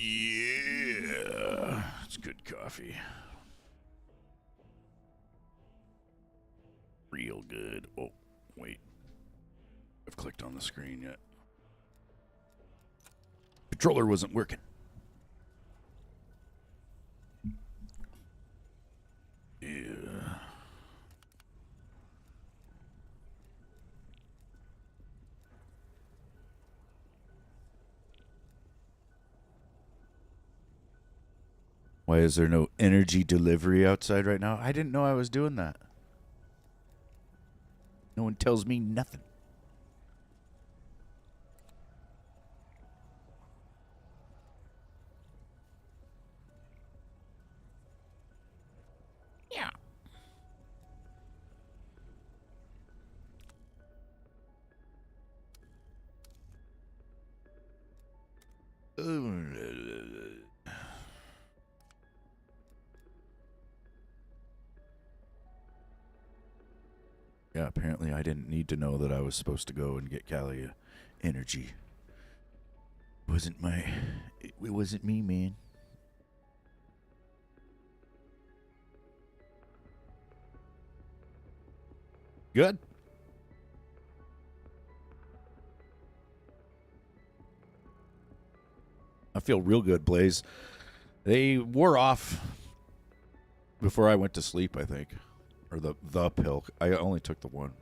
Yeah, it's good coffee. Real good. Oh, wait. I've clicked on the screen yet. Controller wasn't working. Yeah. Why is there no energy delivery outside right now? I didn't know I was doing that. No one tells me nothing. Yeah. Yeah, apparently I didn't need to know that I was supposed to go and get Callie energy. It wasn't me, man. Good. I feel real good, Blaze. They wore off before I went to sleep, I think. Or the pill. I only took the one.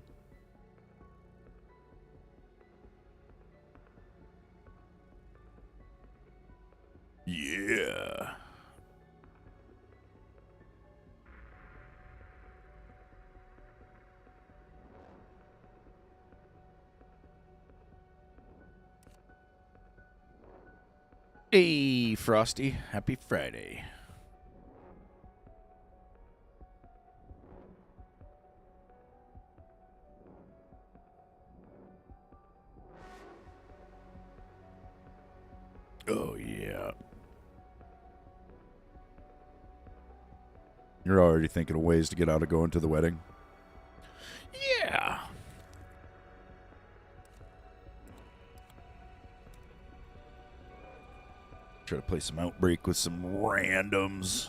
Yeah. Hey, Frosty. Happy Friday. Oh, yeah. You're already thinking of ways to get out of going to the wedding? Yeah. Try to play some Outbreak with some randoms.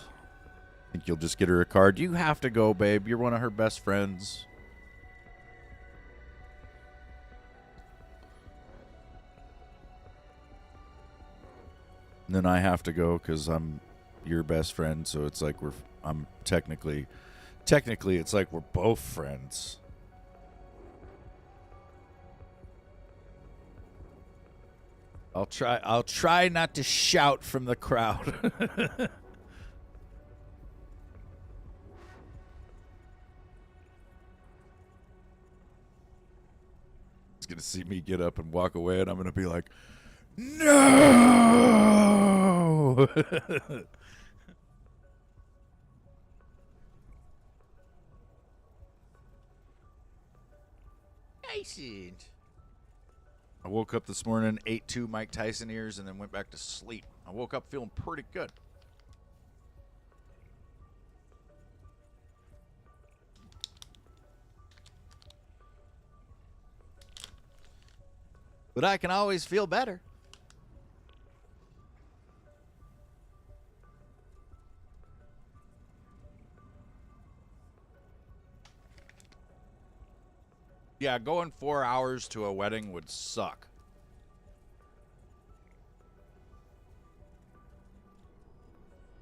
Think you'll just get her a card? You have to go, babe. You're one of her best friends. And then I have to go because I'm your best friend. So it's like I'm technically, it's like we're both friends. I'll try not to shout from the crowd. He's gonna see me get up and walk away, and I'm gonna be like, "No!" Excellent. I woke up this morning, ate 2 Mike Tyson ears, and then went back to sleep. I woke up feeling pretty good. But I can always feel better. Yeah, going 4 hours to a wedding would suck.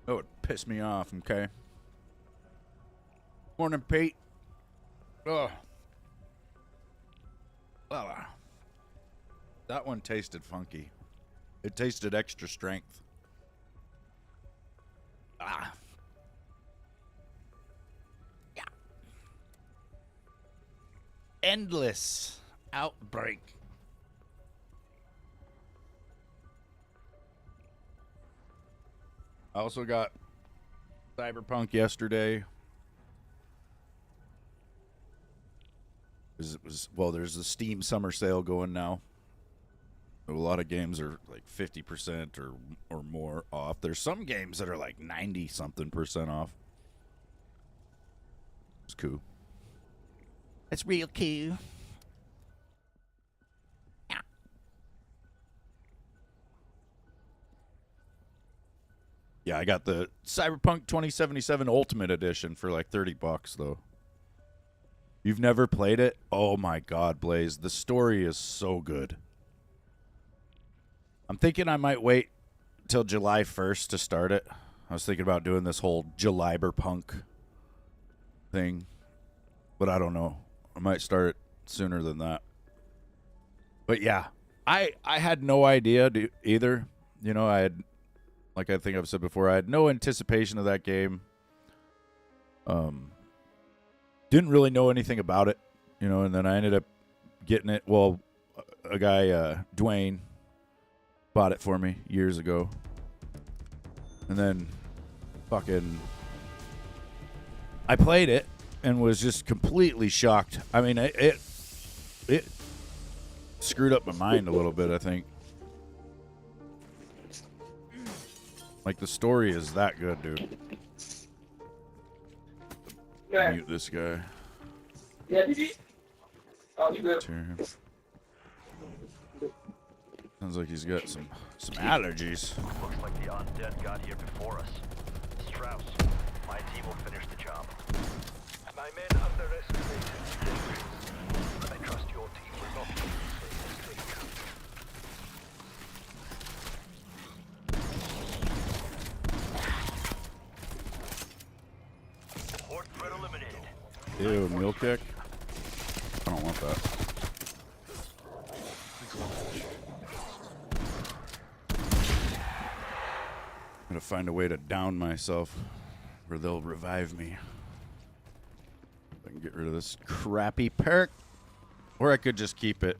That would piss me off, okay? Morning, Pete. Ugh. That one tasted funky. It tasted extra strength. Ah. Yeah. Endless Outbreak. I also got Cyberpunk yesterday. There's a Steam summer sale going now. A lot of games are like 50% or more off. There's some games that are like 90 something percent off. It's cool. It's real cool. Yeah. Yeah, I got the Cyberpunk 2077 Ultimate Edition for like $30 though. You've never played it? Oh my god, Blaze. The story is so good. I'm thinking I might wait till July 1st to start it. I was thinking about doing this whole Julyberpunk thing. But I don't know. I might start it sooner than that. But yeah, I had no idea either. You know, I had, like I think I've said before, I had no anticipation of that game. Didn't really know anything about it, you know, and then I ended up getting it. Well, a guy, Dwayne, bought it for me years ago. And then fucking I played it and was just completely shocked. I mean, it screwed up my mind a little bit, I think. Like, the story is that good, dude. Yeah. Mute this guy. Yeah, did you? Oh, you good? Sounds like he's got some allergies. Looks like the undead got here before us. Strauss, my team will finish the job. My men underestimated the dangers. I trust your team will not make the same mistake. Horde threat eliminated. Ew, meal kick? I don't want that. I'm gonna find a way to down myself where they'll revive me. I can get rid of this crappy perk. Or I could just keep it.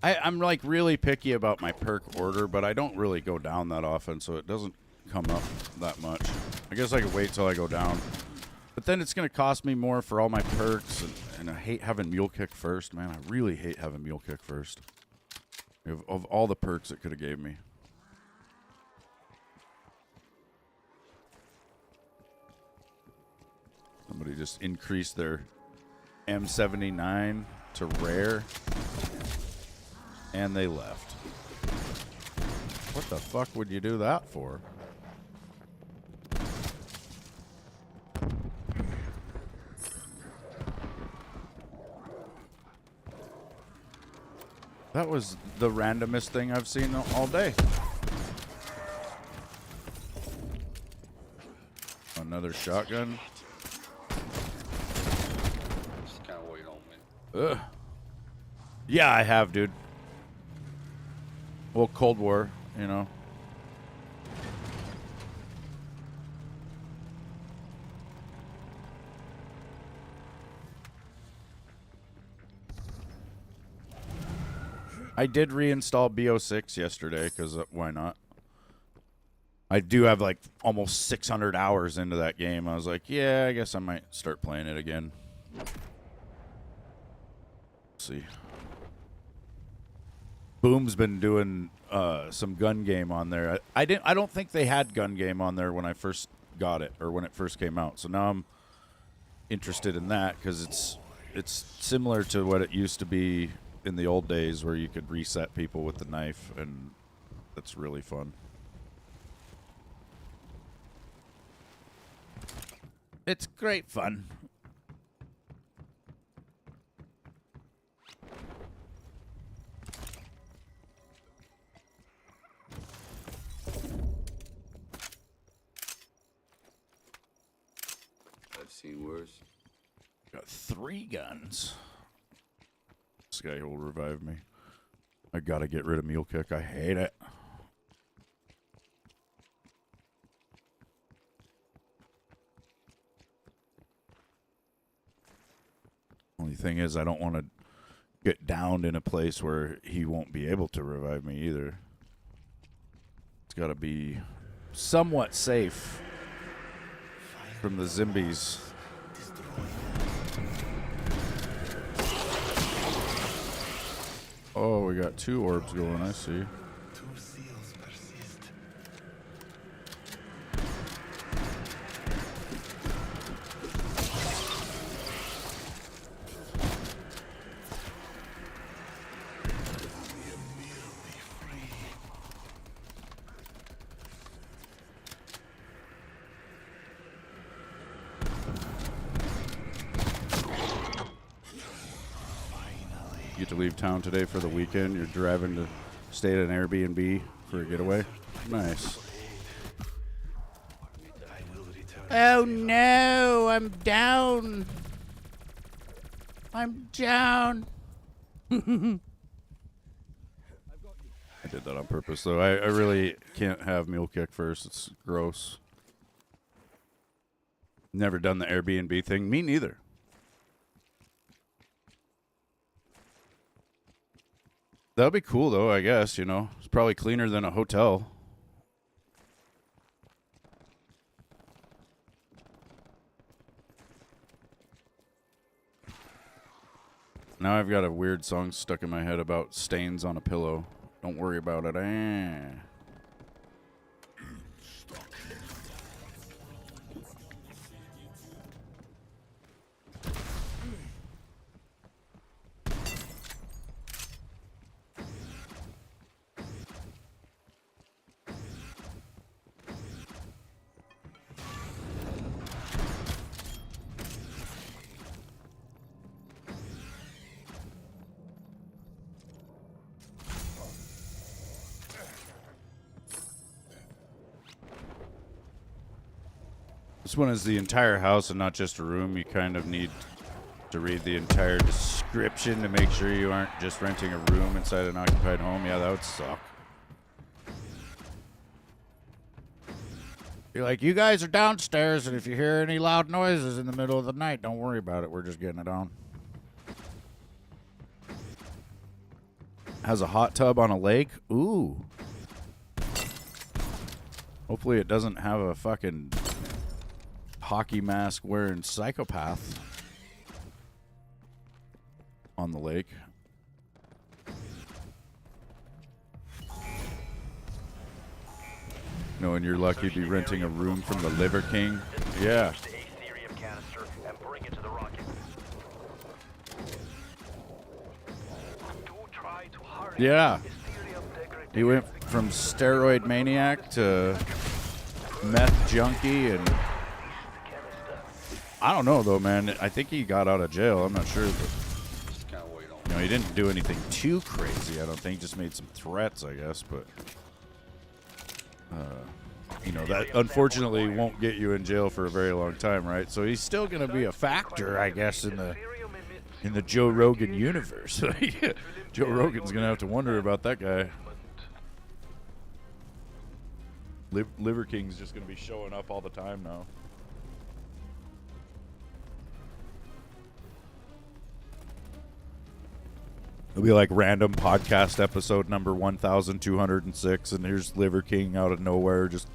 I'm like really picky about my perk order, but I don't really go down that often, so it doesn't come up that much. I guess I could wait till I go down. But then it's going to cost me more for all my perks, and I hate having Mule Kick first, man. I really hate having Mule Kick first. Of all the perks it could have gave me. Somebody just increased their M79 to rare, and they left. What the fuck would you do that for? That was the randomest thing I've seen all day. Another shotgun. Just kind of wait on me. Ugh. Yeah, I have, dude. Well, Cold War, you know. I did reinstall BO6 yesterday, because why not? I do have like almost 600 hours into that game. I was like, yeah, I guess I might start playing it again. Let's see. Boom's been doing some gun game on there. I don't think they had gun game on there when I first got it, or when it first came out. So now I'm interested in that, because it's similar to what it used to be in the old days, where you could reset people with the knife, and that's really fun. It's great fun. I've seen worse. Got 3 guns. This guy will revive me. I gotta get rid of Mule Kick. I hate it. Only thing is, I don't want to get downed in a place where he won't be able to revive me either. It's gotta be somewhat safe from the zombies. Oh, we got 2 orbs going, I see. You get to leave town today for the weekend. You're driving to stay at an Airbnb for a getaway. Nice. Oh no, I'm down. I'm down. I did that on purpose, though. I really can't have mule kick first. It's gross. Never done the Airbnb thing. Me neither. That would be cool, though, I guess, you know. It's probably cleaner than a hotel. Now I've got a weird song stuck in my head about stains on a pillow. Don't worry about it. This one is the entire house and not just a room. You kind of need to read the entire description to make sure you aren't just renting a room inside an occupied home. Yeah, that would suck. You're like, you guys are downstairs, and if you hear any loud noises in the middle of the night, don't worry about it. We're just getting it on. Has a hot tub on a lake. Ooh. Hopefully it doesn't have a fucking hockey mask wearing psychopath on the lake. Knowing you're lucky to be renting a room from the Liver King. Yeah. Yeah. He went from steroid maniac to meth junkie, and I don't know though, man. I think he got out of jail. I'm not sure. But, you know, he didn't do anything too crazy. I don't think. Just made some threats, I guess. But you know, that unfortunately won't get you in jail for a very long time, right? So he's still going to be a factor, I guess, in the Joe Rogan universe. Joe Rogan's going to have to wonder about that guy. Liver King's just going to be showing up all the time now. It'll be like random podcast episode number 1206, and here's Liver King out of nowhere, just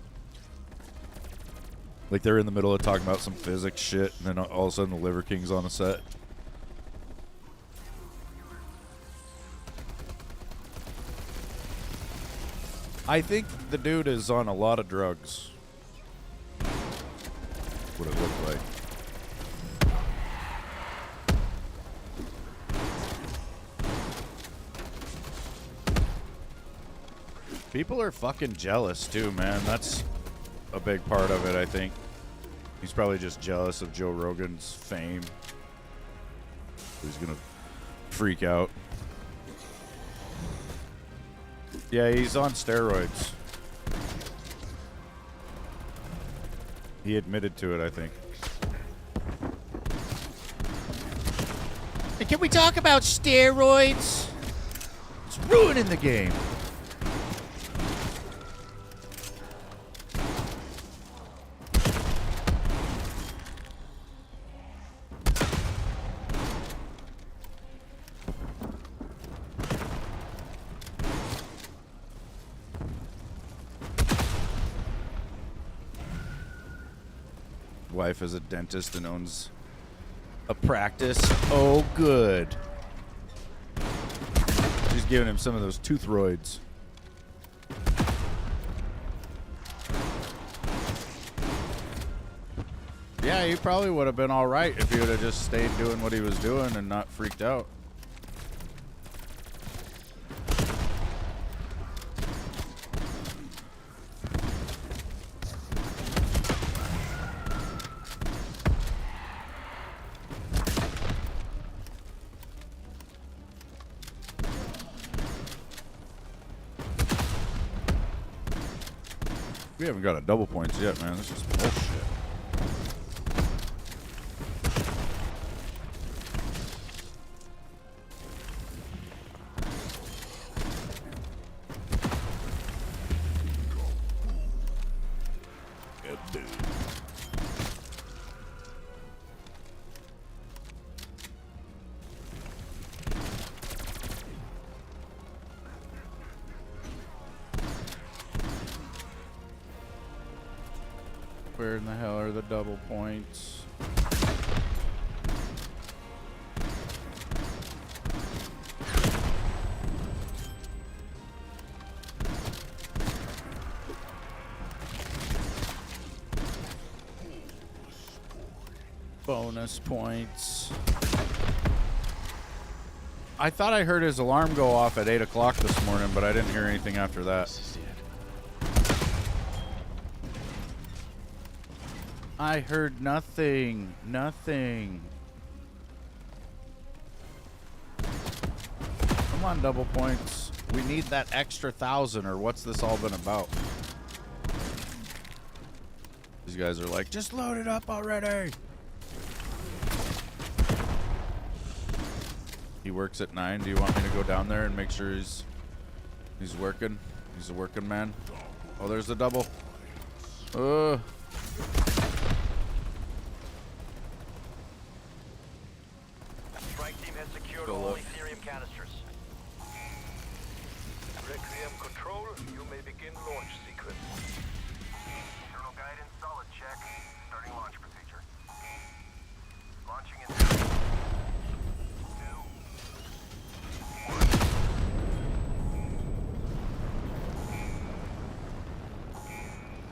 like they're in the middle of talking about some physics shit, and then all of a sudden the Liver King's on the set. I think the dude is on a lot of drugs. What it looked like. People are fucking jealous too, man. That's a big part of it, I think. He's probably just jealous of Joe Rogan's fame. He's gonna freak out. Yeah, he's on steroids. He admitted to it, I think. Hey, can we talk about steroids? It's ruining the game. Wife is a dentist and owns a practice. Oh, good. She's giving him some of those toothroids. Yeah, he probably would have been all right if he would have just stayed doing what he was doing and not freaked out. We haven't got a double points yet, man. This is bullshit. Where in the hell are the double points? Bonus points. I thought I heard his alarm go off at 8 o'clock this morning, but I didn't hear anything after that. I heard nothing. Nothing. Come on, double points. We need that extra 1,000, or what's this all been about? These guys are like, just load it up already. He works at 9. Do you want me to go down there and make sure he's working? He's a working man. Oh, there's the double. Strike team has secured all Ethereum canisters. Requiem control, you may begin launch sequence. Internal guidance, solid check. Starting launch procedure. Launching in 3, 2, 1.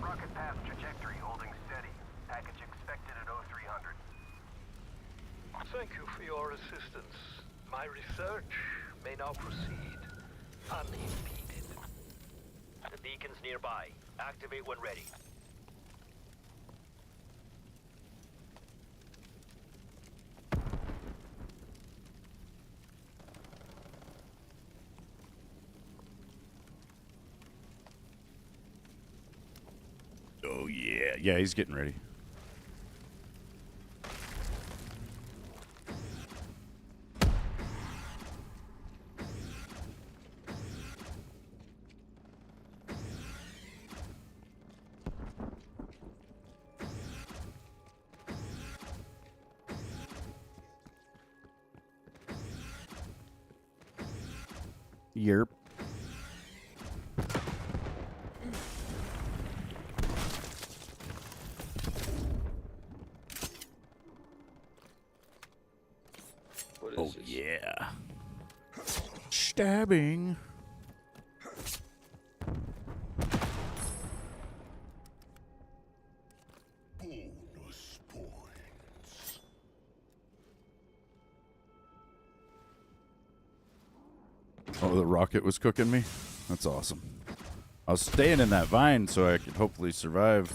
Rocket path trajectory holding steady. Package expected at 0300. Thank you for your assistance. My research may now proceed unimpeded. The beacon's nearby. Activate when ready. Oh, yeah. Yeah, he's getting ready. Yerp. What is Oh, this? yeah. Stabbing. Bonus points. Oh, the rocket was cooking me? That's awesome. I was staying in that vine so I could hopefully survive.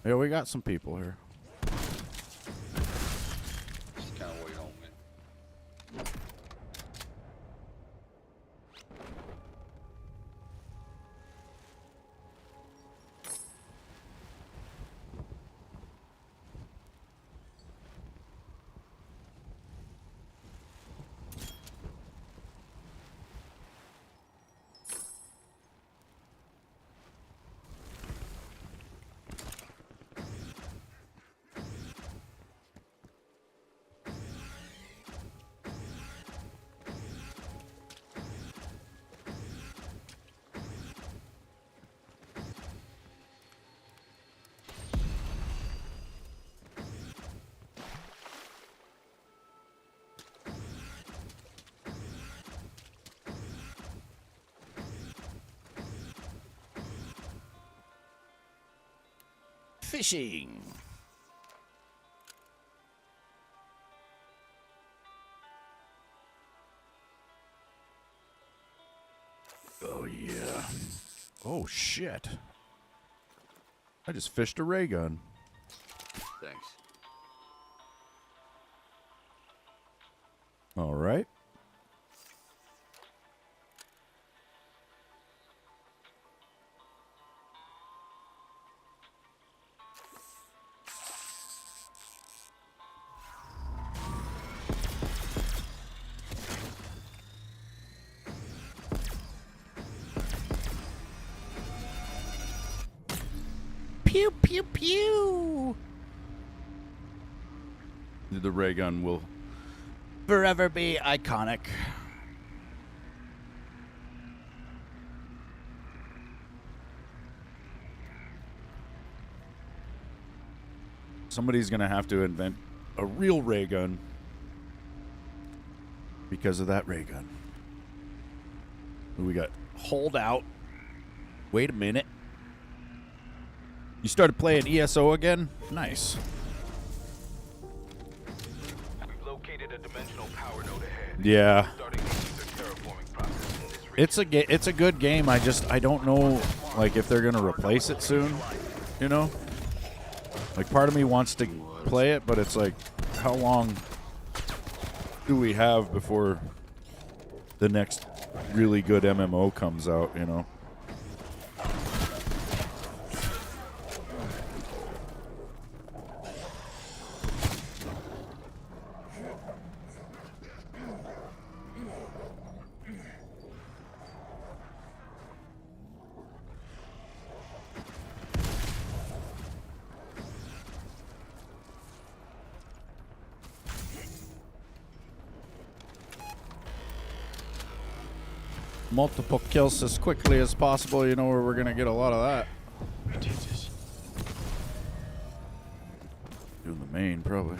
Yeah, we got some people here. Just kind of wait on me. fishing. Oh, yeah. Oh, shit. I just fished a ray gun. Thanks. All right. Pew, pew, pew. The ray gun will forever be iconic. Somebody's going to have to invent a real ray gun because of that ray gun. We got hold out. Wait a minute. You started playing ESO again? Nice. We've located a dimensional power node ahead. Yeah. Starting the terraforming process in this region. It's a good game. I don't know like if they're going to replace it soon, you know? Like part of me wants to play it, but it's like how long do we have before the next really good MMO comes out, you know? Multiple kills as quickly as possible, you know where we're gonna get a lot of that. Jesus. Doing the main, probably.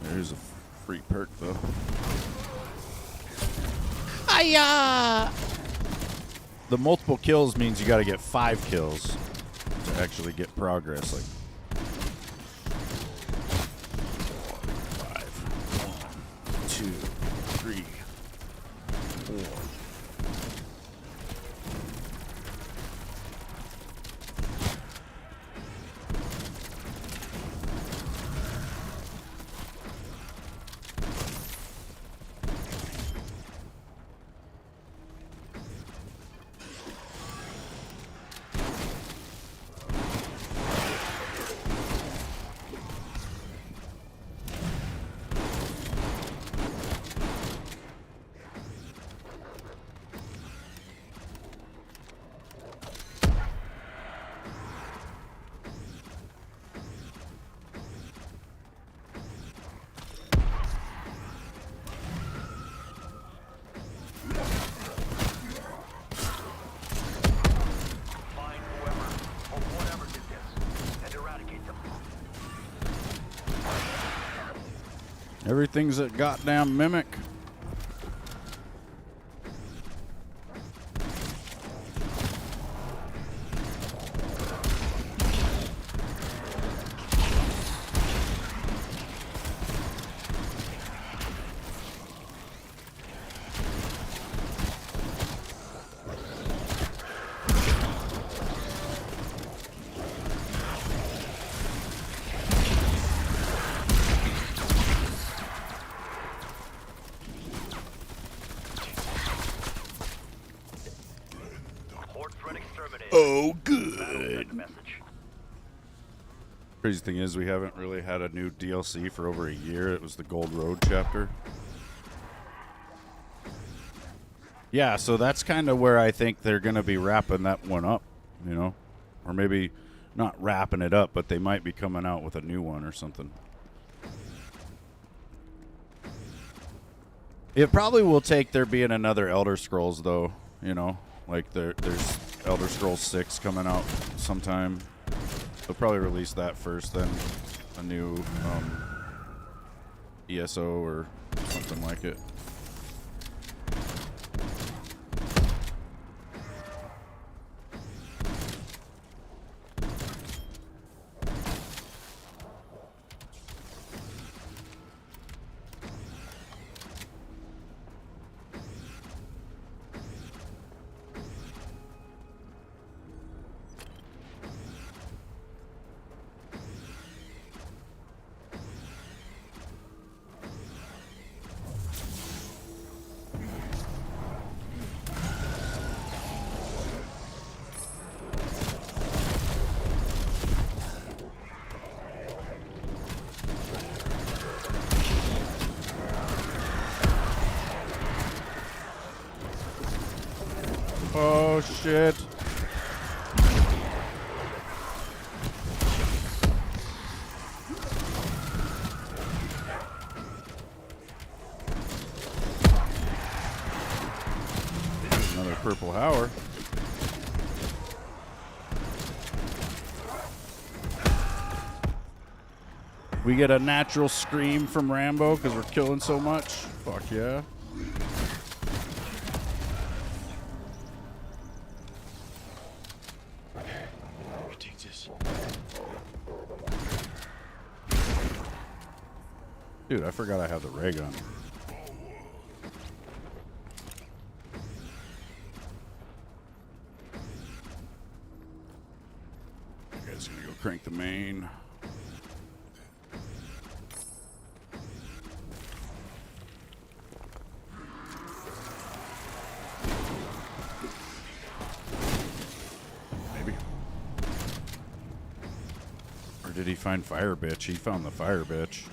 There's a free perk, though. Hiya! The multiple kills means you gotta get 5 kills to actually get progress. Like 5, 1, 2, 3, 4. Find whoever or whatever did this and eradicate them. Everything's a goddamn mimic. Horde threat exterminated. Oh, Send good. a message. Crazy thing is, we haven't really had a new DLC for over a year. It was the Gold Road chapter. Yeah, so that's kind of where I think they're going to be wrapping that one up, you know? Or maybe not wrapping it up, but they might be coming out with a new one or something. It probably will take there being another Elder Scrolls, though, you know? Like, there's Elder Scrolls 6 coming out sometime. They'll probably release that first, then a new ESO or something like it. Oh shit. Another purple Howler. We get a natural scream from Rambo because we're killing so much. Fuck yeah. Take this. Dude, I forgot I have the ray gun. I guess gonna go crank the main. Maybe. Or did he find fire bitch? He found the fire bitch.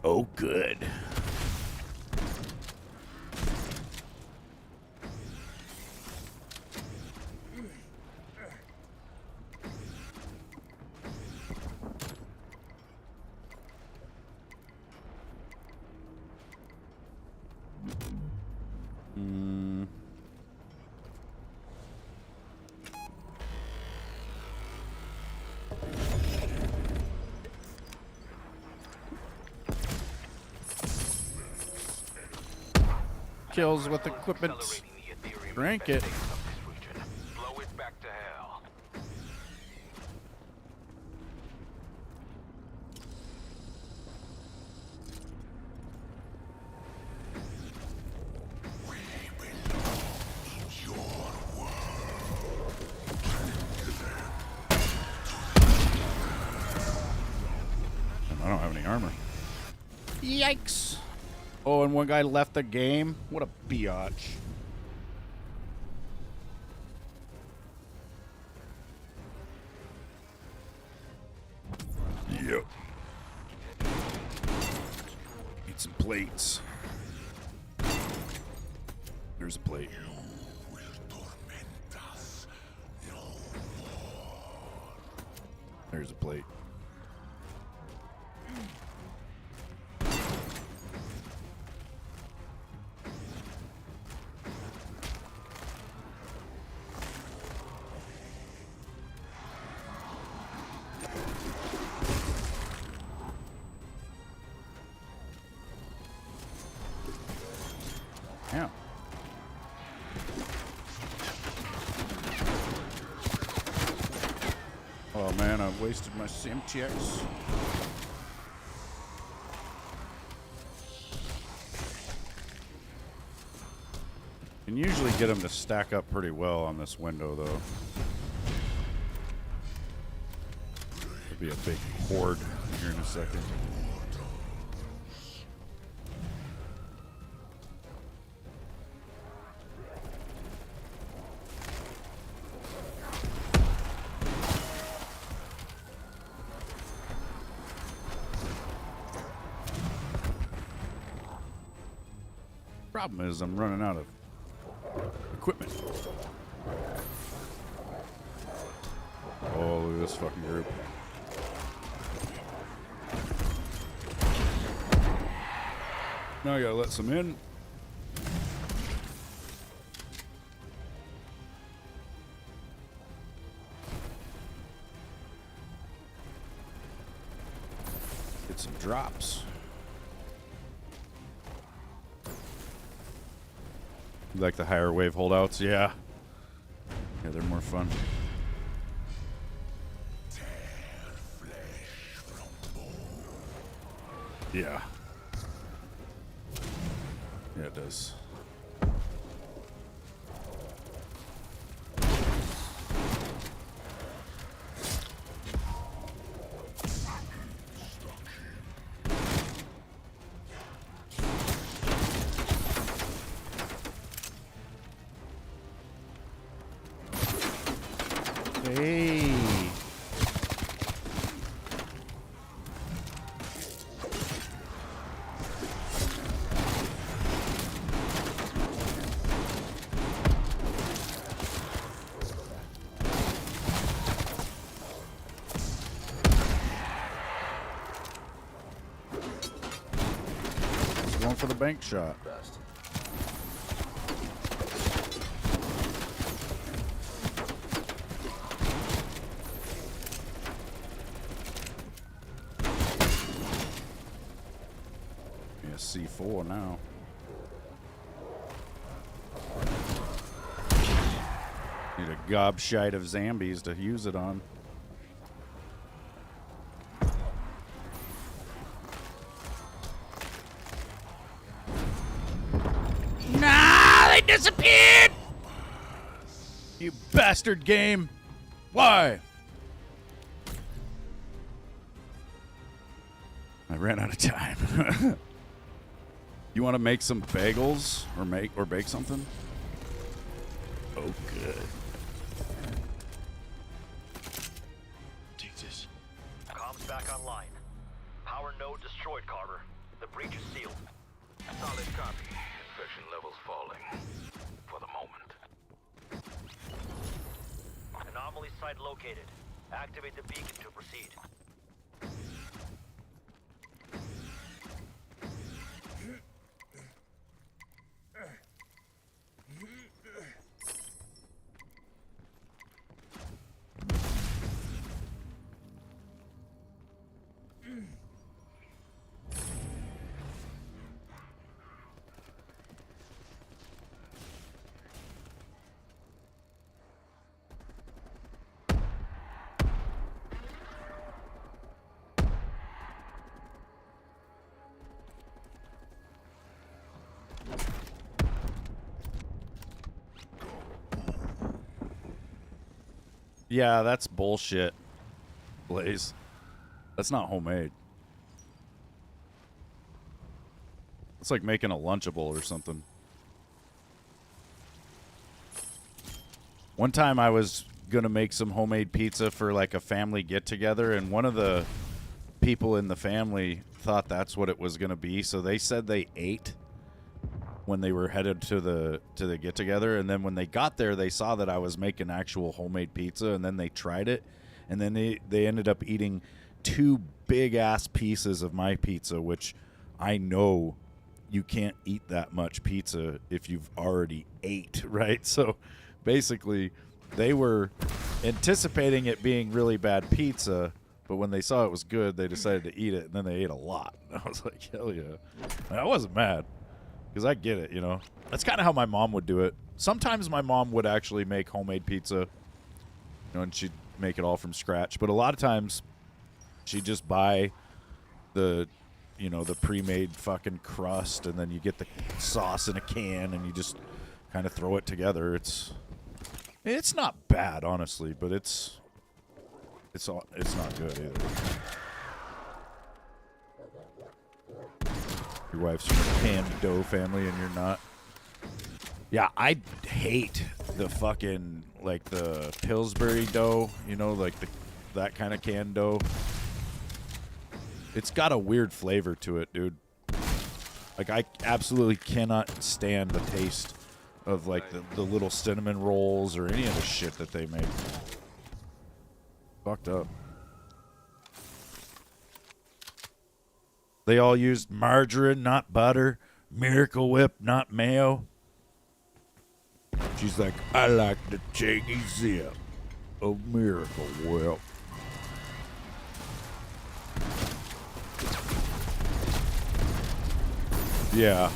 Oh, good. Kills with equipment. Crank it. Blow it back to hell. I don't have any armor. Yikes. Oh, and one guy left the game? What a biatch. Yep. Need some plates. There's a plate. Will torment us no more. There's a plate. Yeah. Oh man, I've wasted my SimTX. Can usually get them to stack up pretty well on this window though. It'll be a big horde here in a second. Problem is I'm running out of equipment. Oh, look at this fucking group. Now I gotta let some in. Get some drops. You like the higher wave holdouts? Yeah. Yeah, they're more fun. Tear flesh from bone. Yeah. Yeah, it does. Hey. for the bank shot. Best. Yeah, C4 now. Need a gobshite of zombies to use it on. Nah, they disappeared! You bastard game! Why? I ran out of time. You want to make some bagels or bake something? Oh, good. Take this. Comms back online. Power node destroyed, Carter. The breach is sealed. Solid copy. Infection levels falling. For the moment. Anomaly site located. Activate the beacon to proceed. Yeah, that's bullshit, Blaze. That's not homemade. It's like making a Lunchable or something. One time I was gonna make some homemade pizza for like a family get-together, and one of the people in the family thought that's what it was gonna be, so they said they ate when they were headed to the get-together, and then when they got there, they saw that I was making actual homemade pizza, and then they tried it, and then they ended up eating 2 big-ass pieces of my pizza, which I know you can't eat that much pizza if you've already ate, right? So basically, they were anticipating it being really bad pizza, but when they saw it was good, they decided to eat it, and then they ate a lot. And I was like, hell yeah. And I wasn't mad. Because I get it, you know. That's kind of how my mom would do it. Sometimes my mom would actually make homemade pizza, you know, and she'd make it all from scratch. But a lot of times, she'd just buy the, you know, the pre-made fucking crust, and then you get the sauce in a can, and you just kind of throw it together. It's not bad, honestly, but it's not good either. Your wife's from a canned dough family and you're not. Yeah, I hate the fucking, like, the Pillsbury dough, you know, like that kind of canned dough. It's got a weird flavor to it, dude. Like, I absolutely cannot stand the taste of, like, the little cinnamon rolls or any of the shit that they make. Fucked up. They all used margarine, not butter. Miracle Whip, not mayo. She's like, I like the tangy zip of Miracle Whip. Yeah.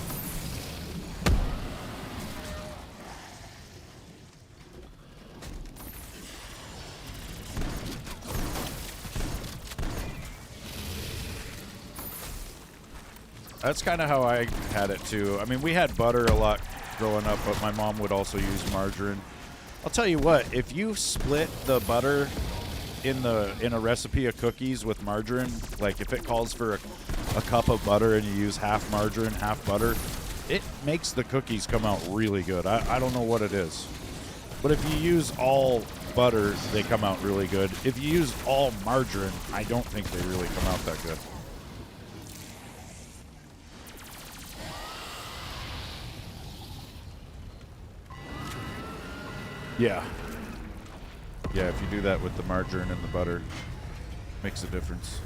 That's kind of how I had it too. I mean, we had butter a lot growing up, but my mom would also use margarine. I'll tell you what, if you split the butter in a recipe of cookies with margarine, like if it calls for a cup of butter and you use half margarine, half butter, it makes the cookies come out really good. I don't know what it is. But if you use all butter, they come out really good. If you use all margarine, I don't think they really come out that good. Yeah. Yeah, if you do that with the margarine and the butter, makes a difference.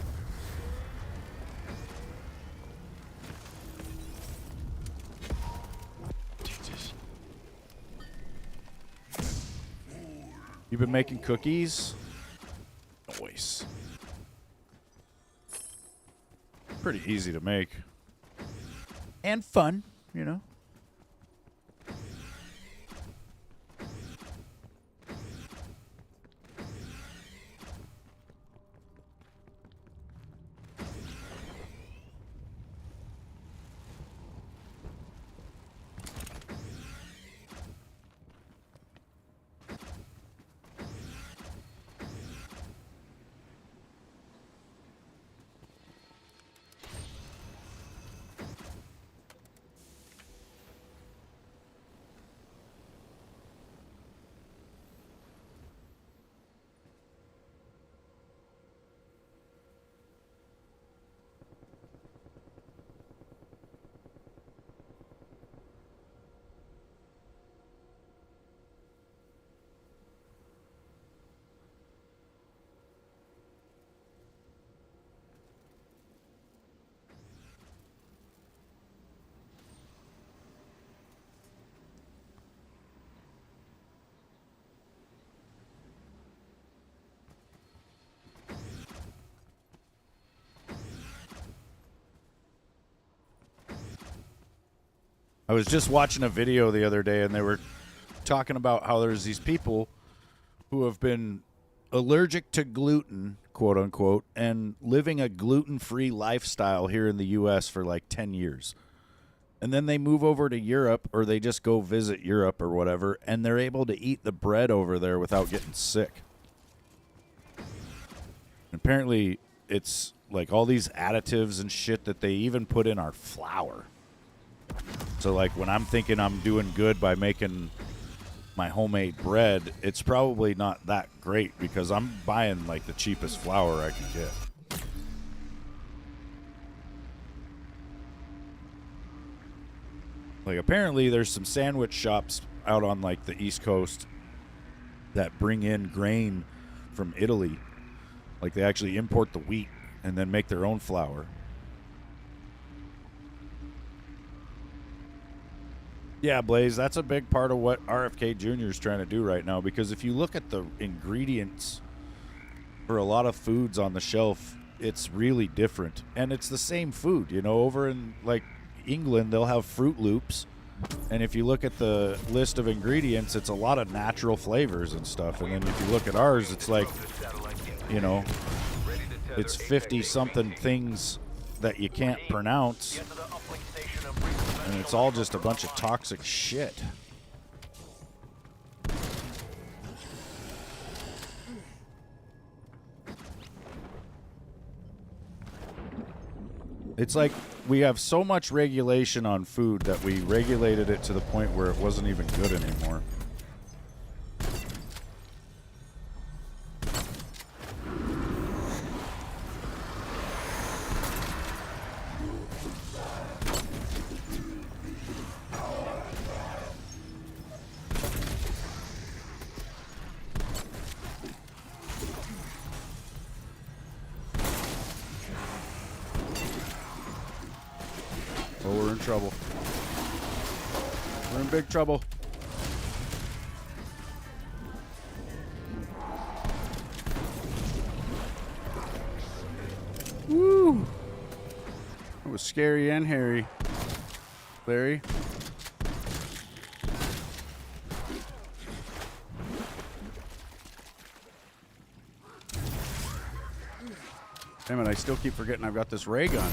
You've been making cookies? Nice. Pretty easy to make. And fun, you know? I was just watching a video the other day, and they were talking about how there's these people who have been allergic to gluten, quote unquote, and living a gluten-free lifestyle here in the U.S. for like 10 years. And then they move over to Europe, or they just go visit Europe or whatever, and they're able to eat the bread over there without getting sick. Apparently, it's like all these additives and shit that they even put in our flour. So, like, when I'm thinking I'm doing good by making my homemade bread, it's probably not that great because I'm buying, like, the cheapest flour I can get. Like, apparently there's some sandwich shops out on, like, the East Coast that bring in grain from Italy. Like, they actually import the wheat and then make their own flour. Yeah, Blaze, that's a big part of what RFK Jr. is trying to do right now, because if you look at the ingredients for a lot of foods on the shelf, it's really different. And it's the same food, you know, over in, like, England, they'll have Fruit Loops. And if you look at the list of ingredients, it's a lot of natural flavors and stuff. And then if you look at ours, it's like, you know, it's 50-something things that you can't pronounce. And it's all just a bunch of toxic shit. It's like we have so much regulation on food that we regulated it to the point where it wasn't even good anymore. We're in trouble. We're in big trouble. Woo! That was scary and hairy. Larry? Damn it, I still keep forgetting I've got this ray gun.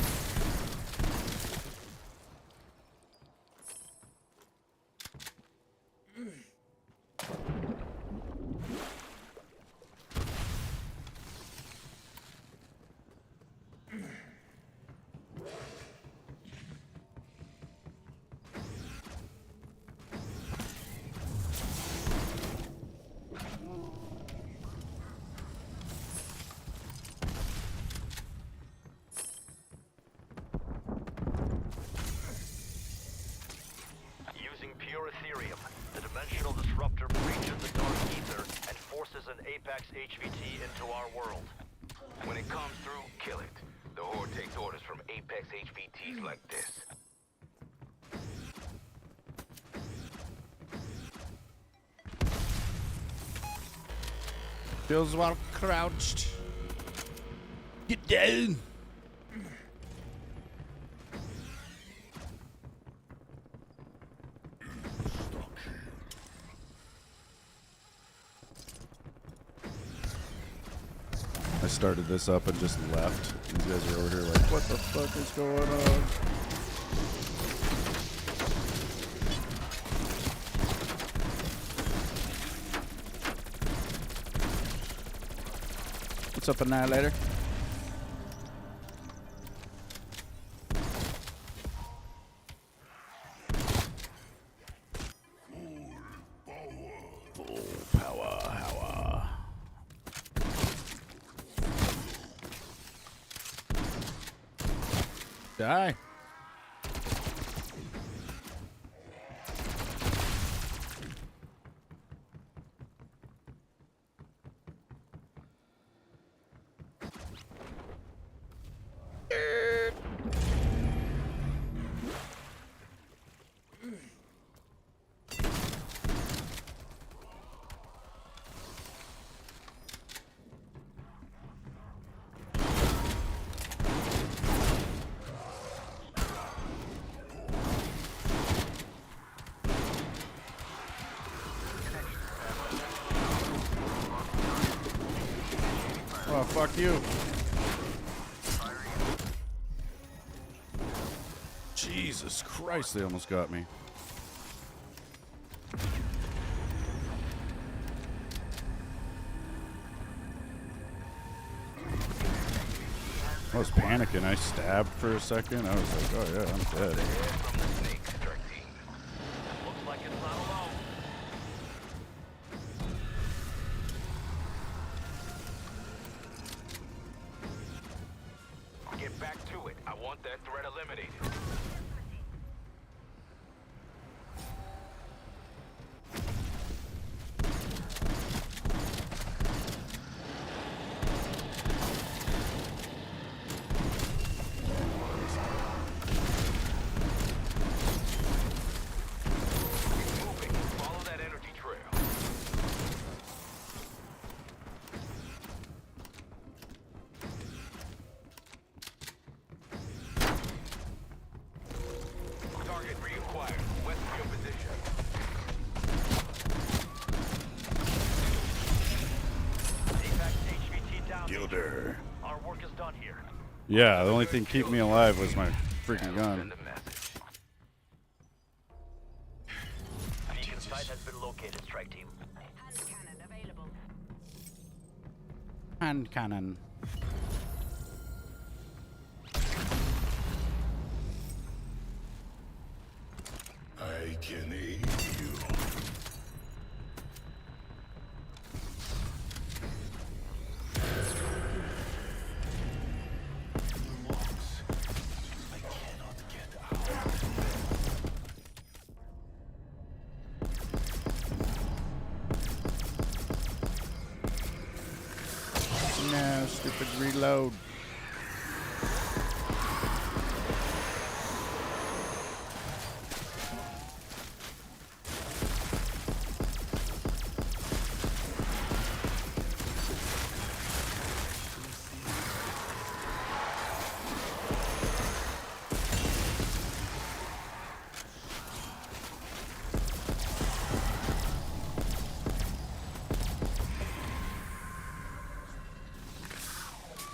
HVT into our world. When it comes through, kill it. The Horde takes orders from Apex HVTs like this. Kills while crouched. Get down. I started this up and just left. These guys are over here like, what the fuck is going on? What's up, Annihilator? Full power, power. Die. Oh, fuck you. Jesus Christ, they almost got me. I was panicking. I stabbed for a second. I was like, oh yeah, I'm dead. From the snake strike team. Looks like it's not alone. Get back to it. I want that threat eliminated. Keep moving. Follow that energy trail. Target reacquired. West of your position. Apex HVT down. Gilder. Our work is done here. Yeah, the only thing keeping me alive was my freaking gun. Send a message. Beacon site has been located, strike team. Hand cannon available. Hand cannon. I can aid you. Locks. I cannot get out. No, stupid reload.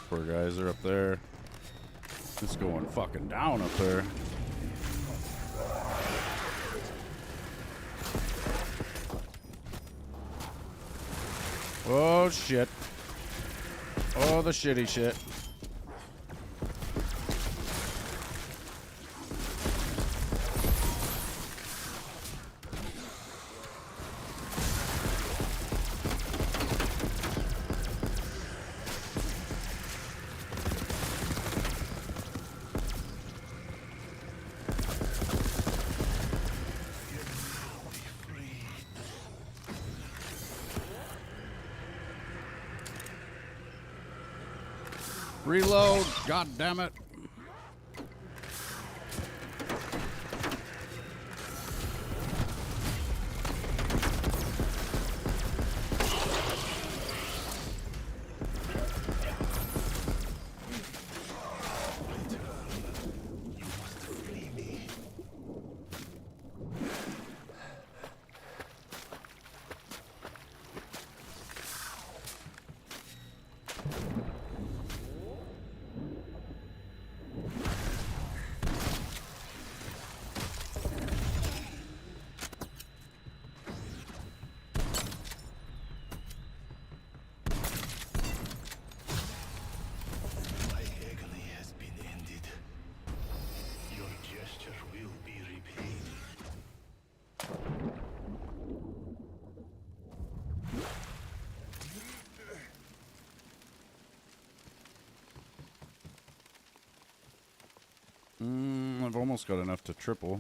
Poor guys are up there. It's going fucking down up there. Oh shit. Oh, the shitty shit. Reload, god damn it. I've almost got enough to triple.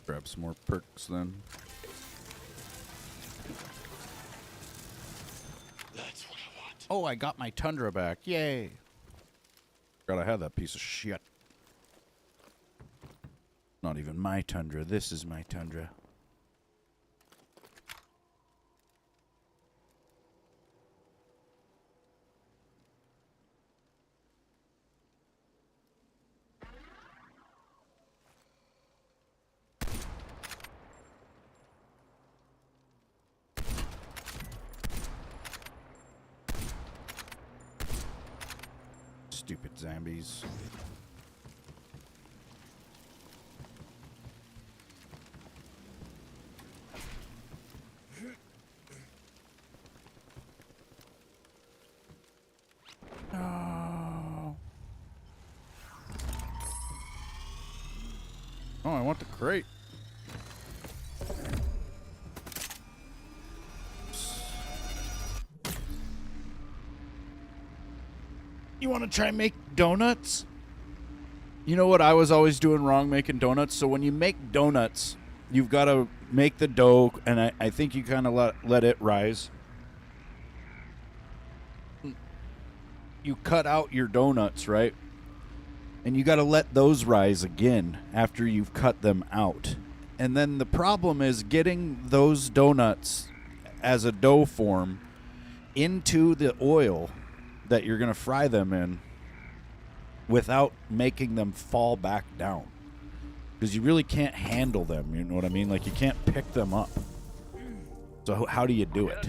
Grab some more perks then. That's what I want. Oh, I got my Tundra back. Yay. Forgot I had that piece of shit. Not even my Tundra. This is my Tundra. Stupid zombies. No. Oh, I want the crate. You want to try and make donuts? You know what I was always doing wrong making donuts? So when you make donuts, you've got to make the dough, and I think you kind of let it rise. You cut out your donuts, right? And you got to let those rise again after you've cut them out. And then the problem is getting those donuts as a dough form into the oil that you're going to fry them in without making them fall back down. Because you really can't handle them, you know what I mean? Like, you can't pick them up. So how do you do it?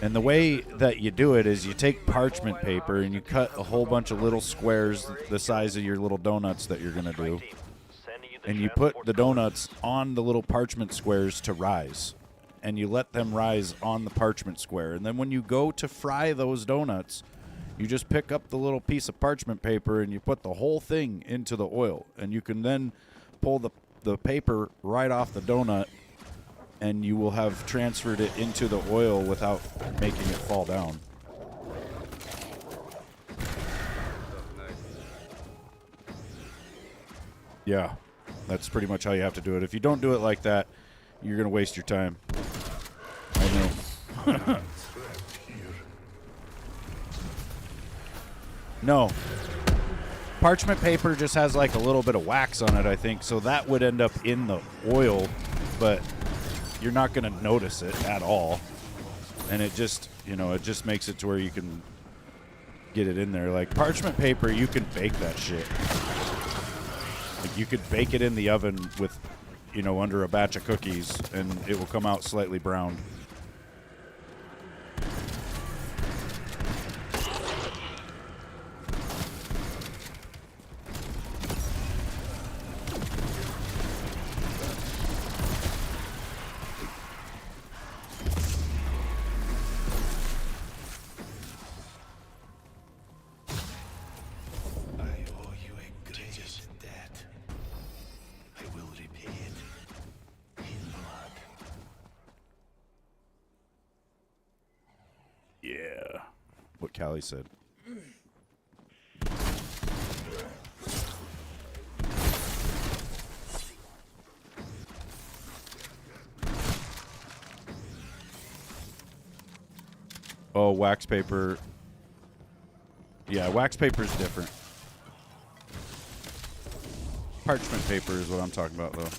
And the way that you do it is you take parchment paper and you cut a whole bunch of little squares the size of your little donuts that you're going to do. And you put the donuts on the little parchment squares to rise. And you let them rise on the parchment square. And then when you go to fry those donuts, you just pick up the little piece of parchment paper and you put the whole thing into the oil. And you can then pull the paper right off the donut, and you will have transferred it into the oil without making it fall down. Yeah, that's pretty much how you have to do it. If you don't do it like that, you're going to waste your time. I know. No. Parchment paper just has like a little bit of wax on it, I think, so that would end up in the oil, but you're not going to notice it at all. And it just, it just makes it to where you can get it in there. Like, parchment paper, you can bake that shit. Like, you could bake it in the oven with, under a batch of cookies, and it will come out slightly browned. Yeah, what Callie said. Oh, wax paper. Yeah, wax paper is different. Parchment paper is what I'm talking about, though.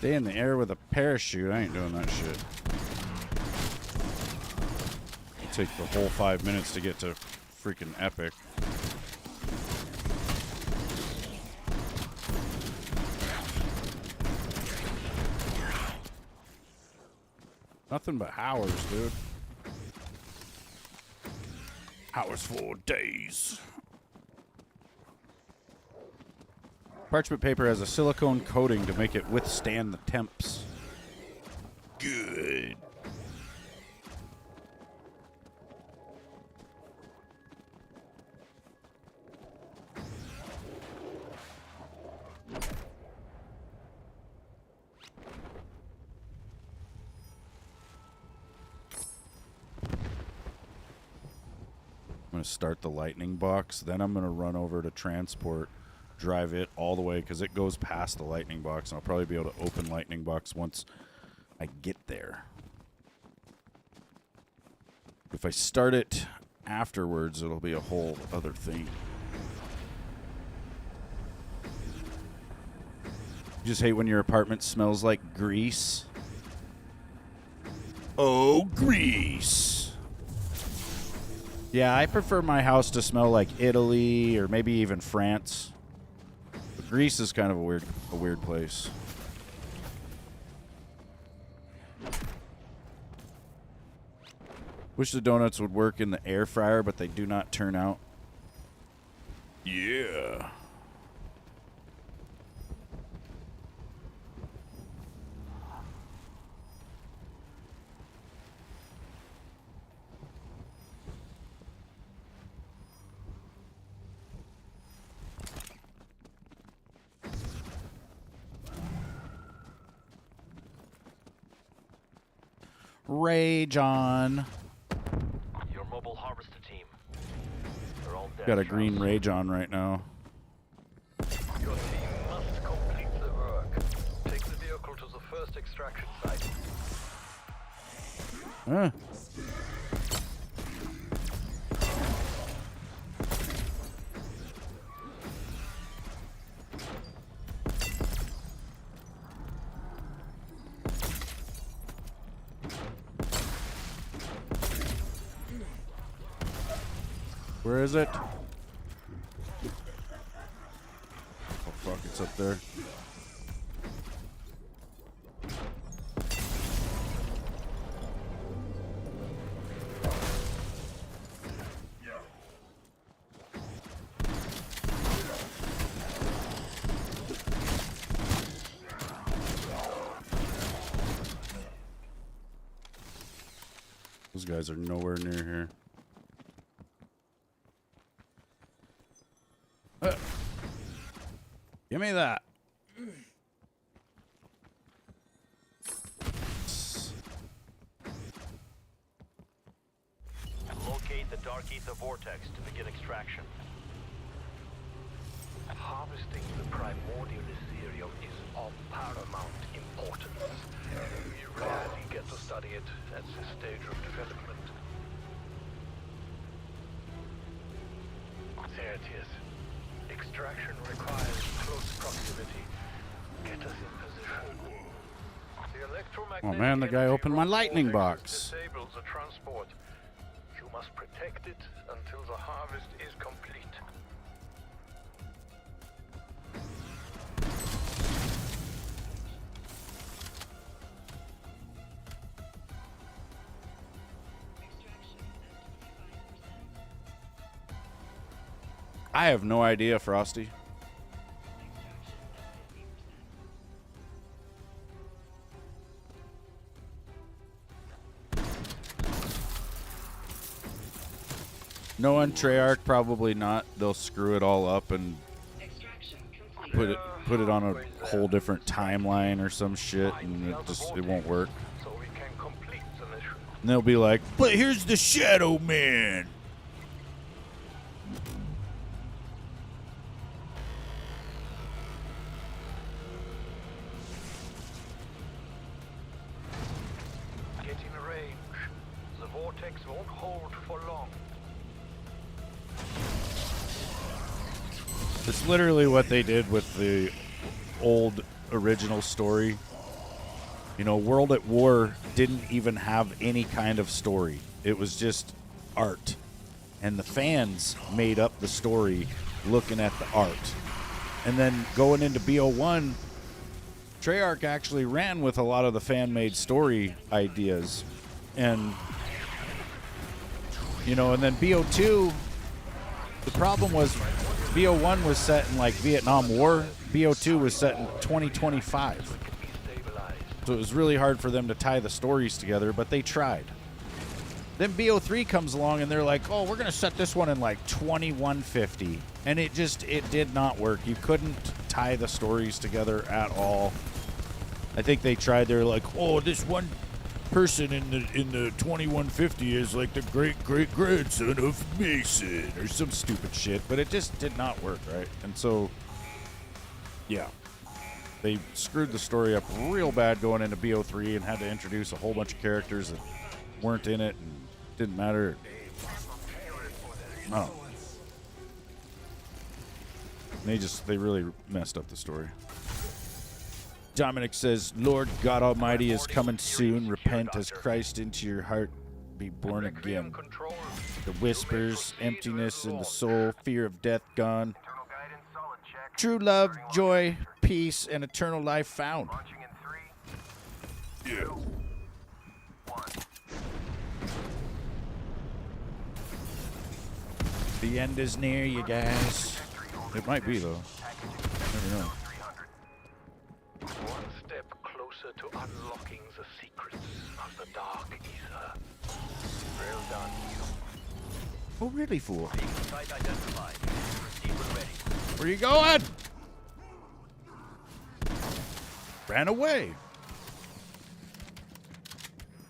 Stay in the air with a parachute. I ain't doing that shit. It'll take the whole 5 minutes to get to freaking epic. Nothing but hours, dude. Hours for days. Parchment paper has a silicone coating to make it withstand the temps. Good. I'm going to start the lightning box, then I'm going to run over to transport, drive it all the way because it goes past the lightning box, and I'll probably be able to open lightning box once I get there. If I start it afterwards, it'll be a whole other thing. You just hate when your apartment smells like grease. Oh, grease. Yeah, I prefer my house to smell like Italy or maybe even France. But Greece is kind of a weird place. Wish the donuts would work in the air fryer, but they do not turn out. Yeah. Rage on. Your mobile harvester team. They're all dead. Got a green rage on right now. Your team must complete the work. Take the vehicle to the first extraction site. Huh. Where is it? Oh fuck, it's up there. Those guys are nowhere near here. Give me that. Locate the dark ether vortex to begin extraction. Harvesting the primordial Ethereum is of paramount importance. We rarely get to study it at this stage of development. There it is. Extraction requires close proximity. Get us in position. The electromagnetic Oh man, the guy energy opened my from lightning vortexes box. disables the transport. You must protect it until the harvest is complete. I have no idea, Frosty. No on Treyarch, probably not. They'll screw it all up and put it on a whole different timeline or some shit, and it won't work. So we can complete the mission. And they'll be like, "But here's the Shadow Man." Get in range. The vortex won't hold for long. It's literally what they did with the old original story. You know, World at War didn't even have any kind of story. It was just art. And the fans made up the story looking at the art. And then going into BO1, Treyarch actually ran with a lot of the fan-made story ideas. And, you know, and then BO2, the problem was BO1 was set in, like, Vietnam War. BO2 was set in 2025. So it was really hard for them to tie the stories together, but they tried. Then BO3 comes along and they're like, oh, we're going to set this one in like 2150. And it did not work. You couldn't tie the stories together at all. I think they tried. They're like, oh, this one person in the 2150 is like the great-great-grandson of Mason or some stupid shit. But it just did not work, right? And so, yeah. They screwed the story up real bad going into BO3 and had to introduce a whole bunch of characters that weren't in it and didn't matter. Oh. They really messed up the story. Dominic says, Lord God Almighty is coming soon. Repent as Christ into your heart. Be born again. The whispers, emptiness in the soul, fear of death gone. True love, joy, peace, and eternal life found. Yeah. The end is near, you guys. It might be, though. Never know. One step closer to unlocking the secrets of the Dark Ether. Well done, you. Oh, really, fool? Site identified. Proceed when ready. Where you going? Ran away.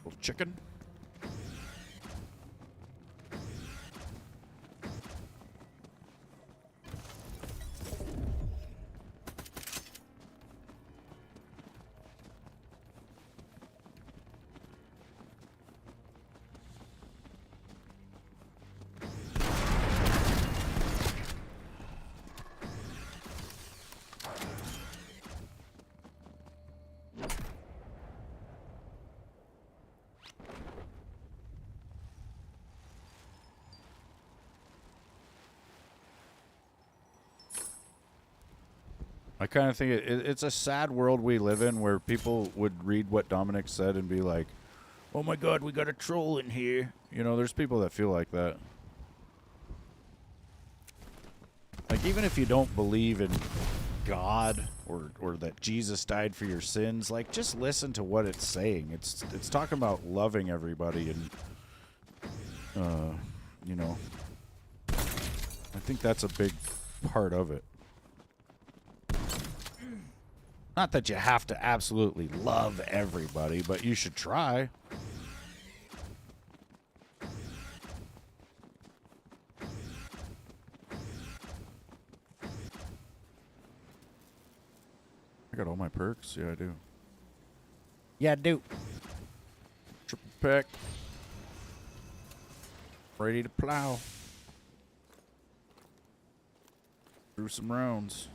Little chicken. I kind of think it's a sad world we live in where people would read what Dominic said and be like, oh my God, we got a troll in here. You know, there's people that feel like that. Like, even if you don't believe in God or that Jesus died for your sins, like, just listen to what it's saying. It's talking about loving everybody and, you know, I think that's a big part of it. Not that you have to absolutely love everybody, but you should try. I got all my perks. Yeah, I do. Yeah, I do. Triple pack. Ready to plow. Through some rounds.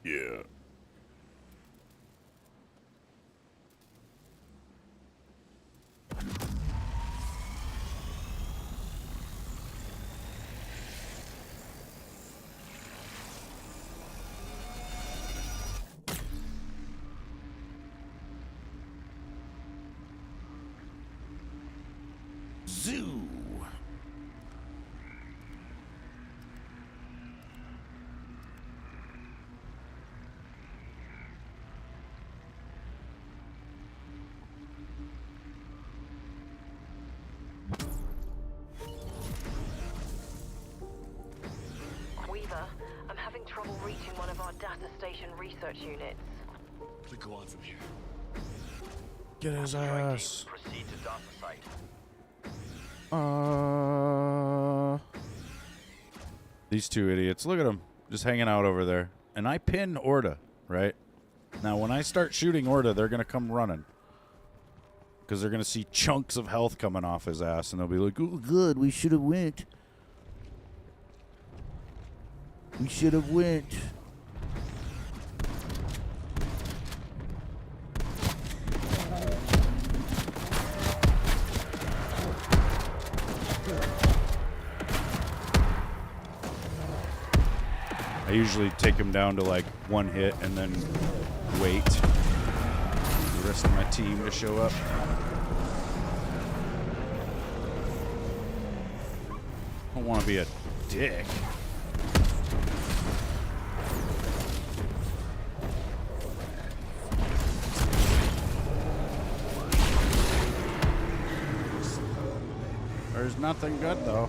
Yeah. Zoo. I'm having trouble reaching one of our data station research units. We go on from here. Get his ass. Proceed to data site. These two idiots. Look at them. Just hanging out over there. And I pin Orda, right? Now, when I start shooting Orda, they're going to come running. Because they're going to see chunks of health coming off his ass. And they'll be like, oh, good, we should have went. We should have went. I usually take him down to like one hit and then wait for the rest of my team to show up. I don't want to be a dick. There's nothing good though.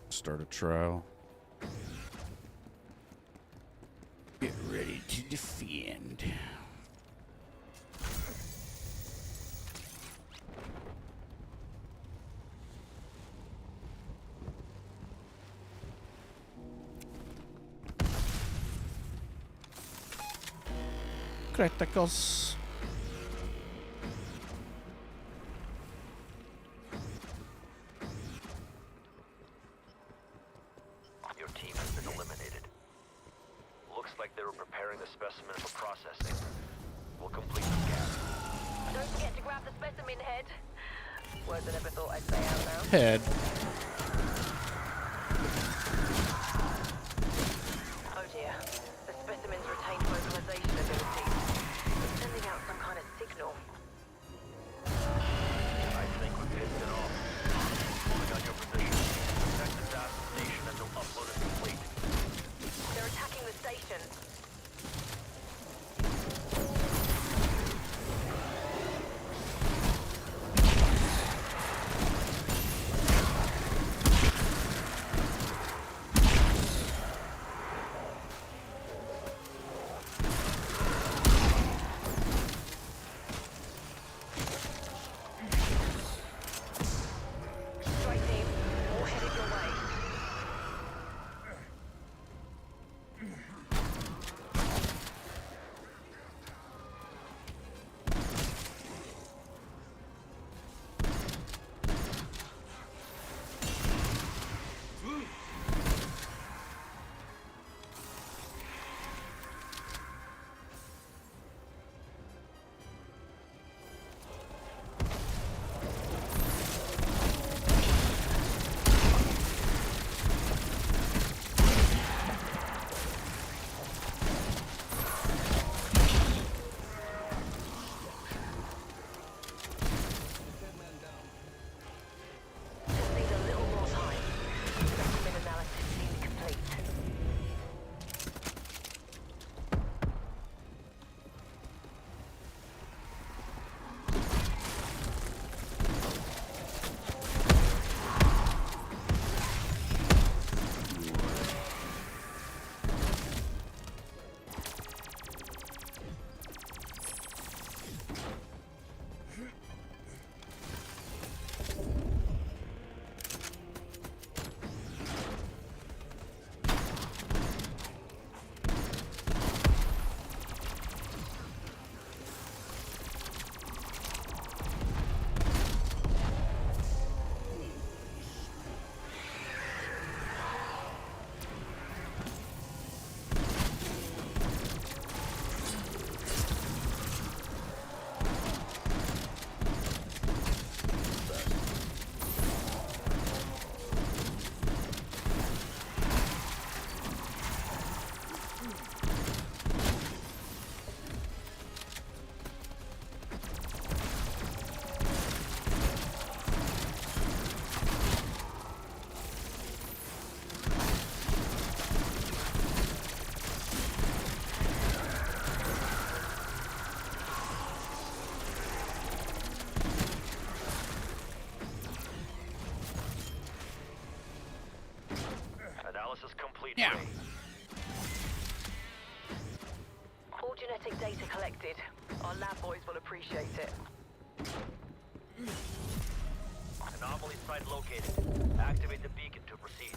Start a trial. Get ready to defend. Criticals. Your team has been eliminated. Looks like they were preparing the specimen for processing. We'll complete the scan. Don't forget to grab the specimen head. Words I never thought I'd say out loud. Head. Oh dear. The specimen's retained vocalization abilities. It's sending out some kind of signal. I think we've hit it off. Moving on your position. Protect the data station until upload is complete. They're attacking the station. data collected. Our lab boys will appreciate it. Anomaly site located. Activate the beacon to proceed.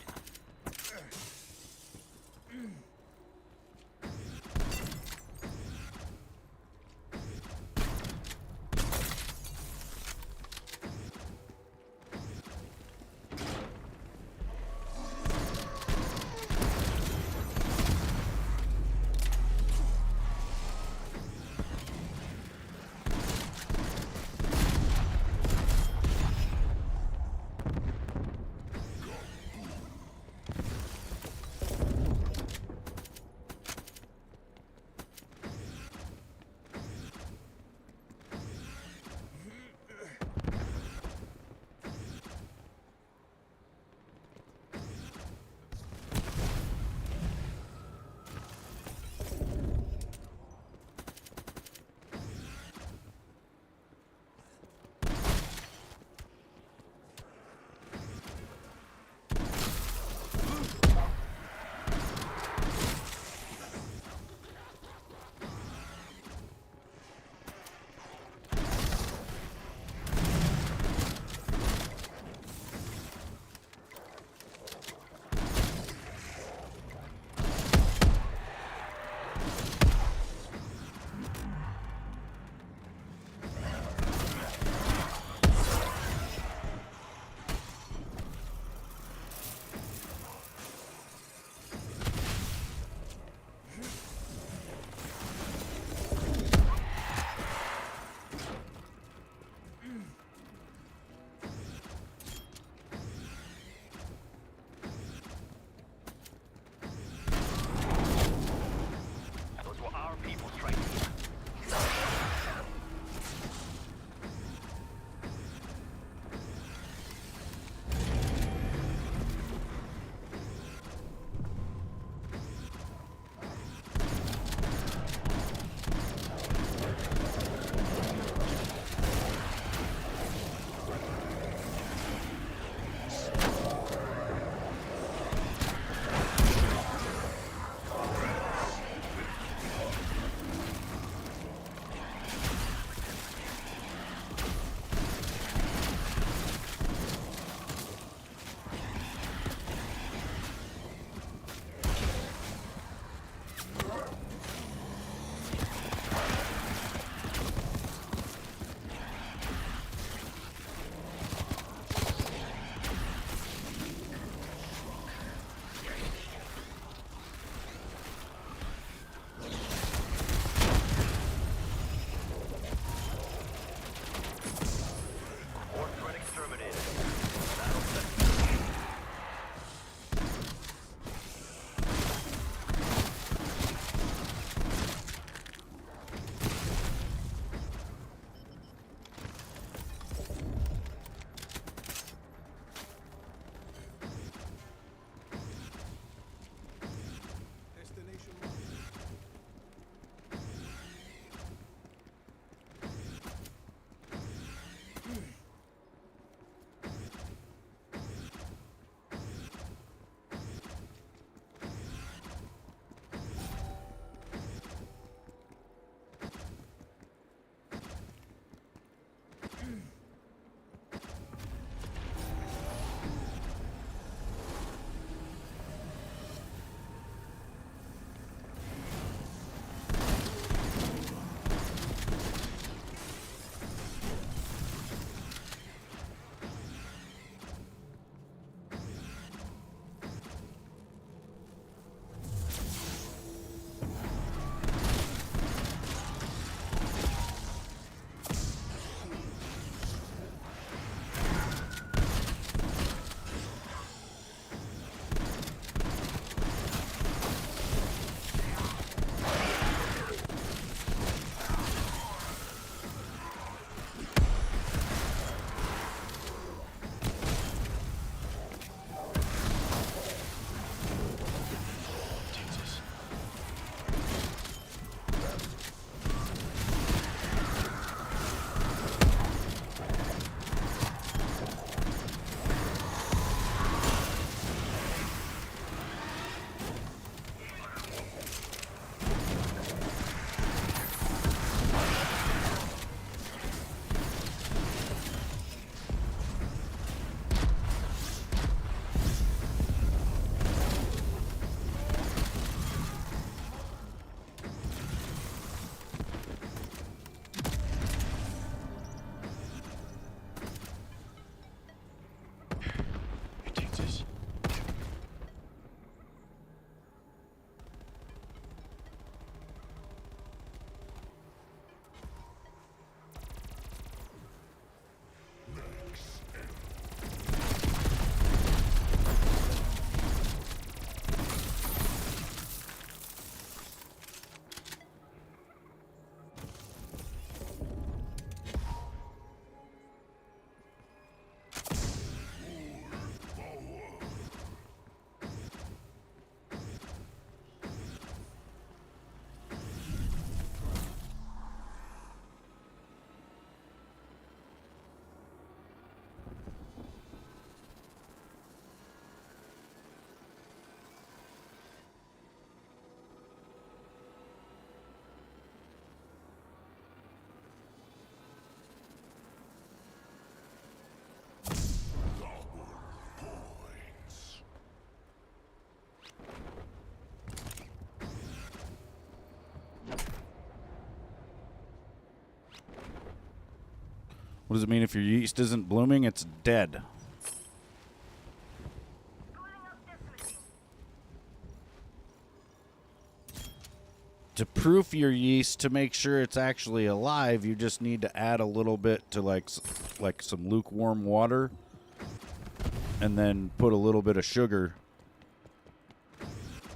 What does it mean if your yeast isn't blooming? It's dead. To proof your yeast, to make sure it's actually alive, you just need to add a little bit to like some lukewarm water, and then put a little bit of sugar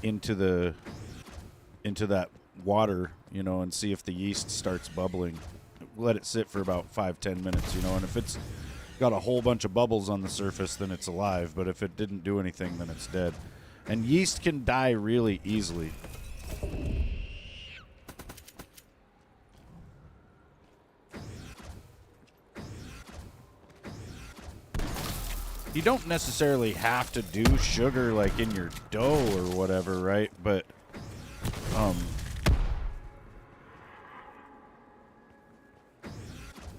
into that water, you know, and see if the yeast starts bubbling. Let it sit for about 5-10 minutes, you know, and if it's got a whole bunch of bubbles on the surface, then it's alive, but if it didn't do anything, then it's dead. And yeast can die really easily. You don't necessarily have to do sugar like in your dough or whatever, right? But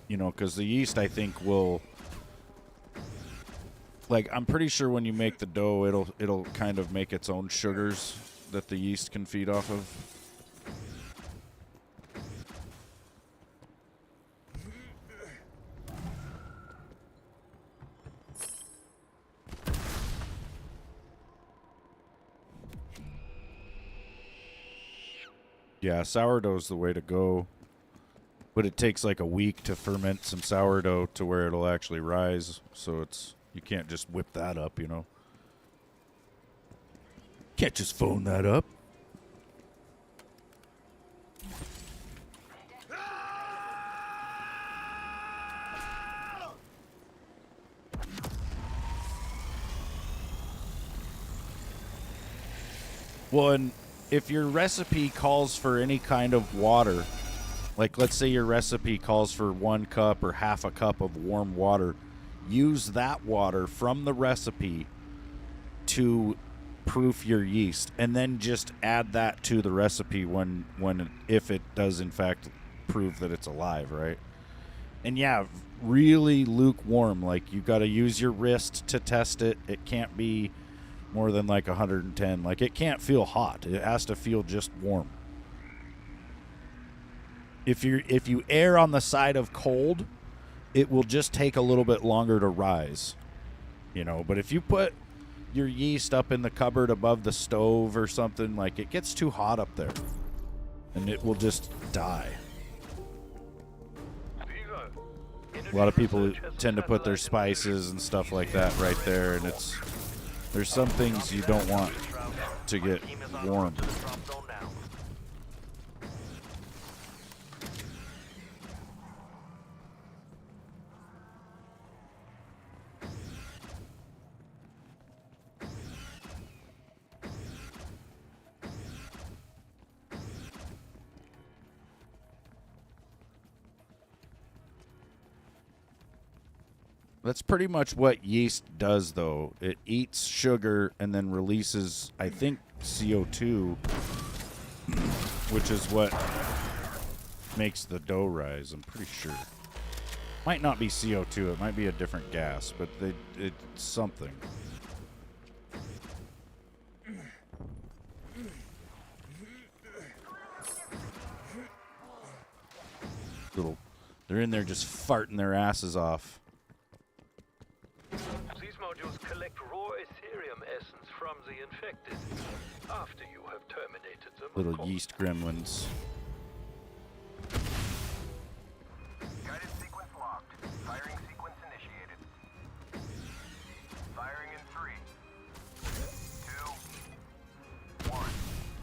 you know, because the yeast, I think, will, like, I'm pretty sure when you make the dough, it'll kind of make its own sugars that the yeast can feed off of. Yeah, sourdough's the way to go. But it takes like a week to ferment some sourdough to where it'll actually rise. So you can't just whip that up, you know. Can't just phone that up. Well, and if your recipe calls for any kind of water, like let's say your recipe calls for 1 cup or half a cup of warm water, use that water from the recipe to proof your yeast, and then just add that to the recipe if it does in fact prove that it's alive, right? And yeah, really lukewarm. Like, you got to use your wrist to test it. It can't be more than like 110. Like, it can't feel hot. It has to feel just warm. If you err on the side of cold, it will just take a little bit longer to rise. You know, but if you put your yeast up in the cupboard above the stove or something, like, it gets too hot up there and it will just die. A lot of people tend to put their spices and stuff like that right there, and there's some things you don't want to get warm. That's pretty much what yeast does, though. It eats sugar and then releases, I think, CO2, which is what makes the dough rise, I'm pretty sure. Might not be CO2, it might be a different gas, but it's something. They're in there just farting their asses off. These modules collect raw Ethereum essence from the infected after you have terminated them. Little yeast gremlins. Guided sequence locked. Firing sequence initiated. Firing in 3, 2, 1.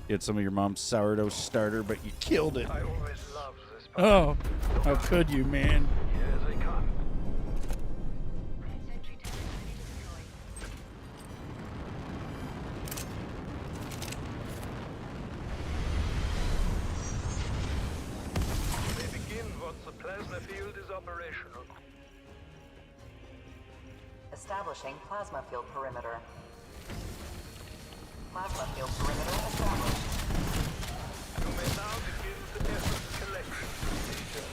You had some of your mom's sourdough starter, but you killed it. I always loved this. Oh, how could you, man? Here they come. They begin once the plasma field is operational. Establishing plasma field perimeter. Plasma field perimeter established. You may now begin the essence collection procedure.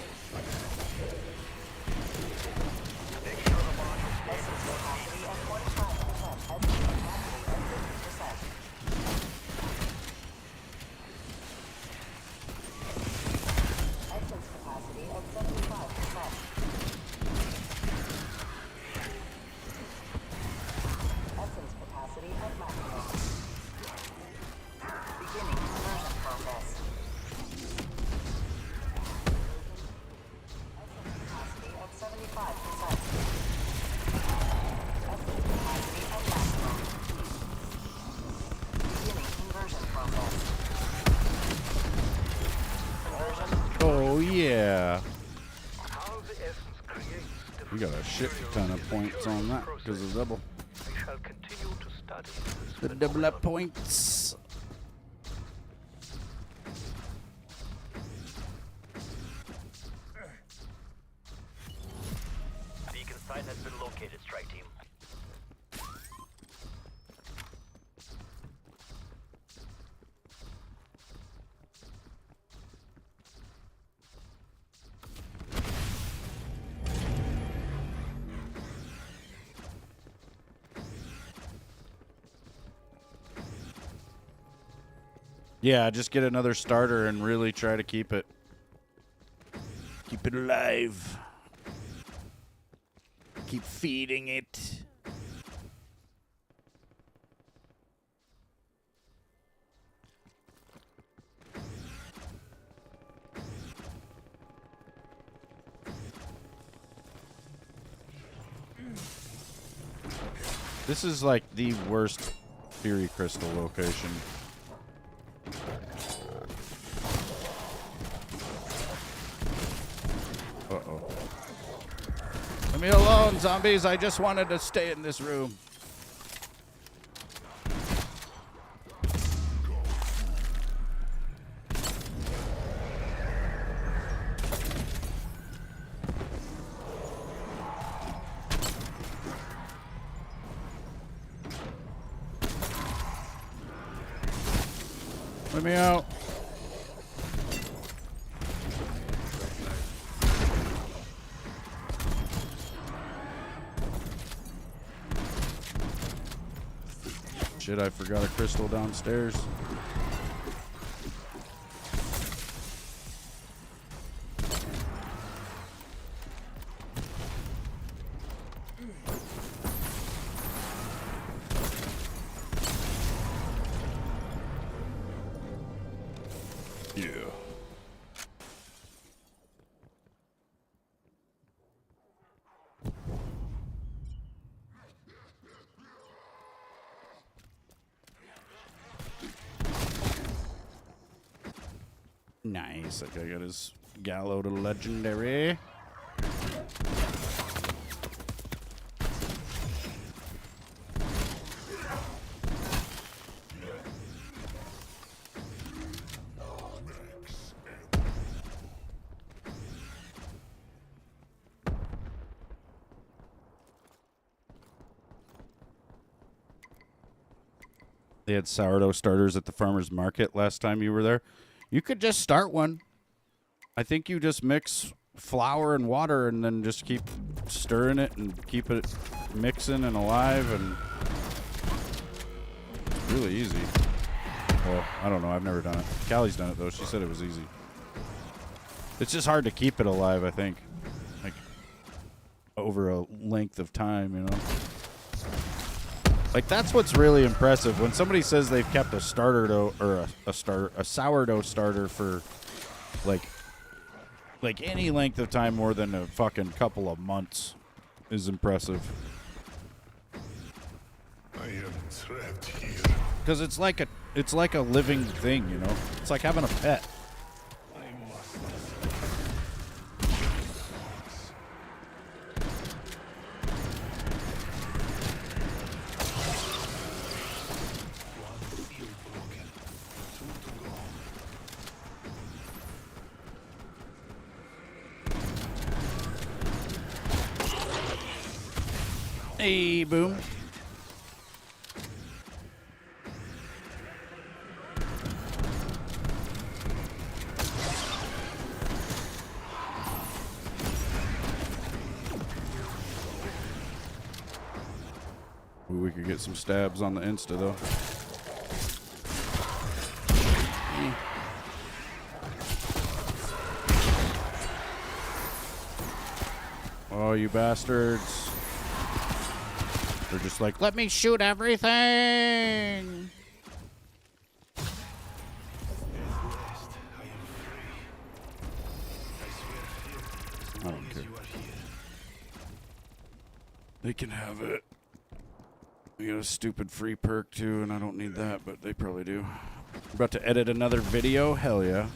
Make sure the module's Essence capacity at 45%. Essence capacity at 50%. Essence capacity at 75%. Yeah. How the essence creates the We got a shit ton of points on that because of double. We shall continue to study this The double up points. Beacon site has been located, strike team. Yeah, just get another starter and really try to keep it. Keep it alive. Keep feeding it. This is like the worst Fury Crystal location. Uh-oh. Leave me alone, zombies. I just wanted to stay in this room. Let me out. Shit, I forgot a crystal downstairs. Yeah. Nice. That guy got his Gallo to legendary. They had sourdough starters at the farmer's market last time you were there. You could just start one. I think you just mix flour and water and then just keep stirring it and keep it mixing and alive, and it's really easy. Well, I don't know. I've never done it. Callie's done it, though. She said it was easy. It's just hard to keep it alive, I think. Like, over a length of time, you know? Like, that's what's really impressive. When somebody says they've kept a starter dough or a sourdough starter for like any length of time more than a fucking couple of months is impressive. I am trapped here. Because it's like a living thing, you know? It's like having a pet. I must. One field broken. Two to go. Hey, boom. Ooh, we could get some stabs on the Insta, though. Oh, you bastards. They're just like, let me shoot everything. At last, I am free. I swear fear, I don't care. you are here. They can have it. We got a stupid free perk, too, and I don't need that, but they probably do. About to edit another video? Hell yeah.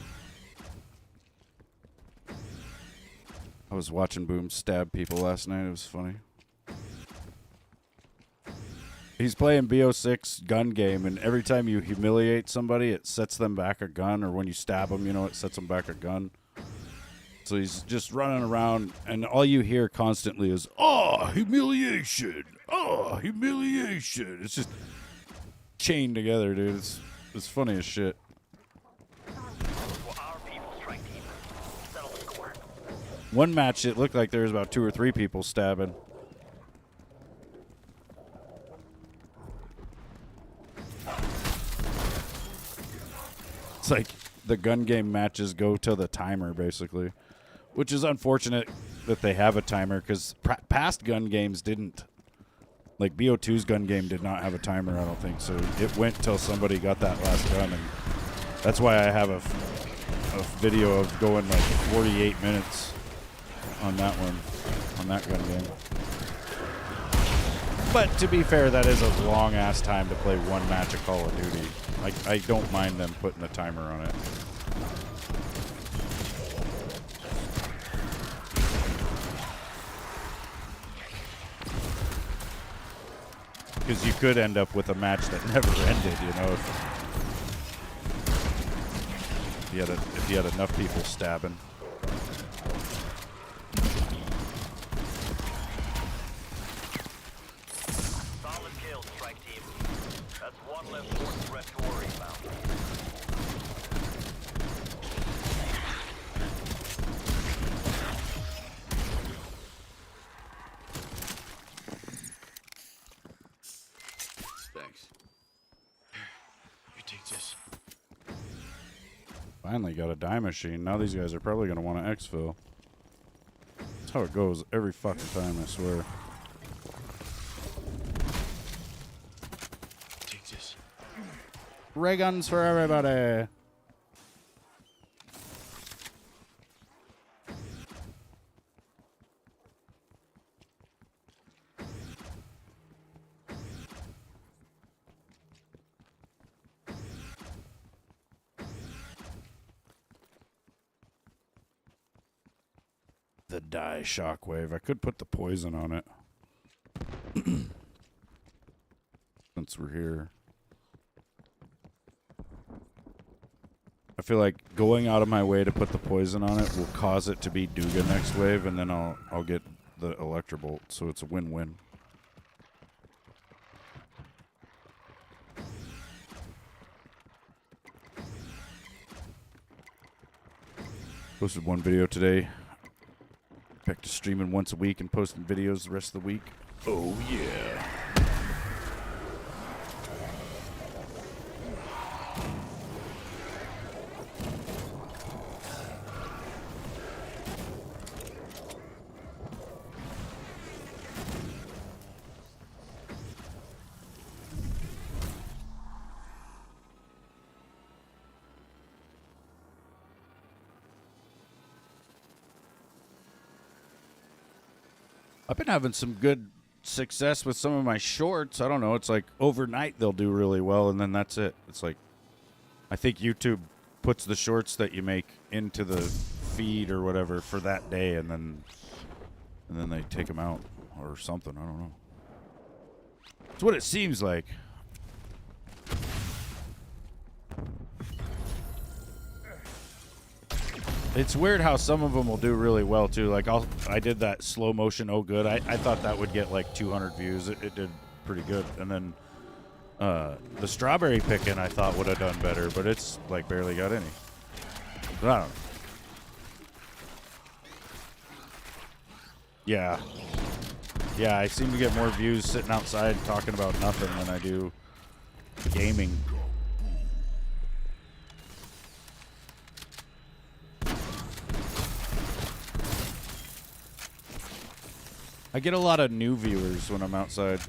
I was watching Boom stab people last night. It was funny. He's playing BO6 gun game, and every time you humiliate somebody, it sets them back a gun, or when you stab them, you know, it sets them back a gun. So he's just running around, and all you hear constantly is, "Oh, humiliation! Oh, humiliation!" It's just chained together, dude. It's funny as shit. For our people, strike team. Settle the score. One match, it looked like there was about 2 or 3 people stabbing. It's like the gun game matches go to the timer, basically. Which is unfortunate that they have a timer, because past gun games didn't. Like, BO2's gun game did not have a timer, I don't think. So it went till somebody got that last gun. And that's why I have a video of going like 48 minutes on that one, on that gun game. But to be fair, that is a long-ass time to play one match of Call of Duty. I don't mind them putting a timer on it. Because you could end up with a match that never ended, you know, if you had enough people stabbing. Solid kill, strike team. That's one less force threat to worry about. Thanks. You take this. Finally got a die machine. Now these guys are probably going to want to exfil. That's how it goes every fucking time, I swear. Take this. Ray guns for everybody. The die shockwave. I could put the poison on it. Since we're here. I feel like going out of my way to put the poison on it will cause it to be Duga next wave, and then I'll get the Electrobolt, so it's a win-win. Posted one video today. Back to streaming once a week and posting videos the rest of the week. Oh, yeah. I've been having some good success with some of my shorts. I don't know. It's like overnight they'll do really well, and then that's it. It's like, I think YouTube puts the shorts that you make into the feed or whatever for that day, and then they take them out or something. I don't know. It's what it seems like. It's weird how some of them will do really well too. Like I did that slow motion. Oh, good. I thought that would get like 200 views. It did pretty good. And then the strawberry picking I thought would have done better, but it's like barely got any. But I don't know. Yeah. Yeah, I seem to get more views sitting outside talking about nothing than I do gaming. I get a lot of new viewers when I'm outside.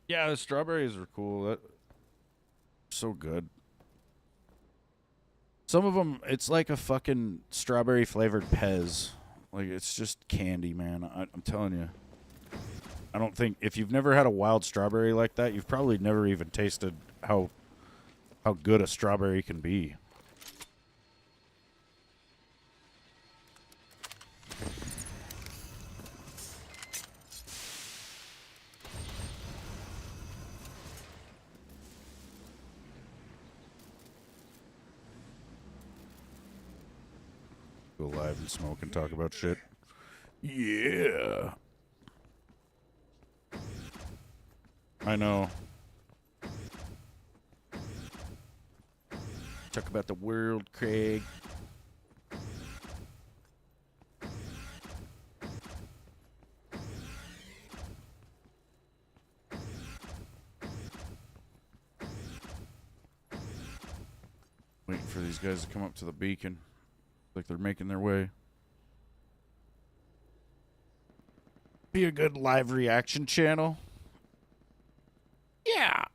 Yeah, the strawberries are cool. That so good. Some of them, it's like a fucking strawberry flavored Pez. Like, it's just candy, man. I'm telling you. I don't think, if you've never had a wild strawberry like that, you've probably never even tasted how how good a strawberry can be. Go live and smoke and talk about shit. Yeah. I know. Talk about the world, Craig. Waiting for these guys to come up to the beacon. Like they're making their way. Be a good live reaction channel. Yeah.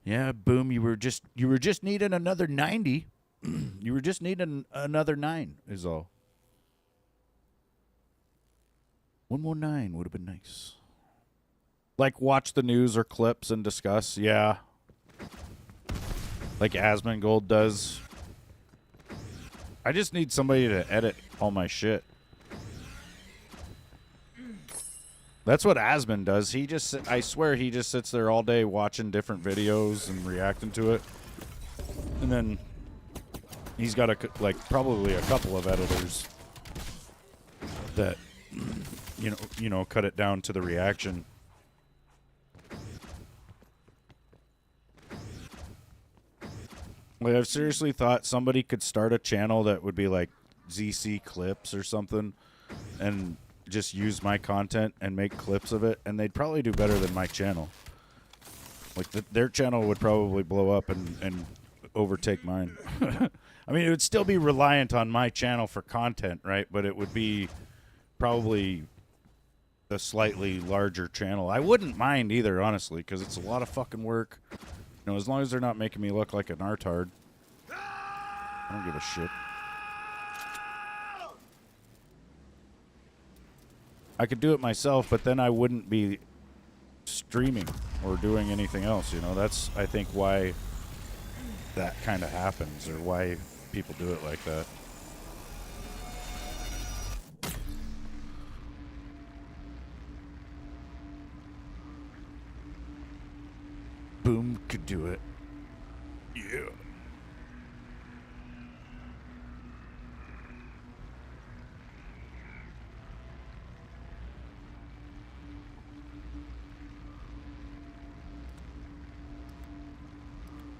Yeah, boom, you were just needing another 90. You were just needing another 9 is all. One more 9 would have been nice. Like watch the news or clips and discuss, yeah. Like Asmongold does. I just need somebody to edit all my shit. That's what Asmon does. He just, I swear, he just sits there all day watching different videos and reacting to it. And then he's got probably a couple of editors that, you know, cut it down to the reaction. Like, I've seriously thought somebody could start a channel that would be like ZC Clips or something and just use my content and make clips of it, and they'd probably do better than my channel. Like, their channel would probably blow up and overtake mine. I mean, it would still be reliant on my channel for content, right? But it would be probably a slightly larger channel. I wouldn't mind either, honestly, because it's a lot of fucking work. You know, as long as they're not making me look like an artard. I don't give a shit. I could do it myself, but then I wouldn't be streaming or doing anything else, you know? That's, I think, why that kind of happens, or why people do it like that. Boom could do it. Yeah.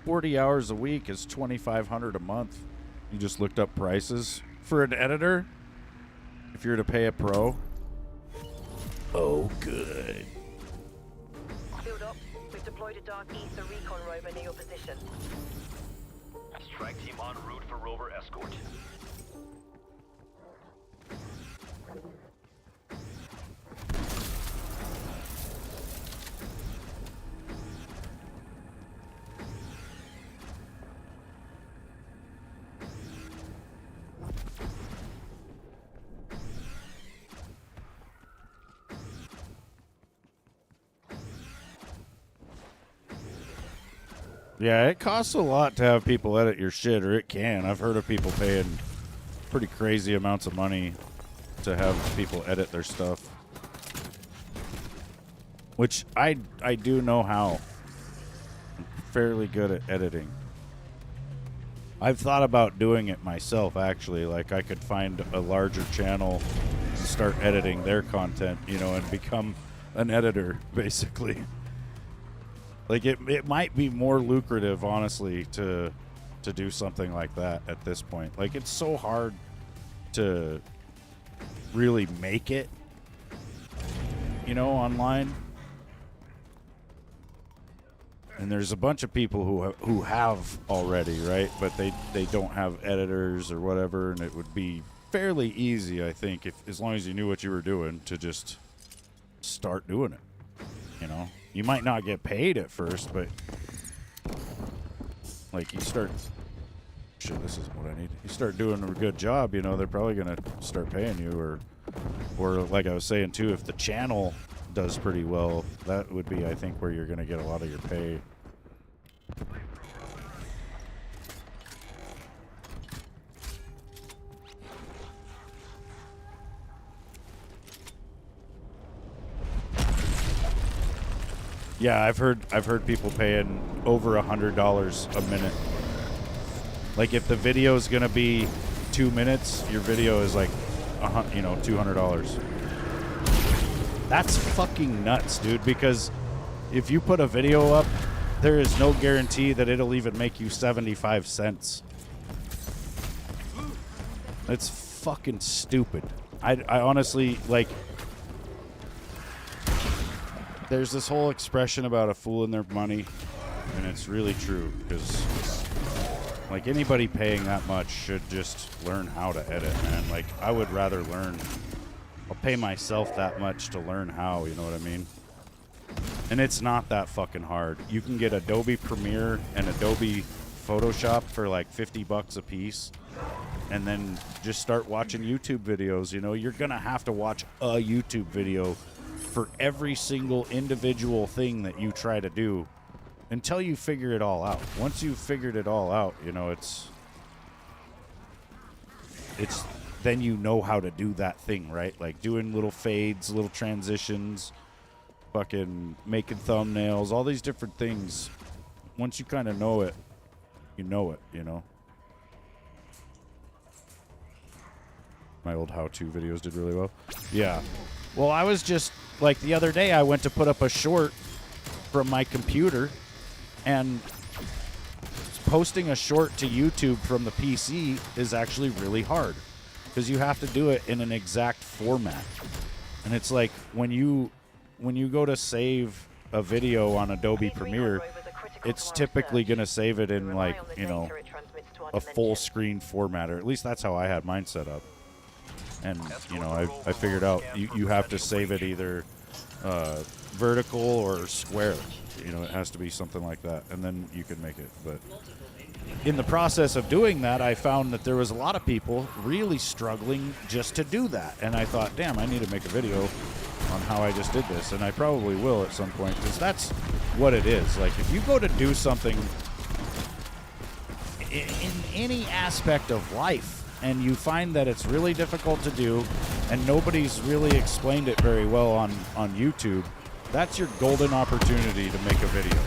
$40 hours a week is $2,500 a month. You just looked up prices for an editor. If you're to pay a pro. Oh, good. Build up. We've deployed a Dark Ether recon rover near your position. Strike team en route for rover escort. Yeah, it costs a lot to have people edit your shit, or it can. I've heard of people paying pretty crazy amounts of money to have people edit their stuff. Which I do know how. I'm fairly good at editing. I've thought about doing it myself, actually. Like, I could find a larger channel to start editing their content, you know, and become an editor, basically. Like, it might be more lucrative, honestly, to do something like that at this point. Like, it's so hard to really make it, you know, online. And there's a bunch of people who have already, right? But they don't have editors or whatever, and it would be fairly easy, I think, if as long as you knew what you were doing, to just start doing it, you know? You might not get paid at first, but like you start shit, this isn't what I need. You start doing a good job, you know, they're probably gonna start paying you, or like I was saying too, if the channel does pretty well, that would be, I think, where you're gonna get a lot of your pay. Yeah, I've heard people paying over $100 a minute. Like if the video is gonna be 2 minutes, your video is like, $200. That's fucking nuts, dude. Because if you put a video up, there is no guarantee that it'll even make you 75 cents. It's fucking stupid. I honestly, like, there's this whole expression about a fool and their money, and it's really true, because, like, anybody paying that much should just learn how to edit, man. Like, I would rather learn. I'll pay myself that much to learn how, you know what I mean? And it's not that fucking hard. You can get Adobe Premiere and Adobe Photoshop for like $50 a piece, and then just start watching YouTube videos. You know, you're gonna have to watch a YouTube video for every single individual thing that you try to do until you figure it all out. Once you've figured it all out, you know, it's then you know how to do that thing, right? Like doing little fades, little transitions, fucking making thumbnails, all these different things. Once you kind of know it, you know. My old how-to videos did really well. Yeah. Well, I was just, like, the other day I went to put up a short from my computer, and posting a short to YouTube from the PC is actually really hard, because you have to do it in an exact format. And it's like when you go to save a video on Adobe Premiere, it's typically going to save it in, like, you know, a full screen format, or at least that's how I had mine set up. And, you know, I figured out you have to save it either vertical or square. You know, it has to be something like that, and then you can make it. But in the process of doing that, I found that there was a lot of people really struggling just to do that. And I thought, damn, I need to make a video on how I just did this. And I probably will at some point, because that's what it is. Like, if you go to do something in any aspect of life, and you find that it's really difficult to do, and nobody's really explained it very well on YouTube, that's your golden opportunity to make a video.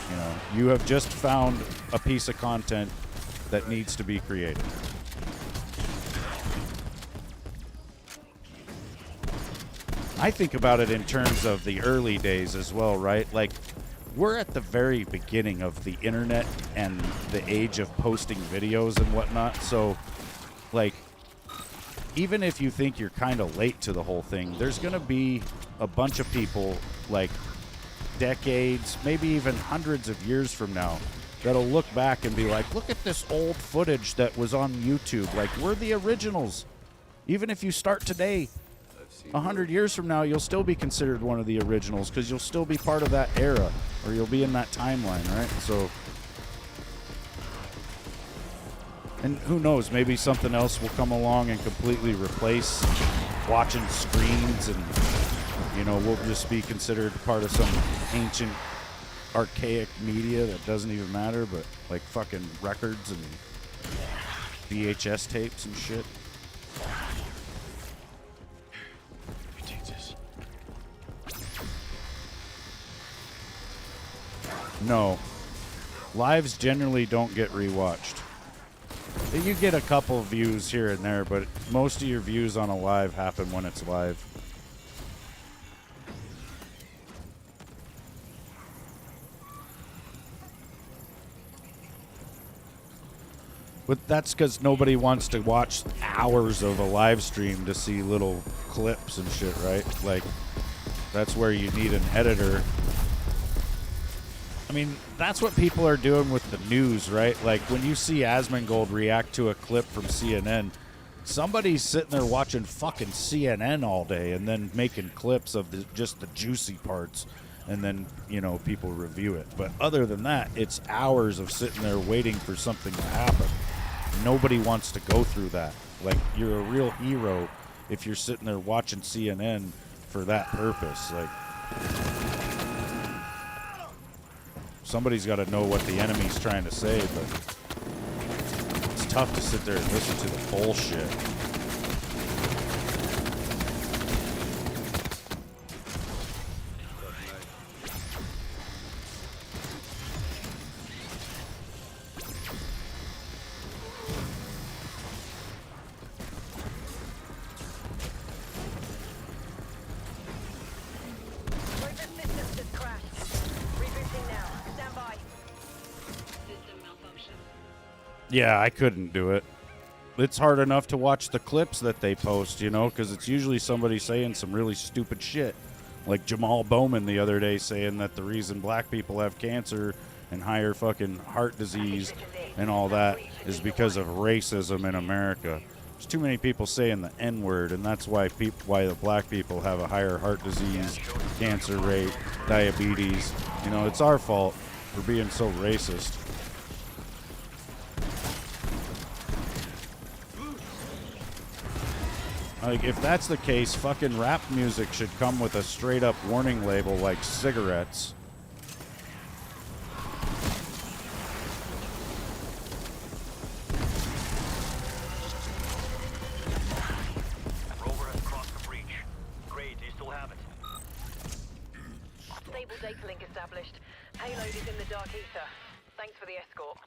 You know, you have just found a piece of content that needs to be created. I think about it in terms of the early days as well, right? Like, we're at the very beginning of the internet and the age of posting videos and whatnot. So, like, even if you think you're kind of late to the whole thing, there's going to be a bunch of people, like, decades, maybe even hundreds of years from now, that'll look back and be like, look at this old footage that was on YouTube. Like, we're the originals. Even if you start today, 100 years from now, you'll still be considered one of the originals, because you'll still be part of that era, or you'll be in that timeline, right? So, and who knows, maybe something else will come along and completely replace watching screens, and, you know, we'll just be considered part of some ancient, archaic media that doesn't even matter, but like fucking records and VHS tapes and shit. No. Lives generally don't get rewatched. You get a couple views here and there, but most of your views on a live happen when it's live. But that's because nobody wants to watch hours of a live stream to see little clips and shit, right? Like, that's where you need an editor. I mean, that's what people are doing with the news, right? Like, when you see Asmongold react to a clip from CNN, somebody's sitting there watching fucking CNN all day and then making clips of just the juicy parts. and then, you know, people review it. But other than that, it's hours of sitting there waiting for something to happen. Nobody wants to go through that. Like, you're a real hero if you're sitting there watching CNN for that purpose. Like, somebody's got to know what the enemy's trying to say, but it's tough to sit there and listen to the bullshit. Rover systems just crashed. Rebooting now. Stand by. System malfunction. Yeah, I couldn't do it. It's hard enough to watch the clips that they post, you know, because it's usually somebody saying some really stupid shit. Like Jamal Bowman the other day saying that the reason black people have cancer and higher fucking heart disease and all that is because of racism in America. There's too many people saying the N-word, and that's why why the black people have a higher heart disease, cancer rate, diabetes. You know, it's our fault for being so racist. Like, if that's the case, fucking rap music should come with a straight-up warning label like cigarettes. Rover has crossed the breach. Great, do you still have it? Stable data link established. Payload is in the dark ether. Thanks for the escort.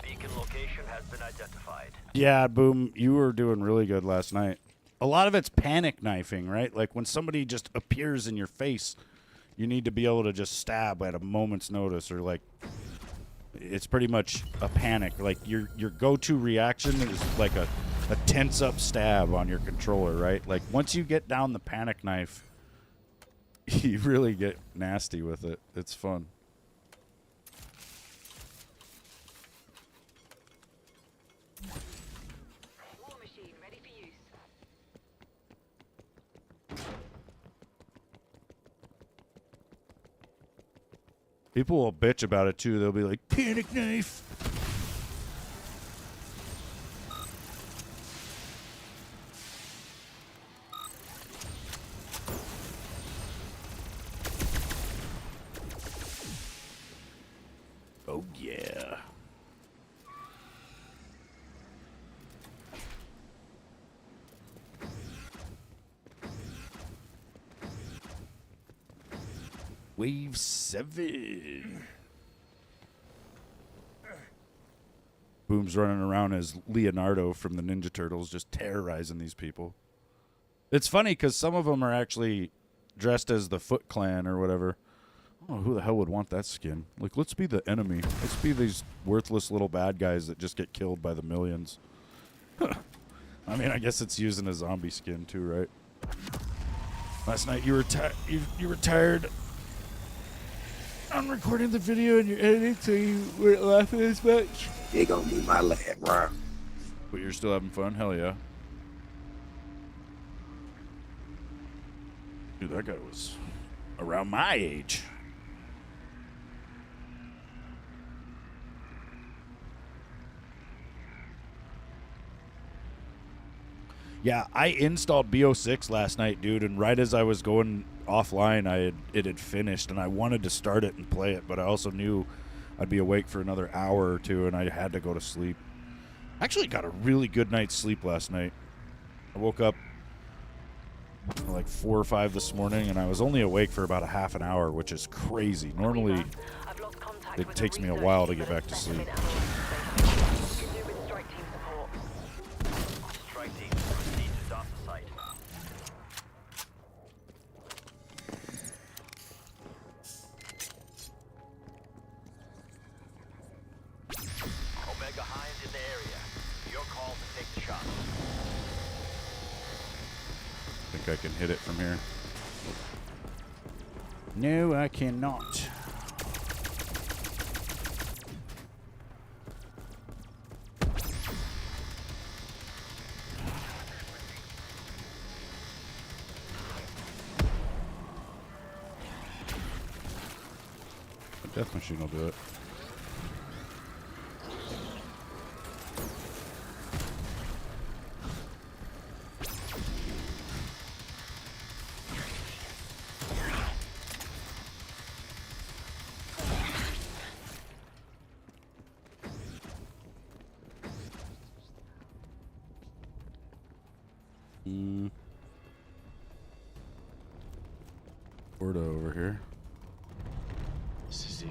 Beacon location has been identified. Yeah, Boom, you were doing really good last night. A lot of it's panic knifing, right? Like when somebody just appears in your face, you need to be able to just stab at a moment's notice, or like it's pretty much a panic. Like your go-to reaction is like a tense up stab on your controller, right? Like once you get down the panic knife, you really get nasty with it. It's fun. War machine ready for use. People will bitch about it too. They'll be like, panic knife. Oh, yeah. Wave 7. Boom's running around as Leonardo from the Ninja Turtles, just terrorizing these people. It's funny because some of them are actually dressed as the Foot Clan or whatever. Oh, who the hell would want that skin? Like, let's be the enemy. Let's be these worthless little bad guys that just get killed by the millions. I mean, I guess it's using a zombie skin too, right? Last night you were you were tired on recording the video and you're editing, so you weren't laughing as much. It gonna be my last round. But you're still having fun? Hell yeah. Dude, that guy was around my age. Yeah, I installed BO6 last night, dude, and right as I was going offline, it had finished, and I wanted to start it and play it, but I also knew I'd be awake for another hour or two, and I had to go to sleep. I actually got a really good night's sleep last night. I woke up like 4 or 5 this morning, and I was only awake for about a half an hour, which is crazy. Normally, I've lost contact it with takes the me a research while to team get at back to sleep. Specimen Analysis Station. You can do with strike team support. Strike team, proceed to stop the site. Omega Hines in the area. Your call to take the shot. I think I can hit it from here. No, I cannot. Death machine will do it. Porta over here. This is it.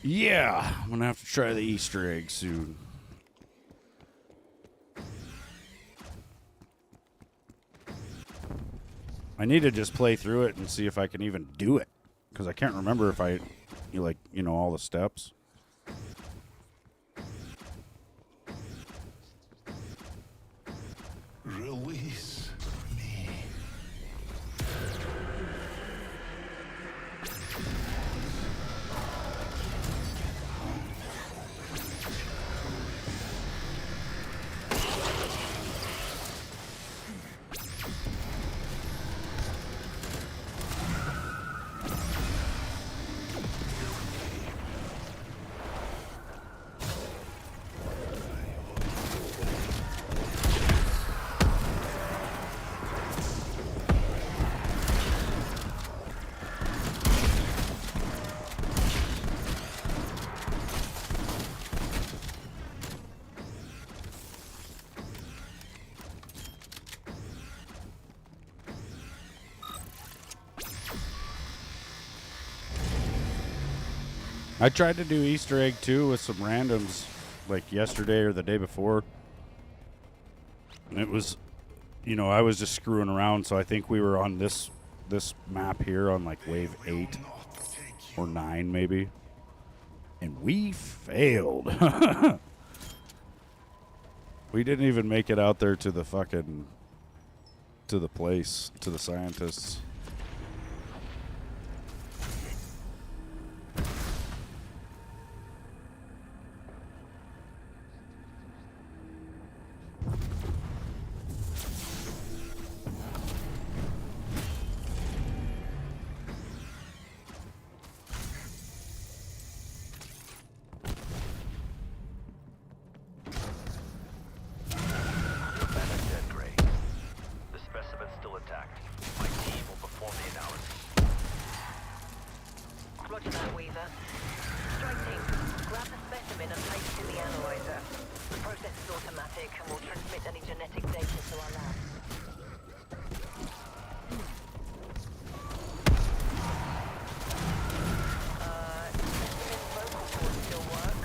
Yeah, I'm gonna have to try the Easter egg soon. I need to just play through it and see if I can even do it, because I can't remember if I, all the steps. Release me. I tried to do Easter egg too with some randoms, like yesterday or the day before. And it was, I was just screwing around, so I think we were on this map here on like wave 8 or 9 maybe. And we failed. We didn't even make it out there to the place, to the scientists. Roger that, Weaver. Strike team, grab the specimen and place it in the analyzer. The process is automatic and will transmit any genetic data to our lab. Specimen vocal cords still work.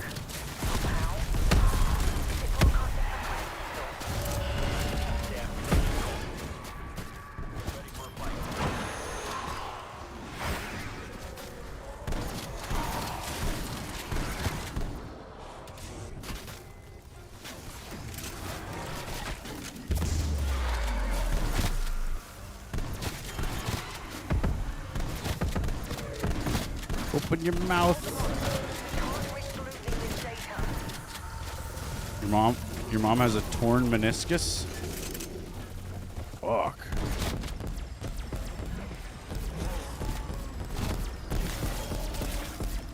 How? Is it broadcasting frequency Ready for a fight. Open your mouth. Your mom has a torn meniscus? Fuck.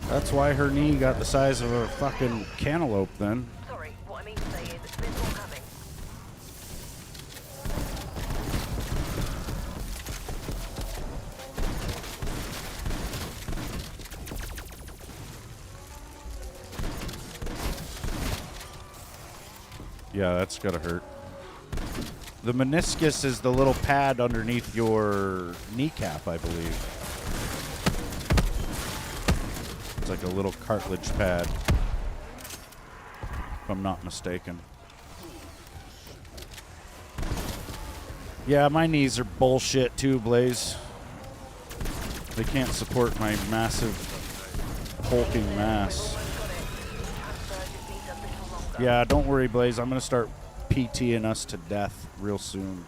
That's why her knee got the size of a fucking cantaloupe then. Sorry, what I mean to say is there's more coming. Yeah, that's gotta hurt. The meniscus is the little pad underneath your kneecap, I believe. It's like a little cartilage pad, if I'm not mistaken. Yeah, my knees are bullshit too, Blaze. They can't support my massive hulking mass. Yeah, don't worry, Blaze. I'm going to start PTing us to death real soon.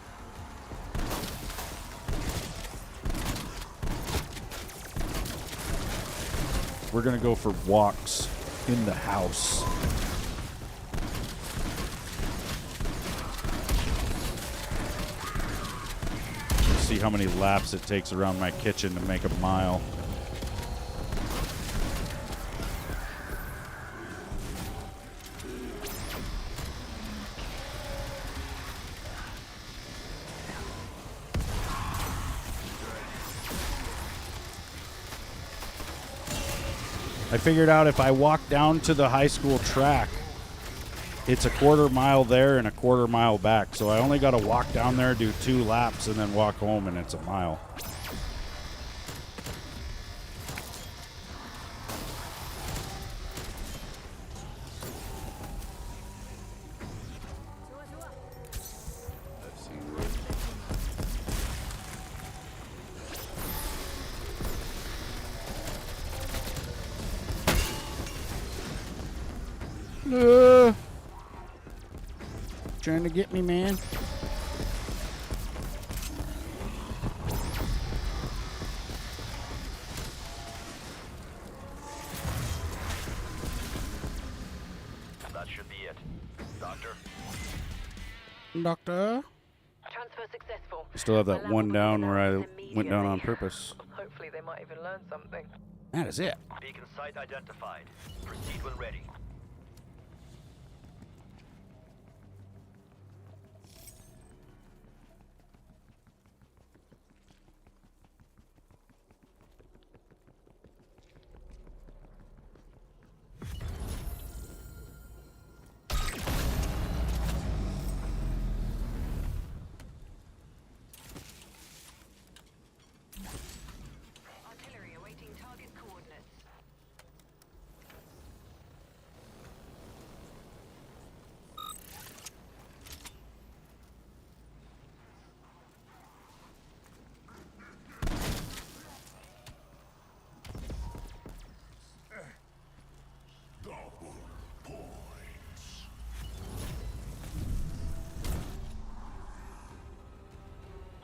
We're going to go for walks in the house. See how many laps it takes around my kitchen to make a mile. I figured out if I walk down to the high school track, it's a quarter mile there and a quarter mile back. So I only got to walk down there, do 2 laps, and then walk home, and it's a mile. I've seen it. Trying to get me, man. That should be it. Doctor? Doctor? Transfer successful. Still have that My lab one will down be where I announced went down on immediately. purpose. Hopefully they might even learn something. That is it. Beacon site identified. Proceed when ready. Artillery awaiting target coordinates.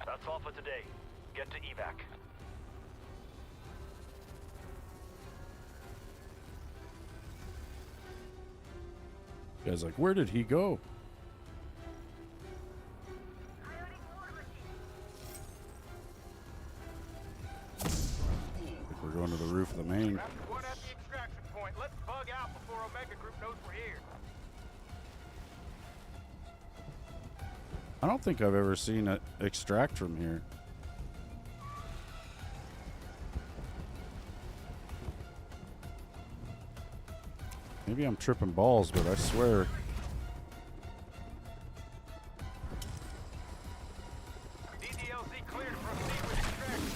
That's all for today. Get to evac. Guys, like, where did he go? I think we're going to the roof of the main. One at the extraction point. Let's bug out before Omega Group knows we're here. I don't think I've ever seen it extract from here. Maybe I'm tripping balls, but I swear. DDLZ cleared to proceed with extraction.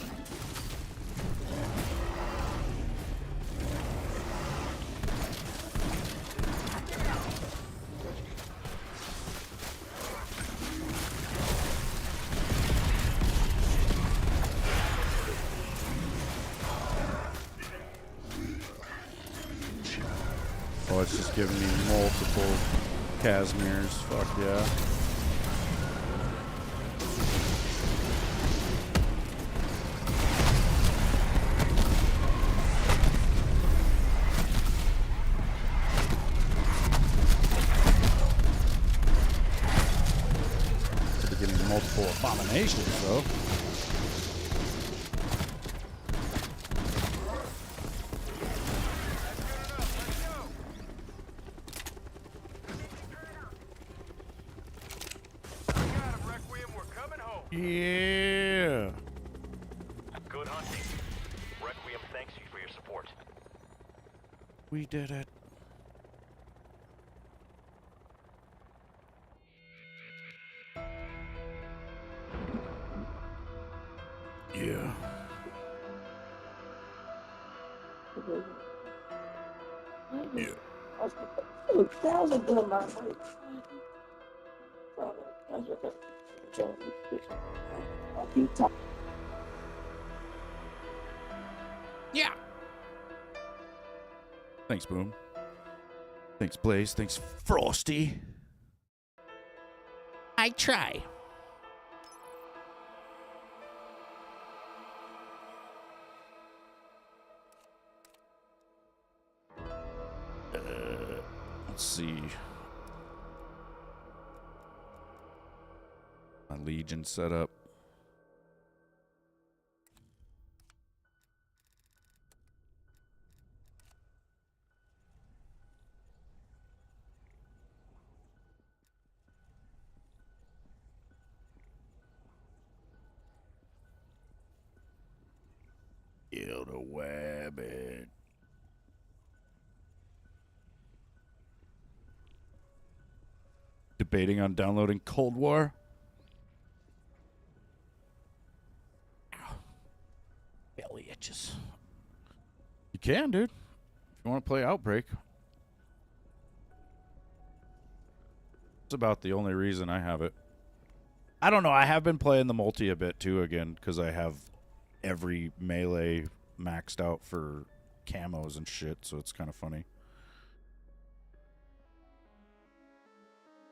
Oh, it's just giving me multiple Casimirs. Fuck yeah. They're getting multiple abominations, though. Yeah. Good hunting. Requiem thanks you for your support. We did it. Yeah. Yeah. That was a good amount. Yeah. Thanks, Boom. Thanks, Blaze. Thanks, Frosty. I try. Let's see. My Legion setup. Kill the wabbit. Debating on downloading Cold War. Ow. Belly itches. You can, dude. If you want to play Outbreak. It's about the only reason I have it. I don't know. I have been playing the multi a bit too again because I have every melee maxed out for camos and shit, so it's kind of funny.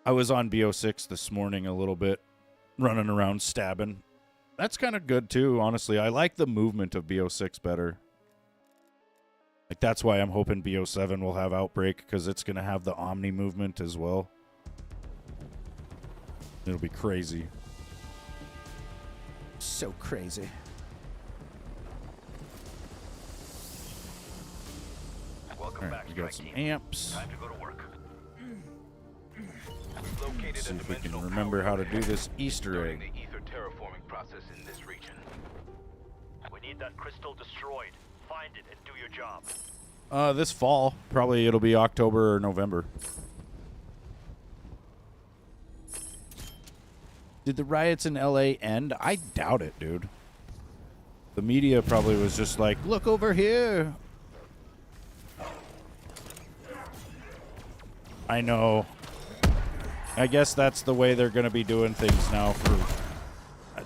I was on BO6 this morning a little bit, running around stabbing. That's kind of good too, honestly. I like the movement of BO6 better. Like, that's why I'm hoping BO7 will have Outbreak, because it's going to have the Omni movement as well. It'll be crazy. So crazy. Welcome All right, back, we got strike some team. amps. Time to go to work. We've located See a if we can dimensional remember power how to do plant, this Easter Starting egg. the ether terraforming process in this region. We need that crystal destroyed. Find it and do your job. This fall. Probably it'll be October or November. Did the riots in LA end? I doubt it, dude. The media probably was just like, look over here. I know. I guess that's the way they're going to be doing things now.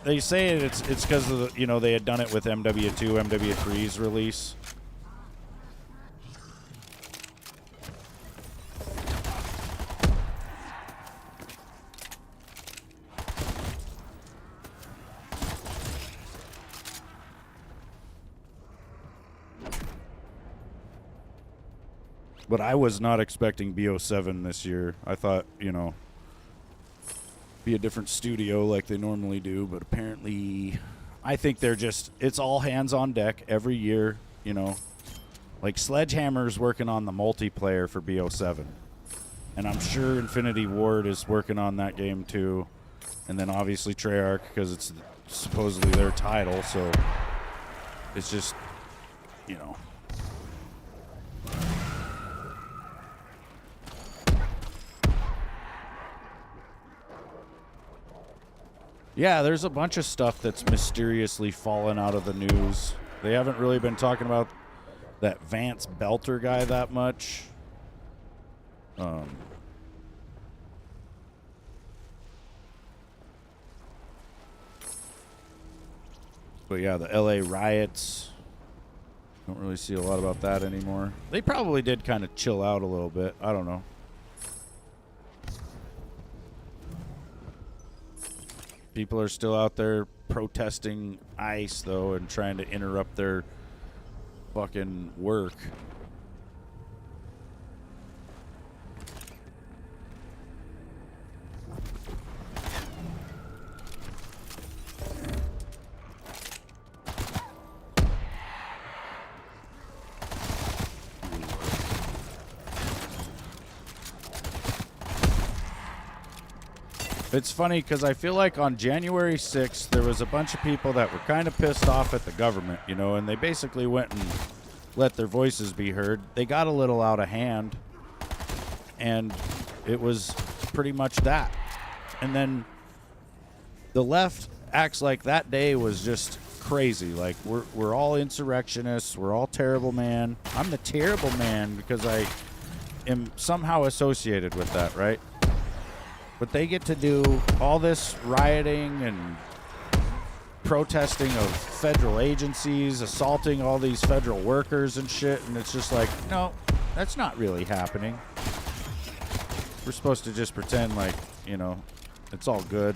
They say it's because of the, they had done it with MW2, MW3's release. But I was not expecting BO7 this year. I thought, be a different studio like they normally do, but apparently I think they're just, it's all hands on deck every year, Like Sledgehammer's working on the multiplayer for BO7. And I'm sure Infinity Ward is working on that game too. And then obviously Treyarch, because it's supposedly their title, so it's just, Yeah, there's a bunch of stuff that's mysteriously fallen out of the news. They haven't really been talking about that Vance Belter guy that much. But yeah, the LA riots. Don't really see a lot about that anymore. They probably did kind of chill out a little bit. I don't know. People are still out there protesting ICE, though, and trying to interrupt their fucking work. It's funny because I feel like on January 6th, there was a bunch of people that were kind of pissed off at the government, and they basically went and let their voices be heard. They got a little out of hand, and it was pretty much that. And then the left acts like that day was just crazy. Like, we're all insurrectionists. We're all terrible man. I'm the terrible man because I am somehow associated with that, right? But they get to do all this rioting and protesting of federal agencies, assaulting all these federal workers and shit, and it's just like, no, that's not really happening. We're supposed to just pretend like, you know, it's all good.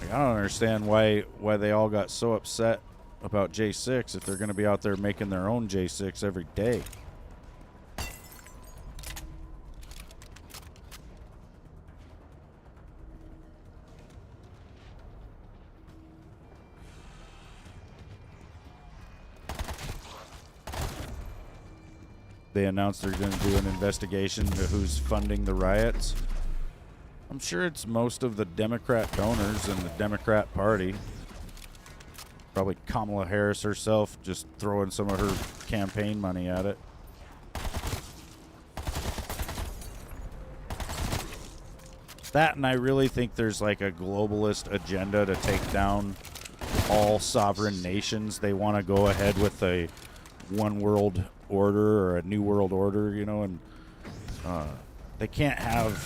Like, I don't understand why they all got so upset about J6 if they're going to be out there making their own J6 every day. They announced they're going to do an investigation into who's funding the riots. I'm sure it's most of the Democrat donors in the Democrat Party. Probably Kamala Harris herself just throwing some of her campaign money at it. That, and I really think there's like a globalist agenda to take down all sovereign nations. They want to go ahead with a one world order or a new world order, you know, and they can't have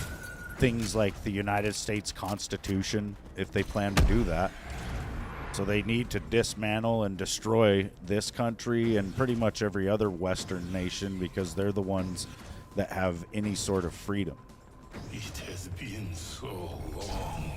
things like the United States Constitution if they plan to do that. So they need to dismantle and destroy this country and pretty much every other Western nation because they're the ones that have any sort of freedom. It has been so long.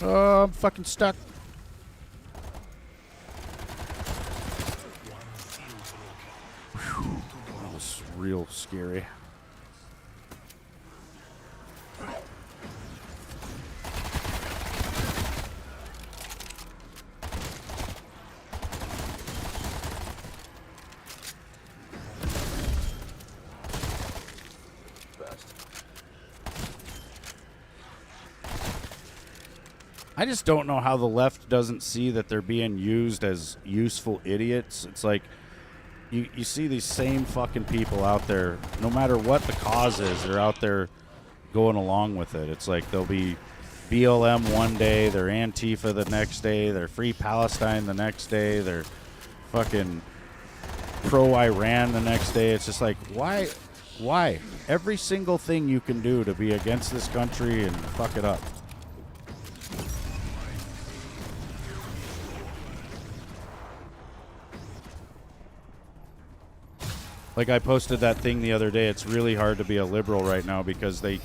Oh, I'm fucking stuck. Whew, that was real scary. I just don't know how the left doesn't see that they're being used as useful idiots. It's like you see these same fucking people out there, no matter what the cause is, they're out there going along with it. It's like they'll be BLM one day, they're Antifa the next day, they're Free Palestine the next day, they're fucking pro-Iran the next day. It's just like, why? Why? Every single thing you can do to be against this country and fuck it up. Like I posted that thing the other day, it's really hard to be a liberal right now because they're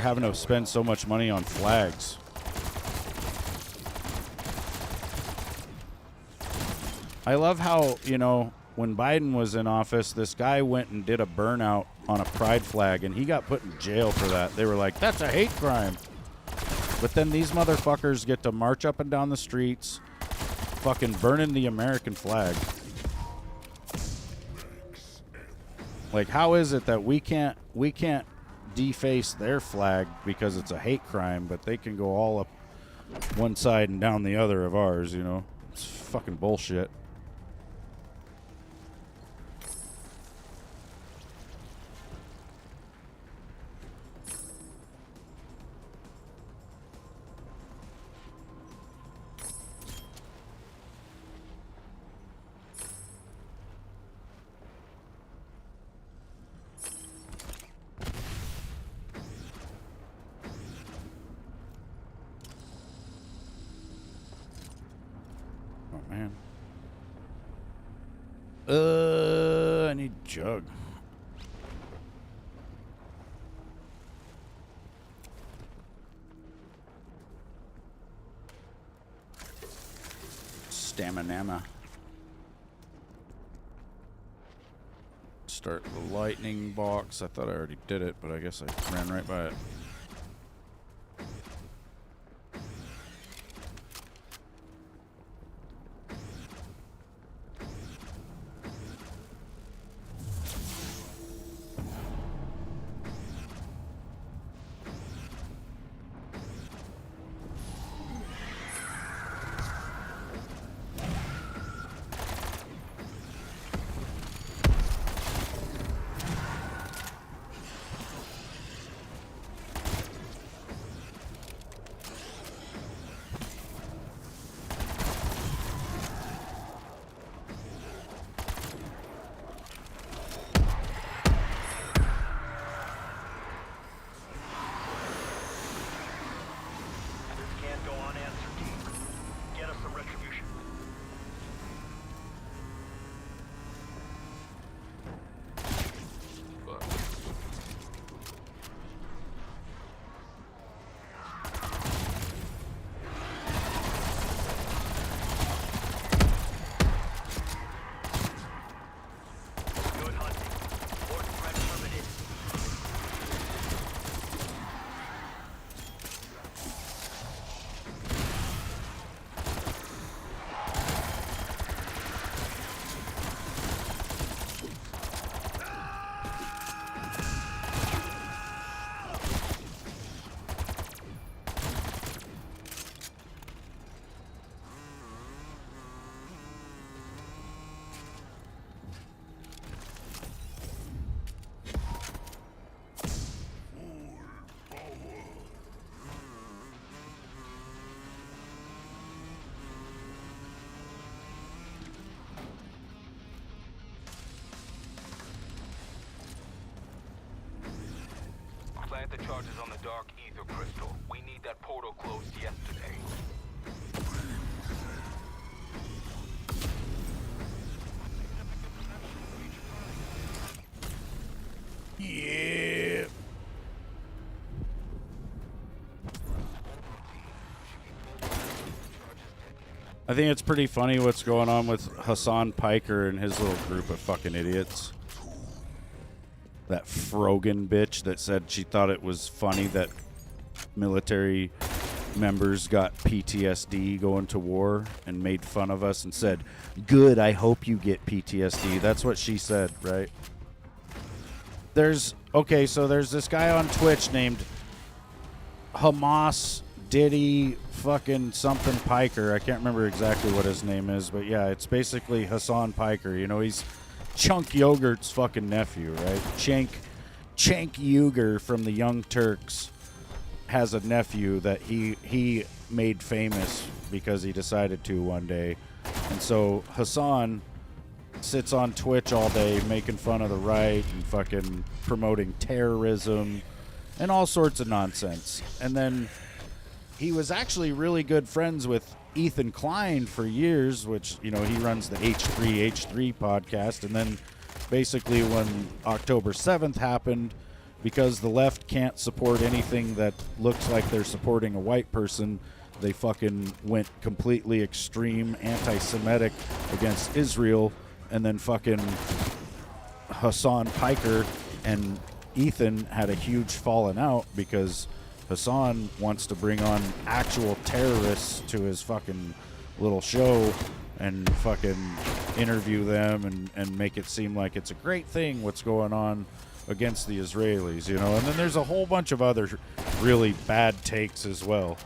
having to spend so much money on flags. I love how, you know, when Biden was in office, this guy went and did a burnout on a pride flag and he got put in jail for that. They were like, that's a hate crime. But then these motherfuckers get to march up and down the streets, fucking burning the American flag. Like, how is it that we can't deface their flag because it's a hate crime, but they can go all up one side and down the other of ours, you know? It's fucking bullshit. Man. I need jug. Stamina. Start the lightning box. I thought I already did it, but I guess I ran right by it. charges on the dark ether crystal. We need that portal closed yesterday. Yeah. I think it's pretty funny what's going on with Hassan Piker and his little group of fucking idiots. That Frogan bitch that said she thought it was funny that military members got PTSD going to war and made fun of us and said, "Good, I hope you get PTSD." That's what she said, right? There's this guy on Twitch named Hamas Diddy fucking something Piker. I can't remember exactly what his name is, but yeah, it's basically Hassan Piker. You know, he's Chunk Yogurt's fucking nephew, right? Cenk Uygur from the Young Turks has a nephew that he made famous because he decided to one day. And so Hassan sits on Twitch all day making fun of the right and fucking promoting terrorism and all sorts of nonsense. And then he was actually really good friends with Ethan Klein for years, which, you know, he runs the H3H3 podcast. And then basically when October 7th happened, because the left can't support anything that looks like they're supporting a white person, they fucking went completely extreme anti-Semitic against Israel. And then fucking Hassan Piker and Ethan had a huge falling out because Hassan wants to bring on actual terrorists to his fucking little show and fucking interview them and make it seem like it's a great thing what's going on against the Israelis, you know. And then there's a whole bunch of other really bad takes as well.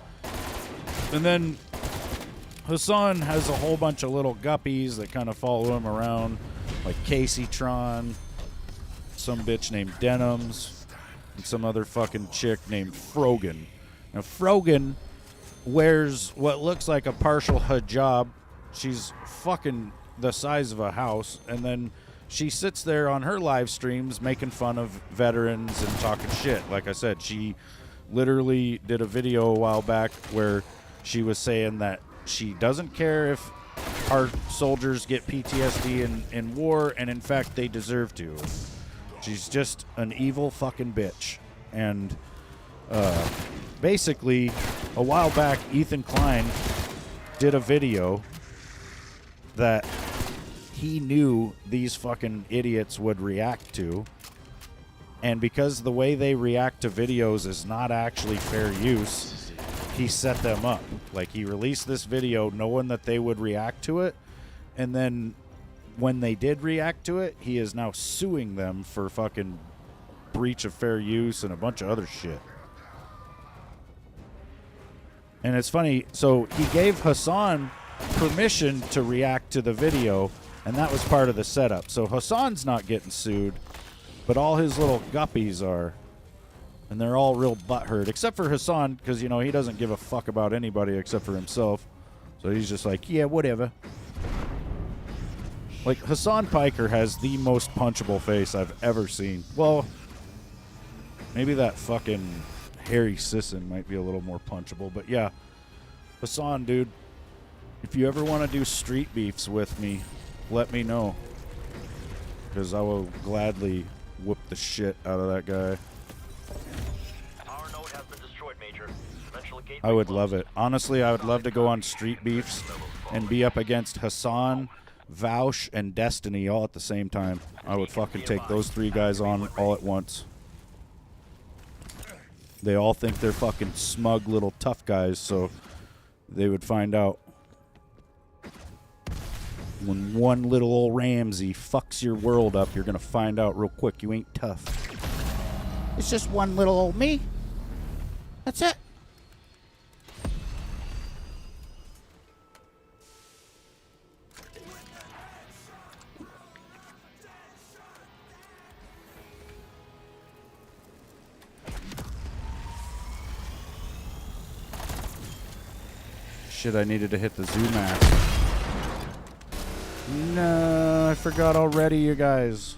And then Hassan has a whole bunch of little guppies that kind of follow him around, like Casey Tron, some bitch named Denims, and some other fucking chick named Frogan. Now, Frogan wears what looks like a partial hijab. She's fucking the size of a house, and then she sits there on her live streams making fun of veterans and talking shit. Like I said, she literally did a video a while back where she was saying that she doesn't care if our soldiers get PTSD in war, and in fact, they deserve to. She's just an evil fucking bitch. And basically, a while back, Ethan Klein did a video that he knew these fucking idiots would react to. And because the way they react to videos is not actually fair use, he set them up. Like, he released this video knowing that they would react to it, and then when they did react to it, he is now suing them for fucking breach of fair use and a bunch of other shit. And it's funny, so he gave Hassan permission to react to the video, and that was part of the setup. So Hassan's not getting sued, but all his little guppies are. And they're all real butthurt, except for Hassan, because, you know, he doesn't give a fuck about anybody except for himself. So he's just like, yeah, whatever. Like, Hassan Piker has the most punchable face I've ever seen. Well, maybe that fucking Harry Sisson might be a little more punchable. But yeah, Hassan, dude, if you ever want to do street beefs with me, let me know. Because I will gladly whoop the shit out of that guy. Our node has been destroyed, Major. Eventually, I would love it. Honestly, I would love to go on street beefs and be up against Hassan, Vaush, and Destiny all at the same time. I would fucking take those three guys on all at once. They all think they're fucking smug little tough guys, so they would find out. When one little old Ramsey fucks your world up, you're gonna find out real quick you ain't tough. It's just one little old me. That's it. Shit, I needed to hit the zoom axe. No, I forgot already, you guys.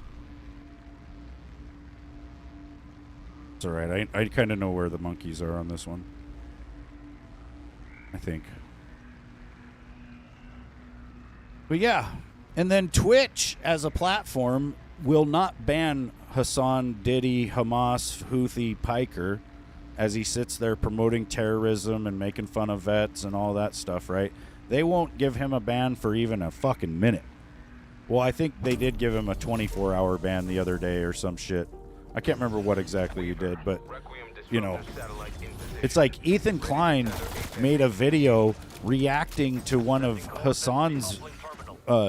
That's all right. I kind of know where the monkeys are on this one. I think. But yeah. And then Twitch as a platform will not ban Hassan, Diddy, Hamas, Houthi, Piker as he sits there promoting terrorism and making fun of vets and all that stuff, right? They won't give him a ban for even a fucking minute. Well, I think they did give him a 24-hour ban the other day or some shit. I can't remember what exactly he did, but, you know, it's like Ethan Klein made a video reacting to one of Hassan's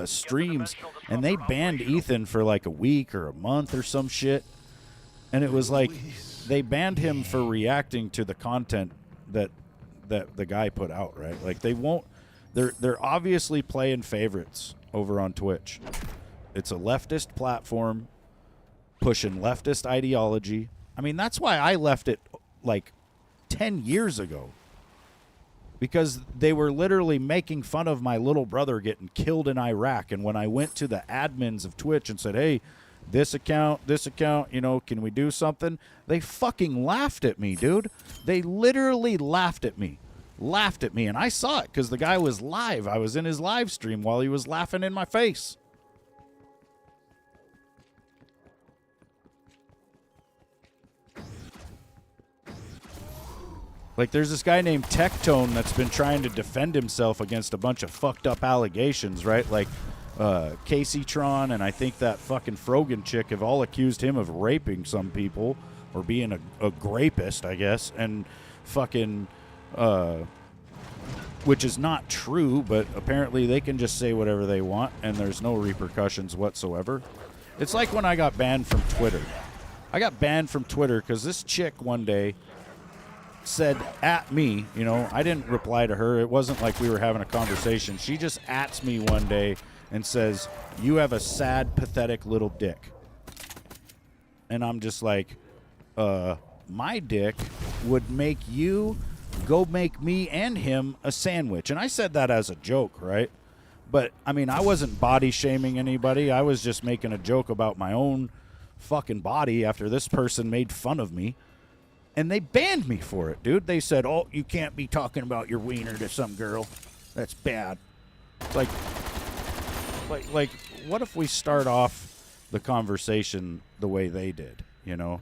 streams, and they banned Ethan for like a week or a month or some shit. And it was like they banned him for reacting to the content that the guy put out, right? Like they won't. They're obviously playing favorites over on Twitch. It's a leftist platform pushing leftist ideology. I mean, that's why I left it like 10 years ago. Because they were literally making fun of my little brother getting killed in Iraq. And when I went to the admins of Twitch and said, hey, this account, you know, can we do something? They fucking laughed at me, dude. They literally laughed at me. And I saw it because the guy was live. I was in his live stream while he was laughing in my face. Like, there's this guy named Tectone that's been trying to defend himself against a bunch of fucked up allegations, right? Like, Casey Tron and I think that fucking Frogan chick have all accused him of raping some people or being a grapist, I guess. And fucking, which is not true, but apparently they can just say whatever they want and there's no repercussions whatsoever. It's like when I got banned from Twitter. I got banned from Twitter because this chick one day said at me, you know, I didn't reply to her. It wasn't like we were having a conversation. She just ats me one day and says, you have a sad, pathetic little dick. And I'm just like, my dick would make you go make me and him a sandwich. And I said that as a joke, right? But, I mean, I wasn't body shaming anybody. I was just making a joke about my own fucking body after this person made fun of me. And they banned me for it, dude. They said, oh, you can't be talking about your wiener to some girl. That's bad. Like, what if we start off the conversation the way they did, you know?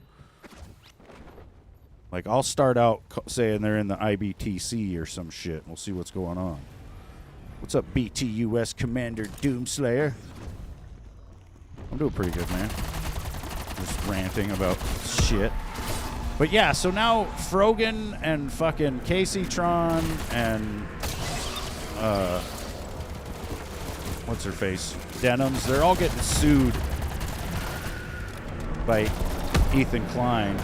Like, I'll start out saying they're in the IBTC or some shit. We'll see what's going on. What's up, BTUS Commander Doomslayer? I'm doing pretty good, man. Just ranting about shit. But yeah, so now Frogan and fucking Casey Tron and what's her face? Denims, they're all getting sued by Ethan Klein.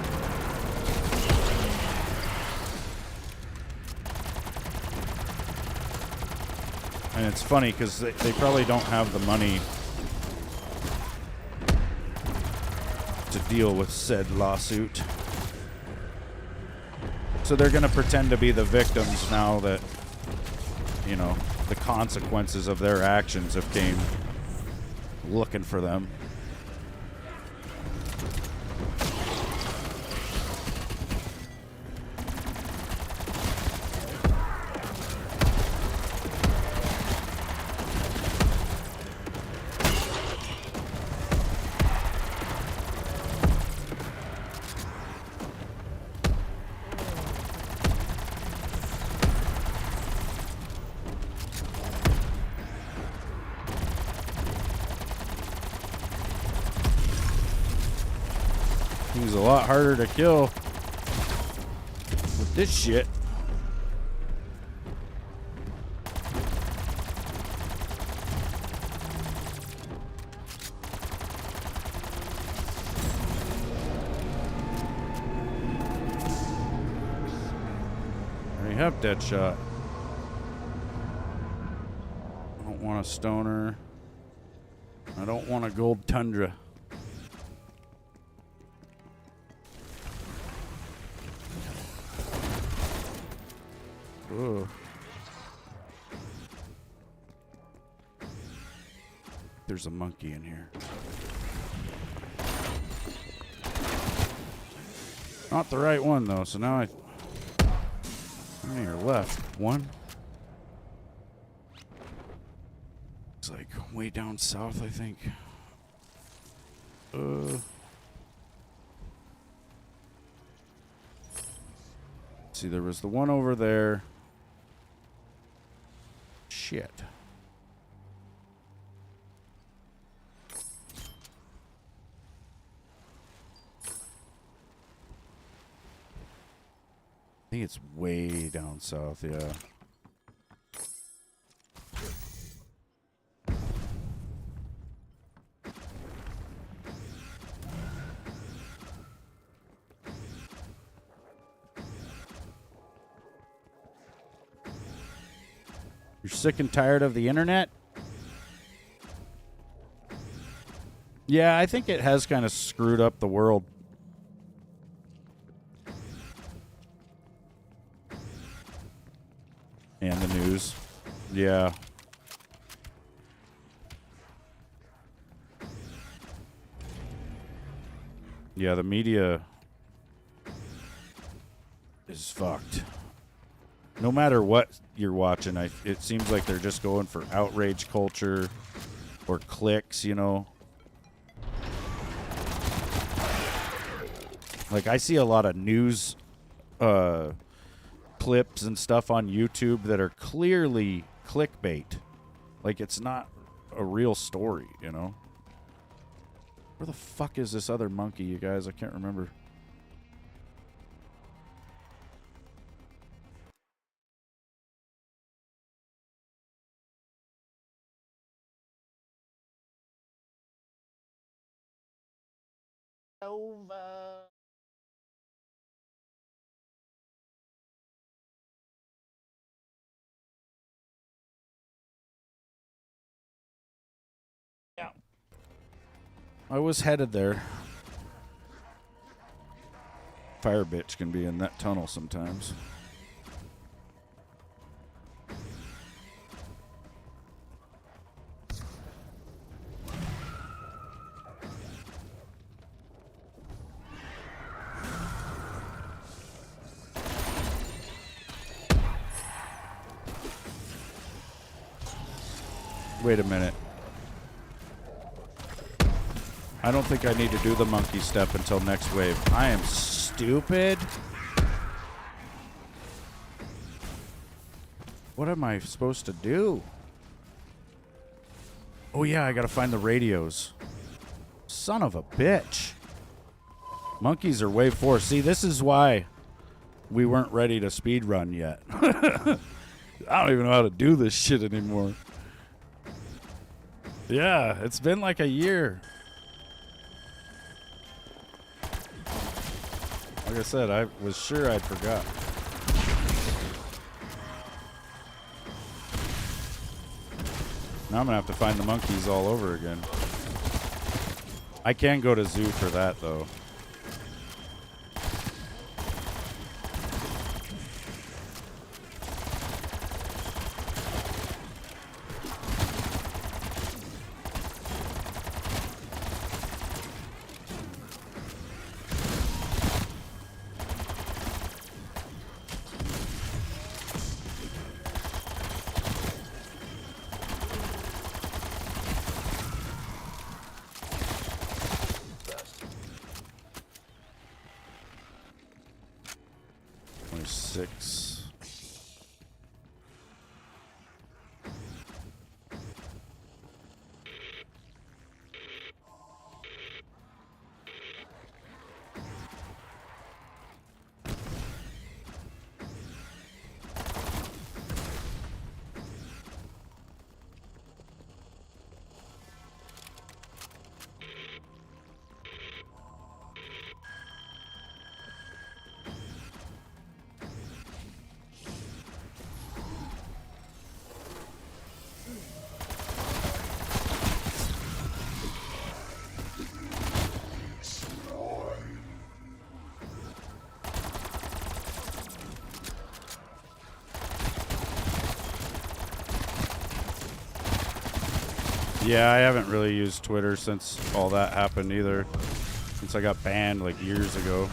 And it's funny because they probably don't have the money to deal with said lawsuit. So they're going to pretend to be the victims now that, you know, the consequences of their actions have came looking for them. He's a lot harder to kill with this shit. I have Deadshot. I don't want a stoner. I don't want a gold tundra. Ugh. There's a monkey in here. Not the right one, though, so now how many are left? One? It's like way down south, I think. See, there was the one over there. Shit. I think it's way down south, yeah. You're sick and tired of the internet? Yeah, I think it has kind of screwed up the world. And the news. Yeah. Yeah, the media is fucked. No matter what you're watching, it seems like they're just going for outrage culture or clicks, you know. Like, I see a lot of news clips and stuff on YouTube that are clearly clickbait. Like, it's not a real story, you know. Where the fuck is this other monkey, you guys? I can't remember. Over. Yeah. I was headed there. Fire bitch can be in that tunnel sometimes. Wait a minute. I don't think I need to do the monkey step until next wave. I am stupid. What am I supposed to do? Oh yeah, I gotta find the radios. Son of a bitch. Monkeys are wave 4. See, this is why we weren't ready to speed run yet. I don't even know how to do this shit anymore. Yeah, it's been like a year. Like I said, I was sure I'd forgot. Now I'm gonna have to find the monkeys all over again. I can go to zoo for that though. Yeah, I haven't really used Twitter since all that happened either. Since I got banned like years ago.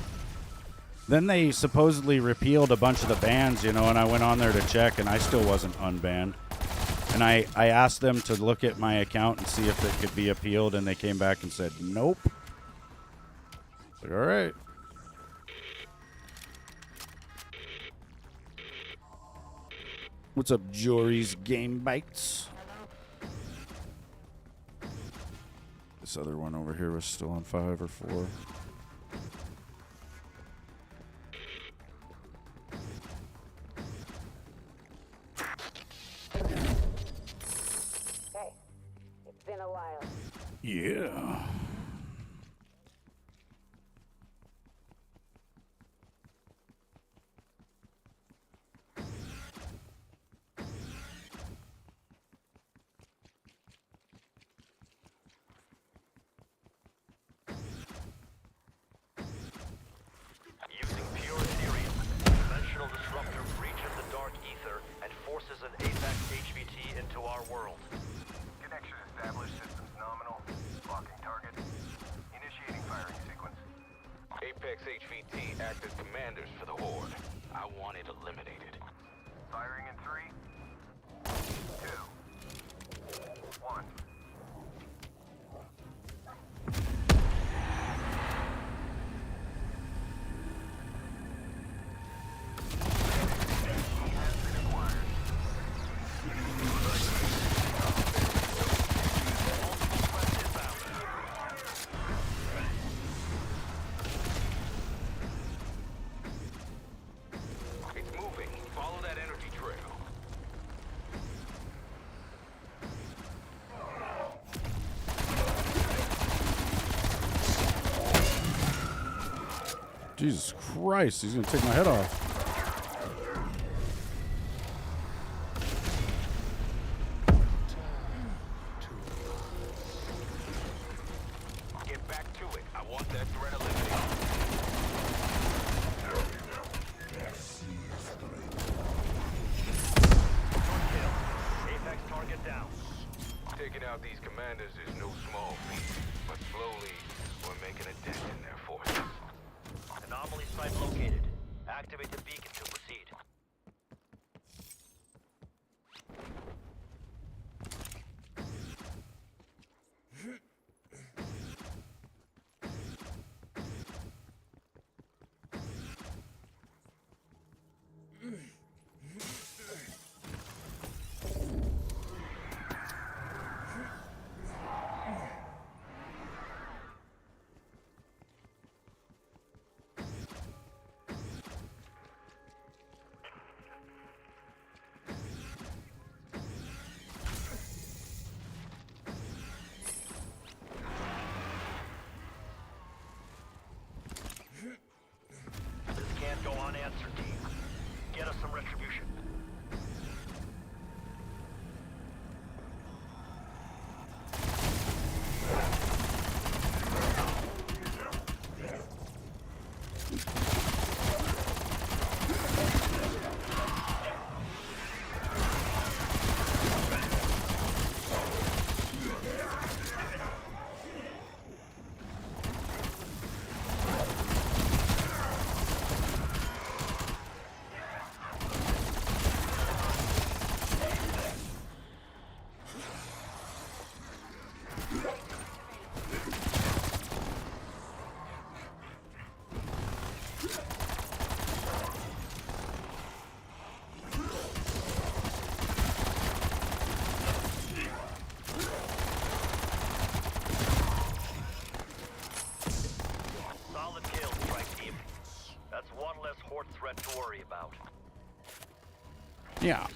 Then they supposedly repealed a bunch of the bans, you know, and I went on there to check, and I still wasn't unbanned. And I asked them to look at my account and see if it could be appealed, and they came back and said, nope. Like, all right. What's up, Jory's Game Bites? This other one over here was still on 5 or 4. Hey, it's been a while. Yeah. Using pure Ethereum, dimensional disruptor breaches the dark ether and forces an Apex HVT into our world. Connection established. Systems nominal. Locking target. Initiating firing sequence. Apex HVT act as commanders for the Horde. I want it eliminated. Firing in 3, 2, 1. It's moving. Follow that energy trail. Jesus Christ, he's gonna take my head off. Get back to it. I want that threat eliminated. Apex target down. Taking out these commanders is no small feat, but slowly we're making a dent in their forces. Anomaly site located. Activate the beacon to proceed. This can't go unanswered, team. Get us some retribution. Solid kill, strike team. That's one less Horde threat to worry about. Yeah.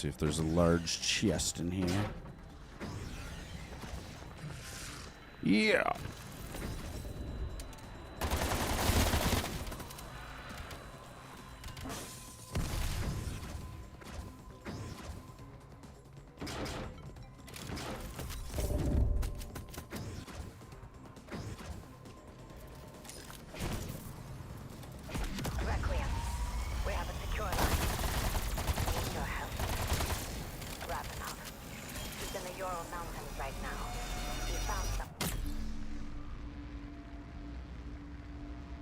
see if there's a large chest in here. Yeah. Requiem, we have a secure line. I need your help. Ravenov. He's in the Ural Mountains right now. He found some.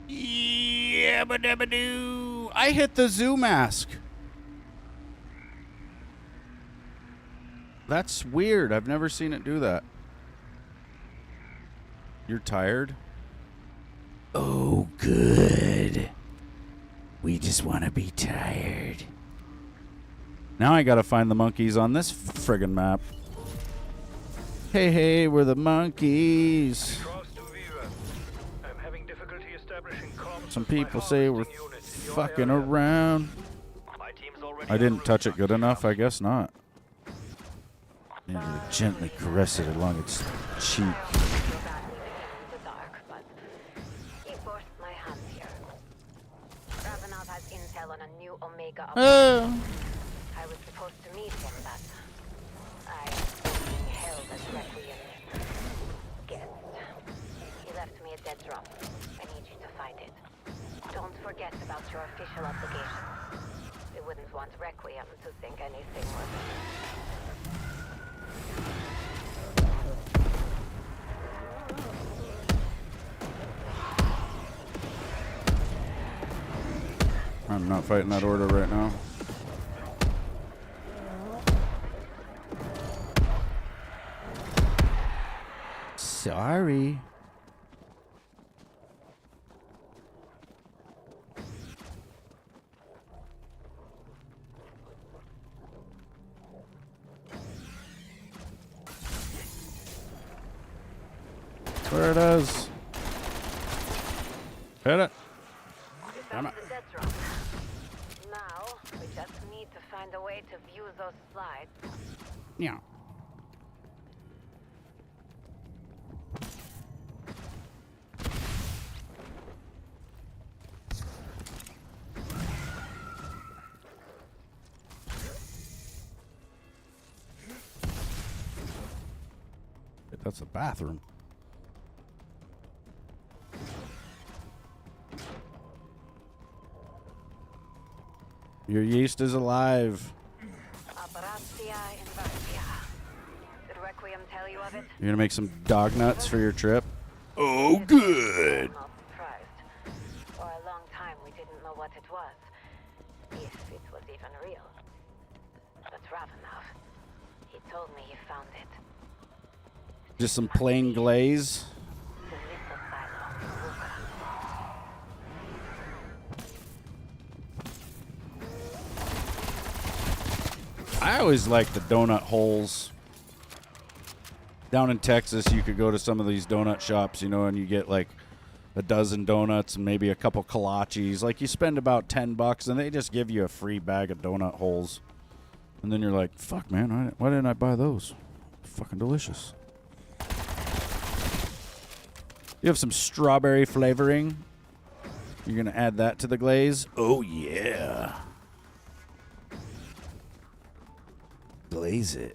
Yabba-dabba-doo. I hit the zoo mask. That's weird. I've never seen it do that. You're tired? Oh, good. We just want to be tired. Now I gotta find the monkeys on this friggin' map. Hey, hey, we're the monkeys. I'm having difficulty establishing comms Some with my people say we're harvesting unit in your fucking area. around. My team's already I en didn't route touch to it good Dr. enough? I Strauss. guess not. Maybe to gently caress it along its cheek. I also feel badly in the dark, but he forced my hand here. Ravenov has intel on a new Omega operation. I was supposed to meet him, but I am being held as Requiem's guest. He left me a dead drop. I need you to find it. Don't forget about your official obligations. We wouldn't want Requiem to think anything was... I'm not fighting that order right now. Sorry. There it is. Hit it. Damn it. The dead drop. Now, we just need to find a way to view those slides. Yeah. That's a bathroom. Your yeast is alive. Operatia Inversia. Did Requiem tell you of it? You're gonna make some dog nuts for your trip? Oh, good. I'm not surprised. For a long time, we didn't know what it was. If it was even real. But Ravenov, he told me he found it. Just some plain glaze. The missile silo in Luca. I always like the donut holes. Down in Texas, you could go to some of these donut shops, you know, and you get like a dozen donuts and maybe a couple kolaches. Like you spend about $10 and they just give you a free bag of donut holes. And then you're like, fuck, man, why didn't I buy those? Fucking delicious. You have some strawberry flavoring. You're going to add that to the glaze? Oh, yeah. Glaze it.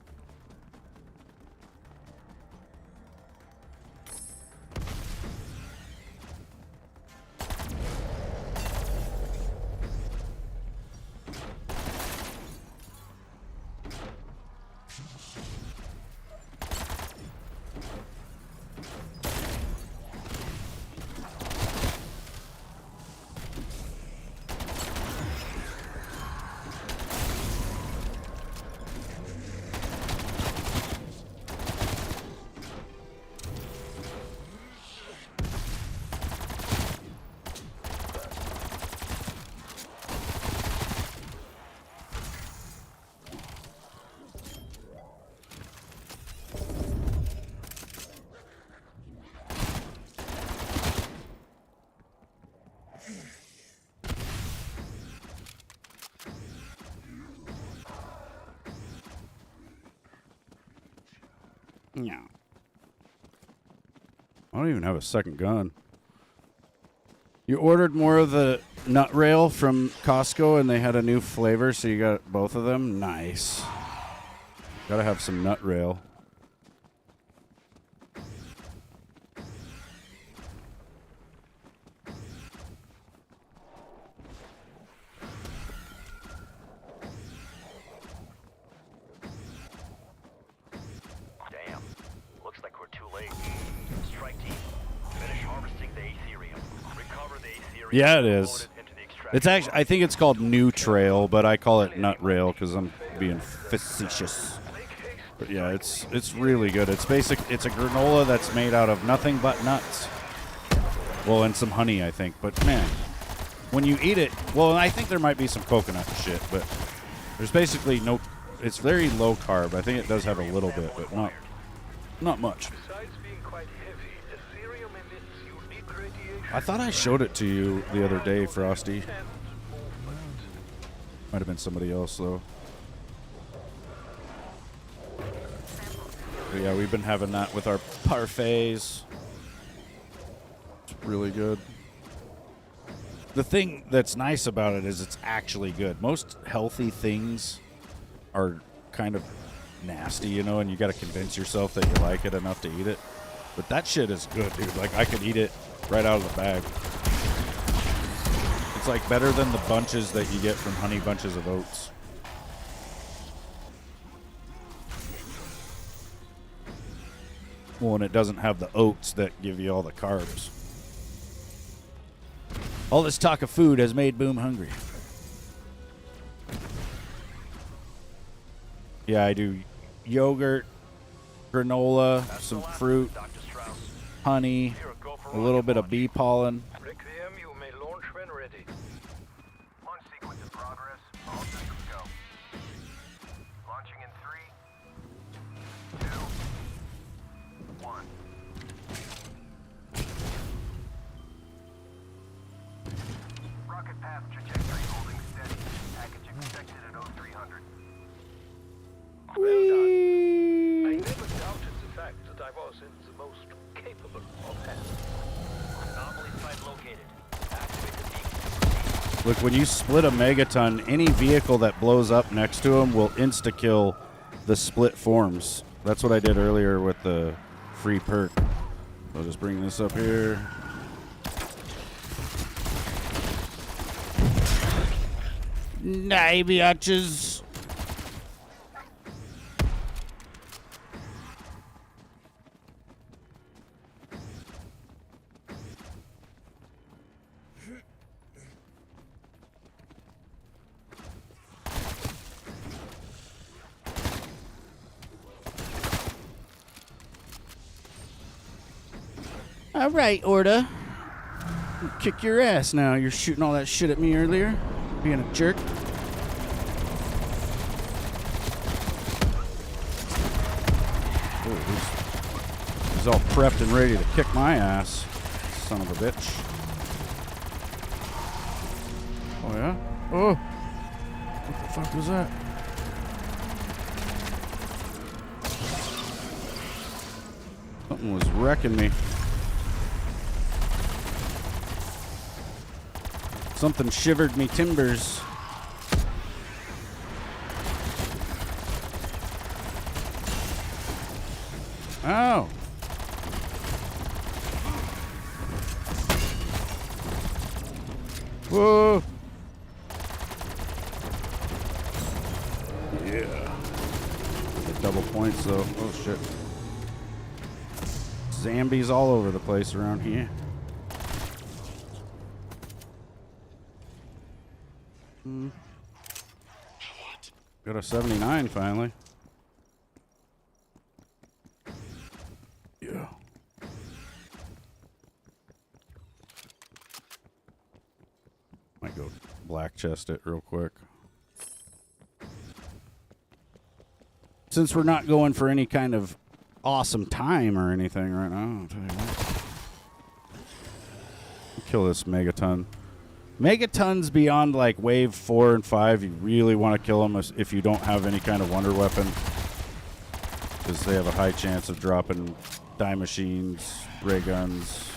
Yeah. I don't even have a second gun. You ordered more of the nut rail from Costco and they had a new flavor, so you got both of them? Nice. Gotta have some nut rail. Damn. Looks like we're too late. Strike team. Finish harvesting the Aetherium. Recover the Aetherium. Yeah, it and is. load it into the extraction It's actually, I think it's called New Trail, but I call it nut rail because I'm being facetious. But yeah, it's really good. It's basic. It's a granola that's made out of nothing but nuts. Well, and some honey, I think. But man, when you eat it, well, I think there might be some coconut and shit, but there's basically no. It's very low carb. I think it does have a little bit, but not much. Besides being quite heavy, Aetherium emits unique radiation. I thought I showed it to you the other day, Frosty. And movement. Might have been somebody else though. But yeah, we've been having that with our parfaits. It's really good. The thing that's nice about it is it's actually good. Most healthy things are kind of nasty, you know, and you got to convince yourself that you like it enough to eat it. But that shit is good, dude. Like, I could eat it right out of the bag. It's like better than the bunches that you get from Honey Bunches of Oats. Well, and it doesn't have the oats that give you all the carbs. All this talk of food has made Boom hungry. Yeah, I do yogurt, granola, some fruit, Dr. Strauss. honey, Here, go for a little bit of bee pollen. Requiem, you may launch when ready. Launch sequence in progress. All systems go. Launching in 3, 2, 1. Rocket path trajectory holding steady. Package expected at 0300. Well done. I never doubted the fact that I was in the most capable of hands. Anomaly site located. Activate the beacon. Look, when you split a megaton, any vehicle that blows up next to them will insta-kill the split forms. That's what I did earlier with the free perk. I'll just bring this up here. Nah, biatches. All right, Orda. Kick your ass now. You're shooting all that shit at me earlier. Being a jerk. Oh, he's all prepped and ready to kick my ass. Son of a bitch. Oh, yeah? Oh. What the fuck was that? Something was wrecking me. Something shivered me timbers. Oh. Whoa. Yeah. The double points though. Oh shit. Zombies all over the place around here. Got a 79 finally. Yeah. Might go black chest it real quick. Since we're not going for any kind of awesome time or anything right now, I'll tell you what. Kill this megaton. Megatons beyond like wave 4 and 5, you really want to kill them if you don't have any kind of wonder weapon. because they have a high chance of dropping die machines, ray guns.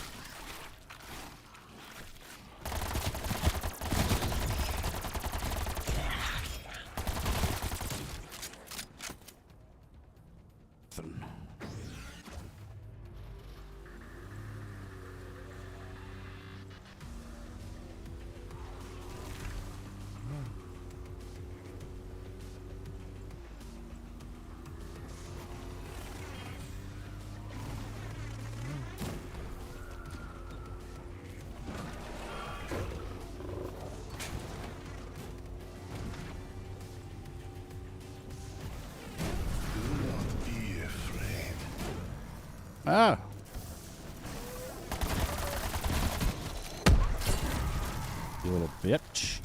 Be afraid. Ah. You little bitch.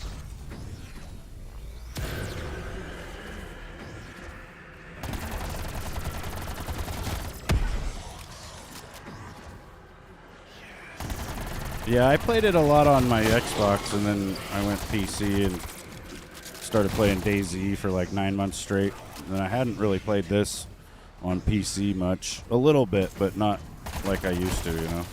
Yeah, I played it a lot on my Xbox, and then I went PC and started playing DayZ for like 9 months straight. And I hadn't really played this on PC much. A little bit, but not like I used to, you know.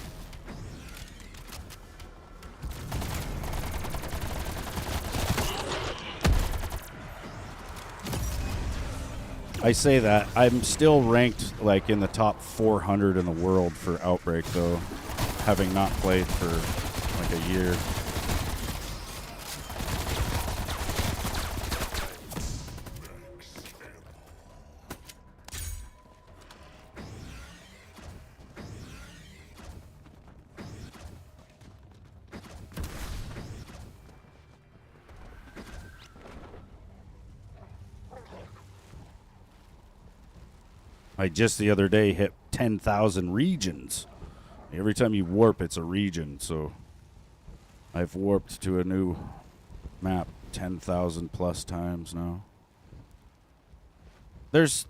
I say that. I'm still ranked like in the top 400 in the world for Outbreak, though, having not played for like a year. I just the other day hit 10,000 regions. Every time you warp, it's a region. So I've warped to a new map 10,000 plus times now.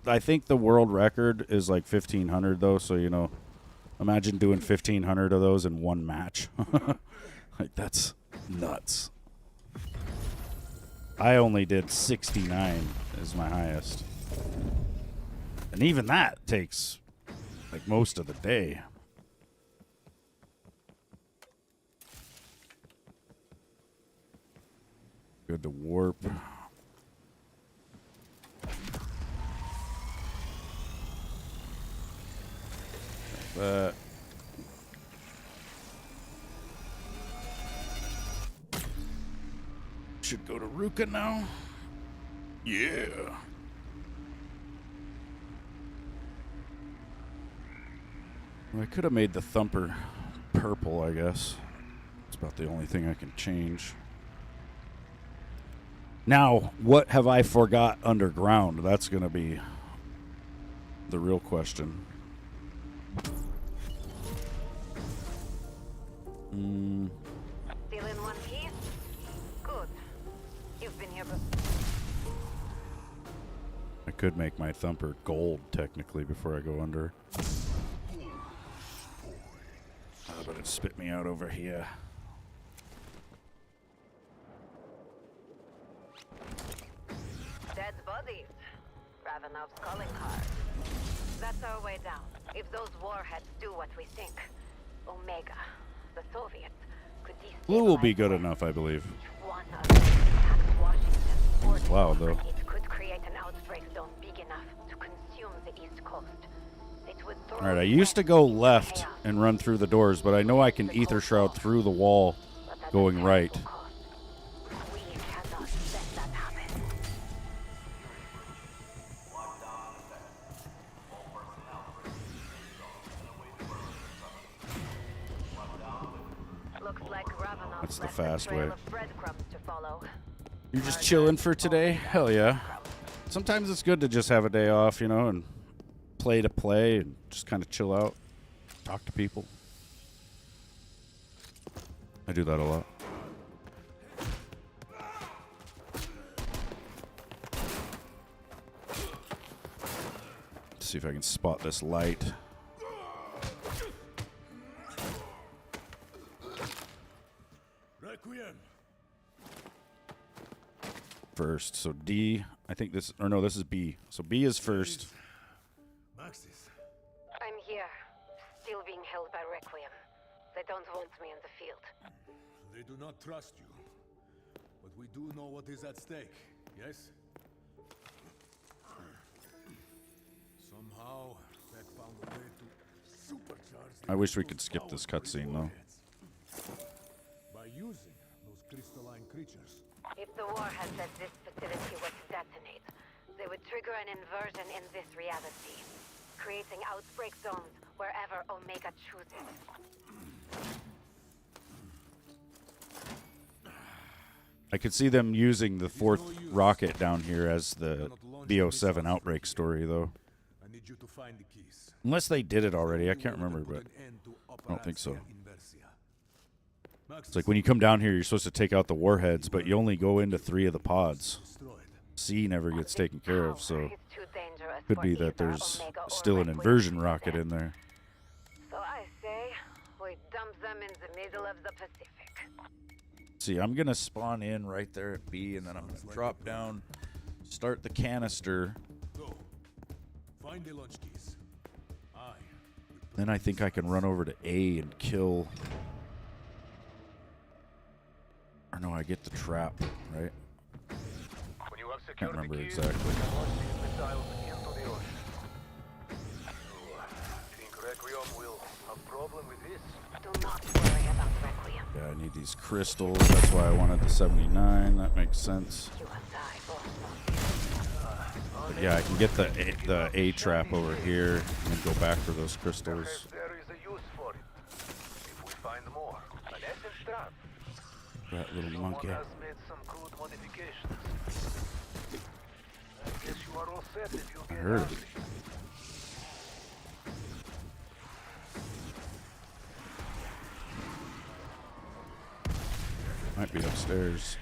I think the world record is like 1,500 though. So, you know, imagine doing 1,500 of those in one match. Like, that's nuts. I only did 69 as my highest. And even that takes, like, most of the day. Good to warp. That. Should go to Ruka now. Yeah. Well, I could have made the thumper purple, I guess. It's about the only thing I can change. Now, what have I forgot underground? That's going to be the real question. Still in one piece? Good. You've been here before. I could make my thumper gold, technically, before I go under. But it spit me out over here. Dead bodies. Ravenov's calling card. That's our way down. If those warheads do what we think, Omega, the Soviets, could destabilize. Blue will be good enough, I believe. One of them attacks Washington. It's loud, though. It could create an outbreak zone big enough to consume the East Coast. It would throw Alright, I used to go left and run through the doors, but I know I can ether shroud through the wall going right. We cannot let that happen. Looks like Ravenov That's the left fast a trail way. of breadcrumbs to follow. You're just chilling for today? Hell yeah. Sometimes it's good to just have a day off, you know, and play to play and just kind of chill out, talk to people. I do that a lot. Let's see if I can spot this light. Requiem. First, so D, I think this, or no, this is B. So B is first. don't want me in the field. They do not trust you. But we do know what is at stake, yes? Somehow, Beck found a way to supercharge the I wish we could skip this cutscene though. by using those crystalline creatures. If the warhead that this facility was to detonate, they would trigger an inversion in this reality, creating outbreak zones wherever Omega chooses. I could see them using the 4th rocket down here as the BO7 Outbreak story, though. I need you to find the keys. Unless they did it already. I can't remember, Put but an end to I don't think so. Operatia Inversia. It's like when you come down here, you're supposed to take out the warheads, but you only go into 3 of the pods. Destroyed. C never gets taken care of, so It's too dangerous could for be that either there's Omega or still an Red Wing inversion to rocket present. in there. So I say, we dump them in the middle of the Pacific. See, I'm going to spawn in right there at B, and then I'm going to drop down, start the canister. Go. Find the launch keys. Then I think I can run over to A and kill. Or no, I get the trap, right? When you have Can't secured the remember keys, exactly. we can launch these missiles into the ocean. Think Requiem will have problem with this? Do not worry about Requiem. Yeah, I need these crystals. That's why I wanted the 79. That makes sense. You and I both. But yeah, I can get the A trap over here and then go back for those crystals. There is a use for it. If we find more. An essence trap. That little Someone monkey. has made some crude modifications. I guess you are all set if you I get heard out. it. Might be upstairs.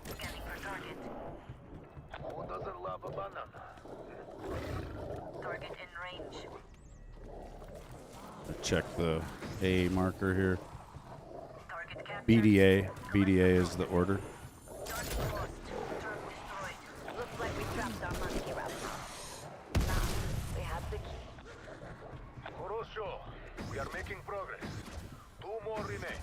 Scanning for target. Who doesn't love a banana? Target in range. Check the A marker here. Target captured. BDA. BDA is the order. Target lost. Turret destroyed. Looks like we trapped our monkey route. Now, we have the key. Orosho, we are making progress. 2 more remain.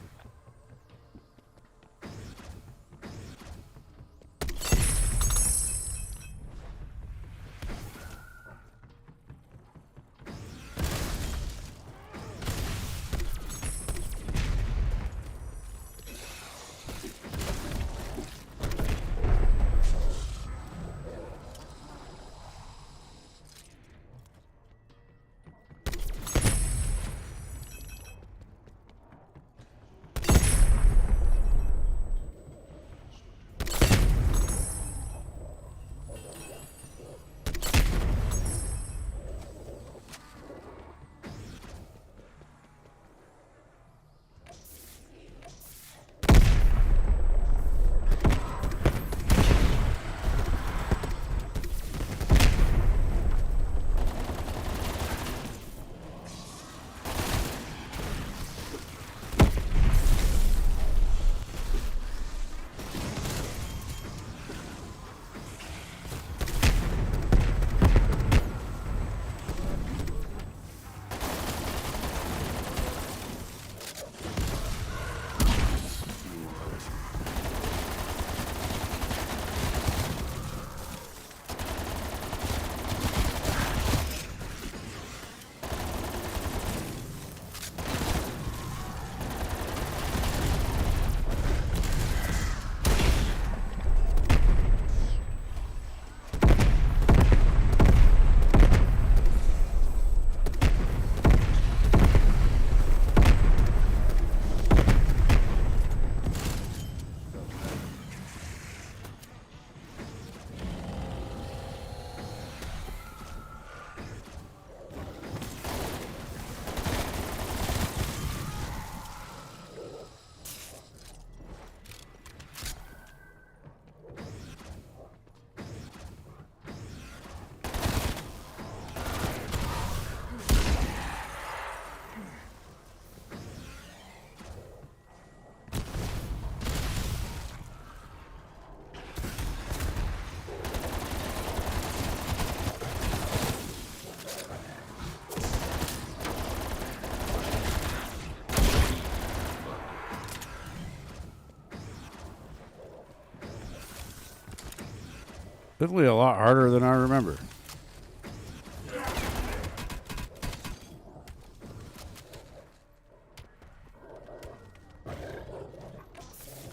Definitely a lot harder than I remember.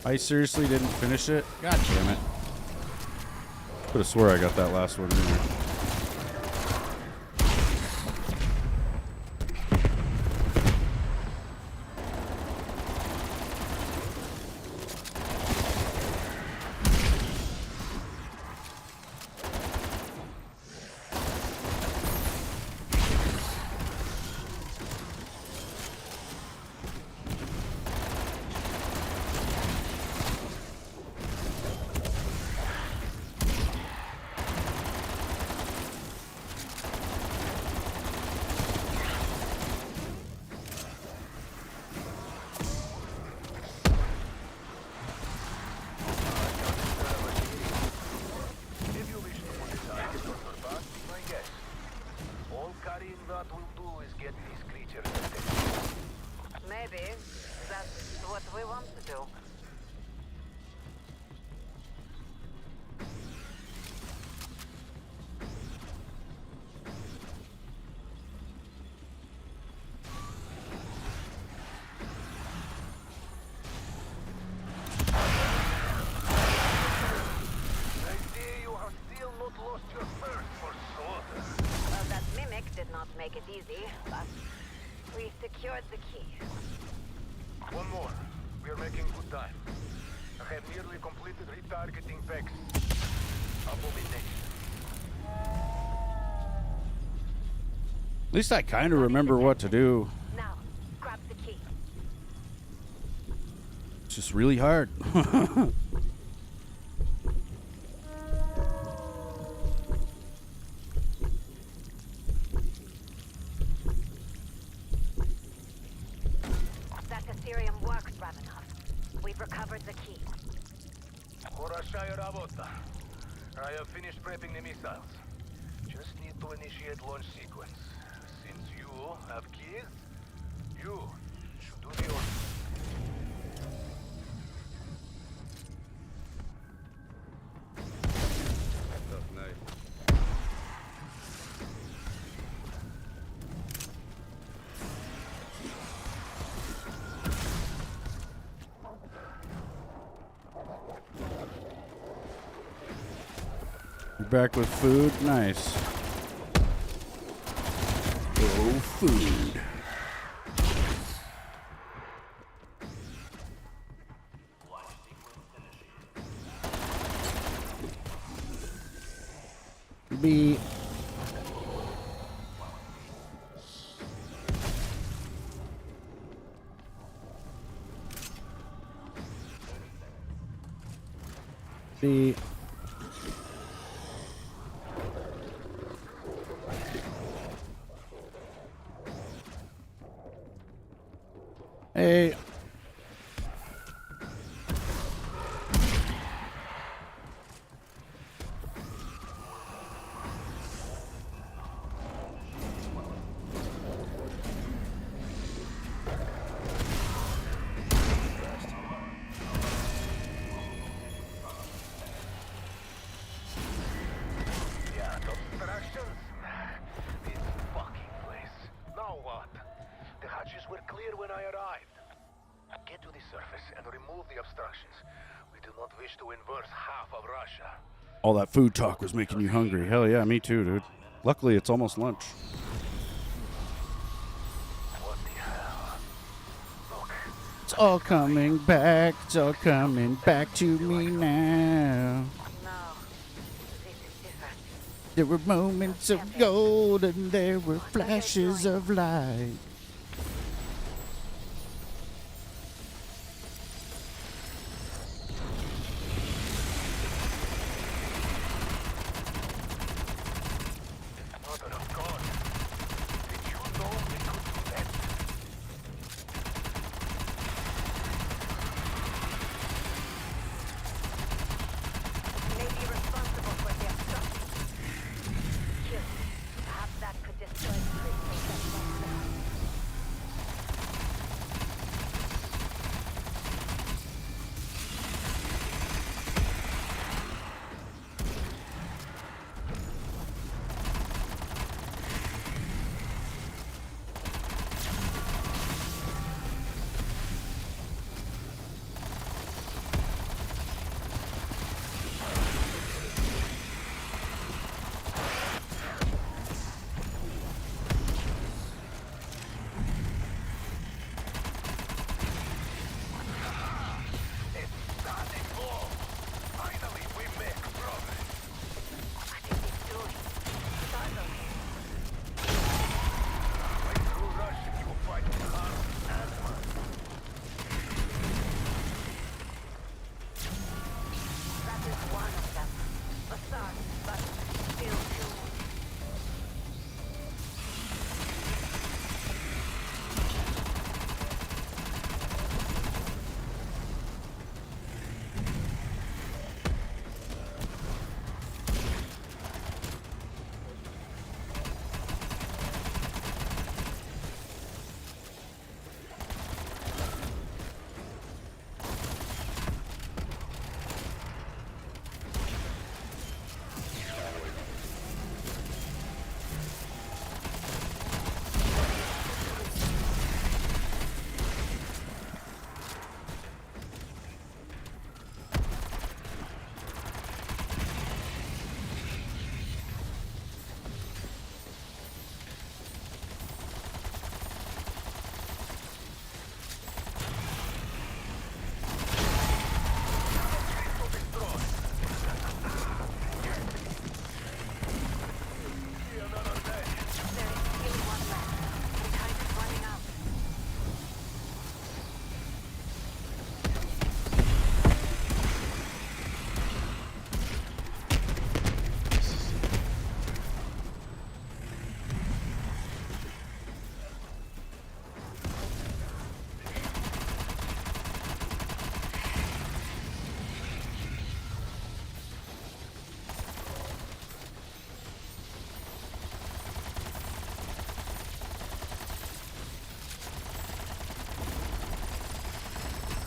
I seriously didn't finish it? God damn it. Could have swore I got that last one in there. If you wish to put it on your back, my guess. All carrying that will do is get these creatures attention. Maybe that's what we want to do. I see you have still not lost your thirst for slaughter. Well, that mimic did not make it easy, but we secured the key. One more. We are making good time. I have nearly completed retargeting Vex. Abomination. At least I kind of remember what to do. Now, grab the key. It's just really hard. That Ethereum works, Ravenov. We've recovered the key. Horashaya Rabota. I have finished prepping the missiles. Just need to initiate launch sequence. Since you have keys, you should do the orders. Tough night. You're back with food? Nice. Oh, food. B. B. Hey. Yeah, obstructions? This fucking place. Now what? The hatches were clear when I arrived. Get to the surface and remove the obstructions. We do not wish to inverse half of Russia. All that food talk was making you hungry. Hell yeah, me too, dude. Luckily, it's almost lunch. What the hell? Look, It's all coming back. It's all coming back to me now. No, this is different. There were moments of gold and there were flashes of light. mother of God. Did you know we could do that? May be responsible for the obstruction. Kill. Perhaps that could destroy the crystal that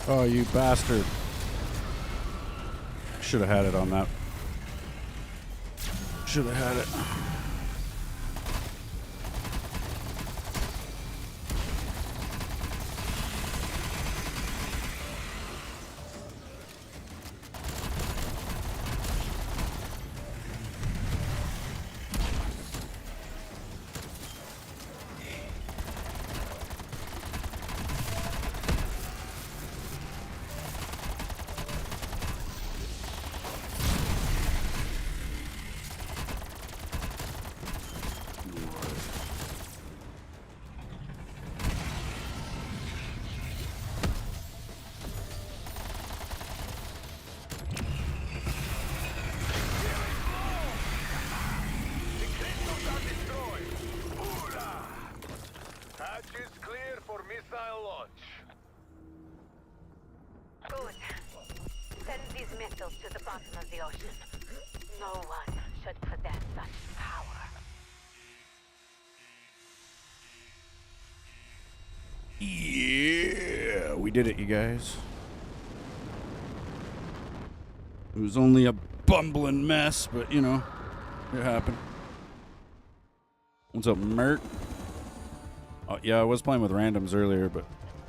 Oh, you bastard. Should have had it on that. Should have had it. Hatch is clear for missile launch. Good. Send these missiles to the bottom of the ocean. No one should possess such power. Yeah, we did it, you guys. It was only a bumbling mess, but you know, it happened. What's up, Mert? Oh, yeah, I was playing with randoms earlier, but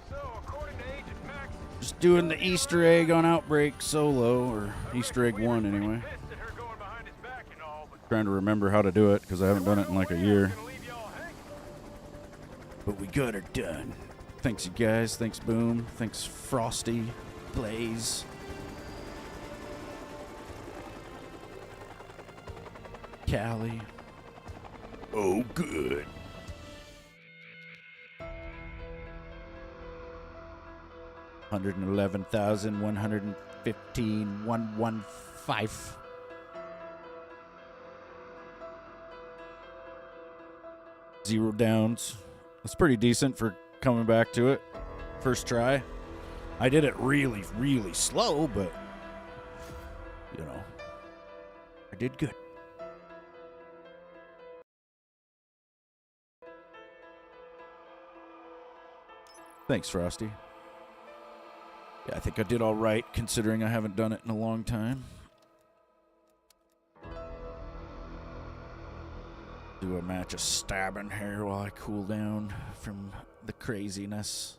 So, according to Agent Max, just doing the Easter egg on Outbreak solo, or Easter egg 1 anyway. pissed at her going behind his back and all, but Trying to remember how to do it because I haven't done it in like a year. gonna leave y'all hanging. But we got her done. Thanks, you guys. Thanks, Boom. Thanks, Frosty, Blaze, Callie. Oh, good. $111,115,115. Zero downs. That's pretty decent for coming back to it. First try. I did it really, really slow, but, you know, I did good. Thanks, Frosty. Yeah, I think I did all right, considering I haven't done it in a long time. Do a match of stabbing here while I cool down from the craziness.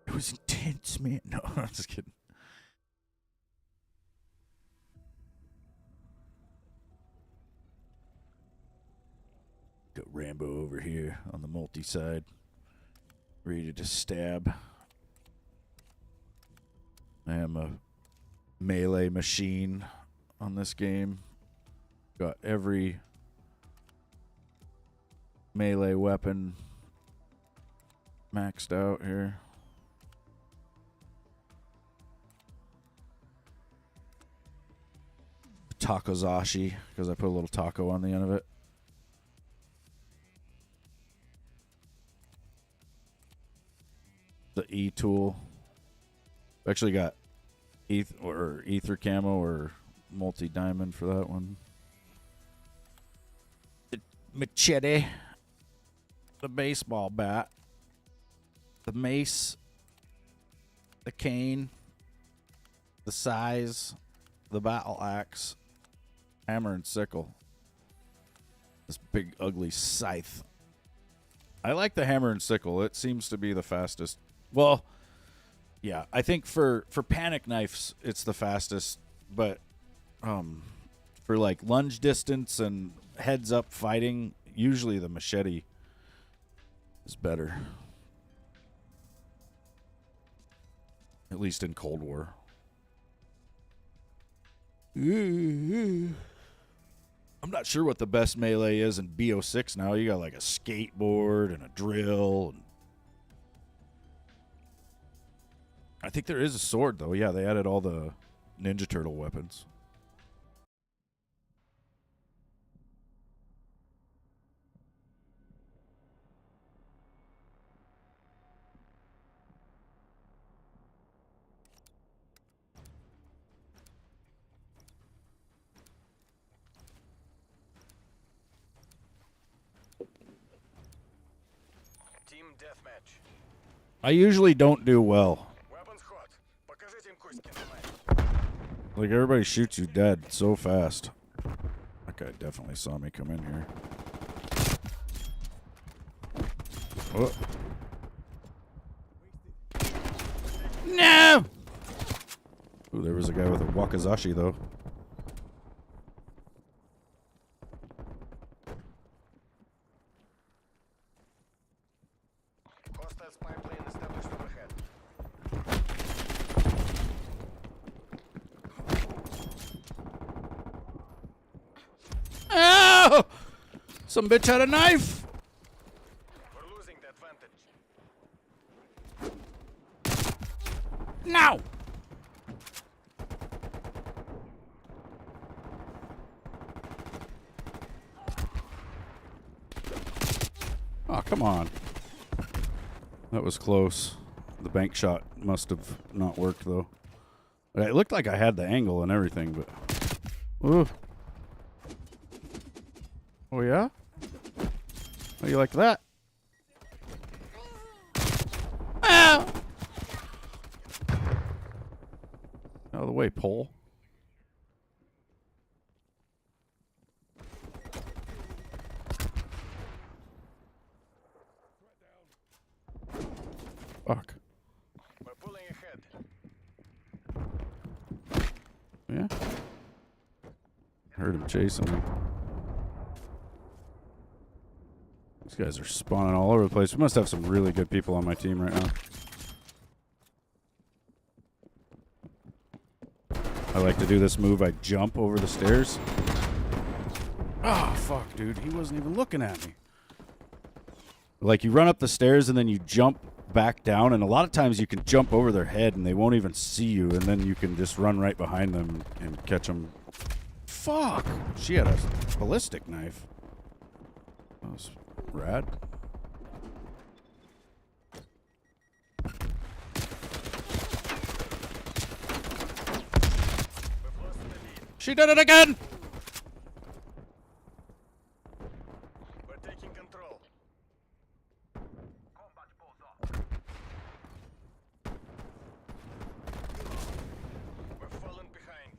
It was intense, man. No, I'm just kidding. Got Rambo over here on the multi-side. Ready to stab. I am a melee machine on this game. Got every melee weapon maxed out here. Takozashi, because I put a little taco on the end of it. The E tool. Actually got ether camo or multi diamond for that one. The machete, the baseball bat, the mace, the cane, the size, the battle axe, hammer and sickle. This big ugly scythe. I like the hammer and sickle. It seems to be the fastest. Well, yeah, I think for panic knives it's the fastest, but for like lunge distance and heads up fighting, usually the machete is better. At least in Cold War. I'm not sure what the best melee is in BO6 now. You got like a skateboard and a drill. I think there is a sword, though. Yeah, they added all the Ninja Turtle weapons. Team deathmatch. I usually don't do well. Weapons hot. Like, everybody shoots you dead so fast. That guy definitely saw me come in here. Oh. No! Ooh, there was a guy with a wakizashi, though. Hostile spy plane established overhead. Ow! Some bitch had a knife! We're losing the advantage. No! Oh, come on. That was close. The bank shot must have not worked, though. It looked like I had the angle and everything, but... Ooh. Oh, yeah? How you like that? Ow! Out of the way, pole. Fuck. We're pulling ahead. Yeah. Heard him chasing me. These guys are spawning all over the place. We must have some really good people on my team right now. I like to do this move. I jump over the stairs. Oh, fuck, dude. He wasn't even looking at me. Like, you run up the stairs and then you jump back down, and a lot of times you can jump over their head and they won't even see you, and then you can just run right behind them and catch them. Fuck! She had a ballistic knife. That was rad. She did it again! We're taking control. We're falling behind.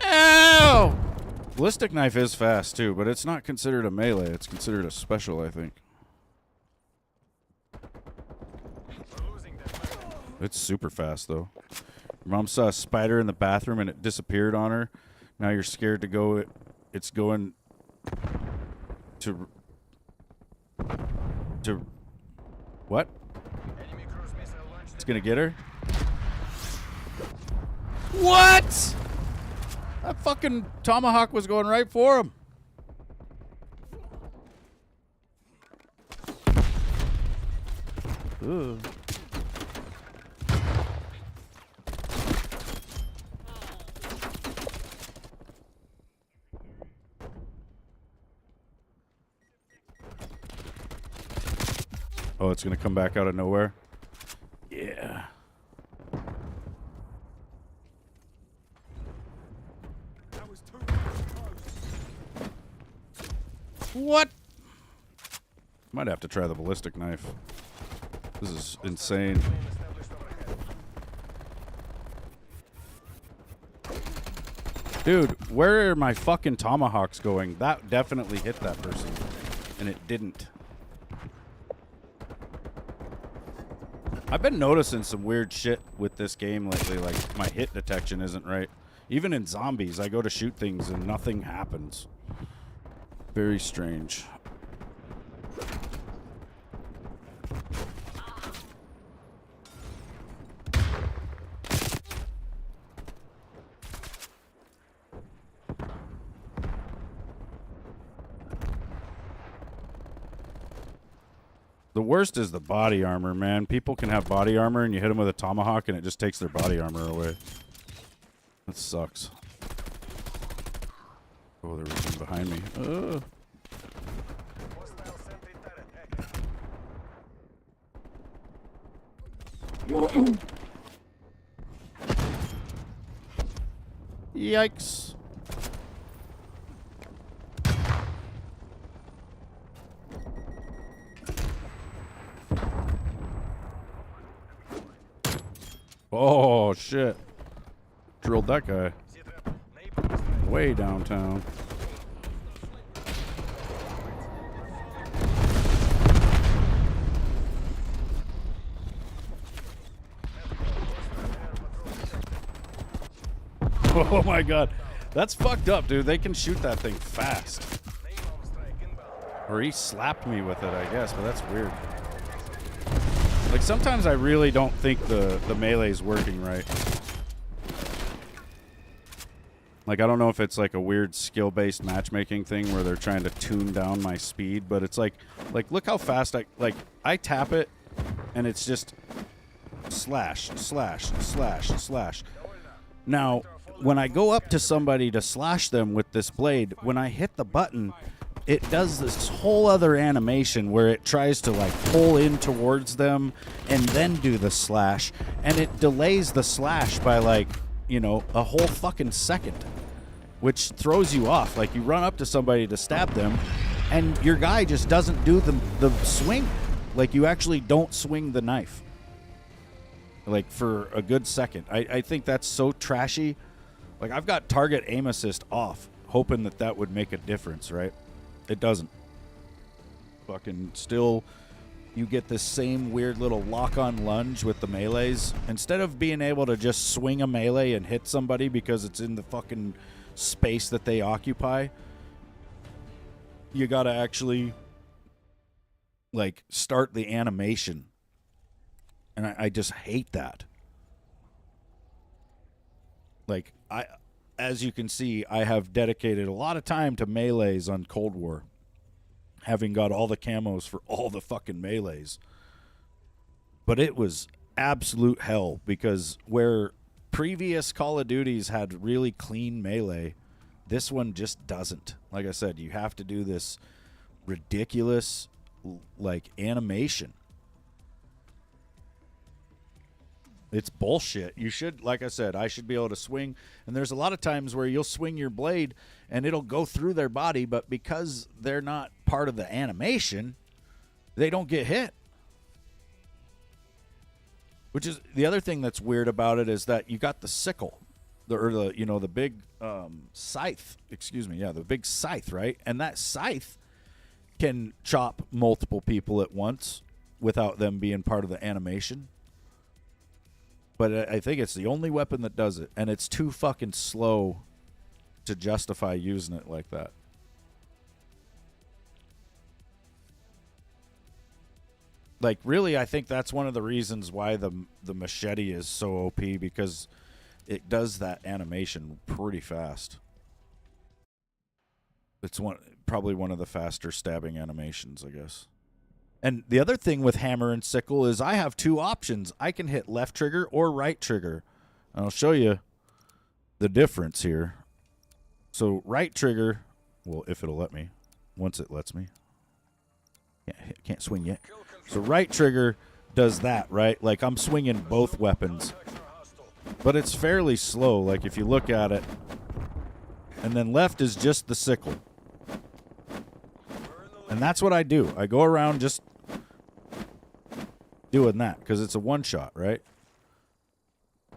Ow! Ballistic knife is fast too, but it's not considered a melee. It's considered a special, I think. We're losing that fight. It's super fast though. Your mom saw a spider in the bathroom and it disappeared on her. Now you're scared to go. It's going to what? Enemy cruise missile launched. It's gonna get her. What? That fucking tomahawk was going right for him. Ugh. Oh, it's gonna come back out of nowhere. Yeah. That was too close. What? Might have to try the ballistic knife. This is insane. Plane established overhead. Dude, where are my fucking tomahawks going? That definitely hit that person. And it didn't. I've been noticing some weird shit with this game lately. Like, my hit detection isn't right. Even in zombies, I go to shoot things and nothing happens. Very strange. The worst is the body armor, man. People can have body armor and you hit them with a tomahawk and it just takes their body armor away. That sucks. Oh, there was one behind me. Hostile sentry turret. Yikes. Oh, shit. Drilled that guy. Way downtown. Oh my god. That's fucked up, dude. They can shoot that thing fast. Or he slapped me with it, I guess, but that's weird. Like, sometimes I really don't think the melee's working right. Like, I don't know if it's like a weird skill-based matchmaking thing where they're trying to tune down my speed, but it's like look how fast I tap it, and it's just slash, slash, slash, slash. Now, when I go up to somebody to slash them with this blade, when I hit the button, it does this whole other animation where it tries to like pull in towards them and then do the slash, and it delays the slash by like, you know, a whole fucking second, which throws you off. Like, you run up to somebody to stab them and your guy just doesn't do the swing. Like, you actually don't swing the knife like for a good second. I think that's so trashy. Like, I've got target aim assist off, hoping that would make a difference, right? It doesn't. Fucking still, you get this same weird little lock-on lunge with the melees. Instead of being able to just swing a melee and hit somebody because it's in the fucking space that they occupy, you gotta actually, like, start the animation. And I just hate that. Like, as you can see, I have dedicated a lot of time to melees on Cold War, having got all the camos for all the fucking melees. But it was absolute hell, because where previous Call of Duties had really clean melee, this one just doesn't. Like I said, you have to do this ridiculous, like, animation. It's bullshit. You should, like I said, I should be able to swing. And there's a lot of times where you'll swing your blade and it'll go through their body, but because they're not part of the animation, they don't get hit. Which is the other thing that's weird about it, is that you got the sickle, the big scythe. Excuse me, yeah, the big scythe, right? And that scythe can chop multiple people at once without them being part of the animation. But I think it's the only weapon that does it, and it's too fucking slow to justify using it like that. Like, really, I think that's one of the reasons why the machete is so OP, because it does that animation pretty fast. It's probably one of the faster stabbing animations, I guess. And the other thing with hammer and sickle is I have two options. I can hit left trigger or right trigger. And I'll show you the difference here. So right trigger, well, if it'll let me, once it lets me. Can't swing yet. So right trigger does that, right? Like, I'm swinging both weapons. But it's fairly slow, like, if you look at it. And then left is just the sickle. And that's what I do. I go around just doing that, because it's a one-shot, right?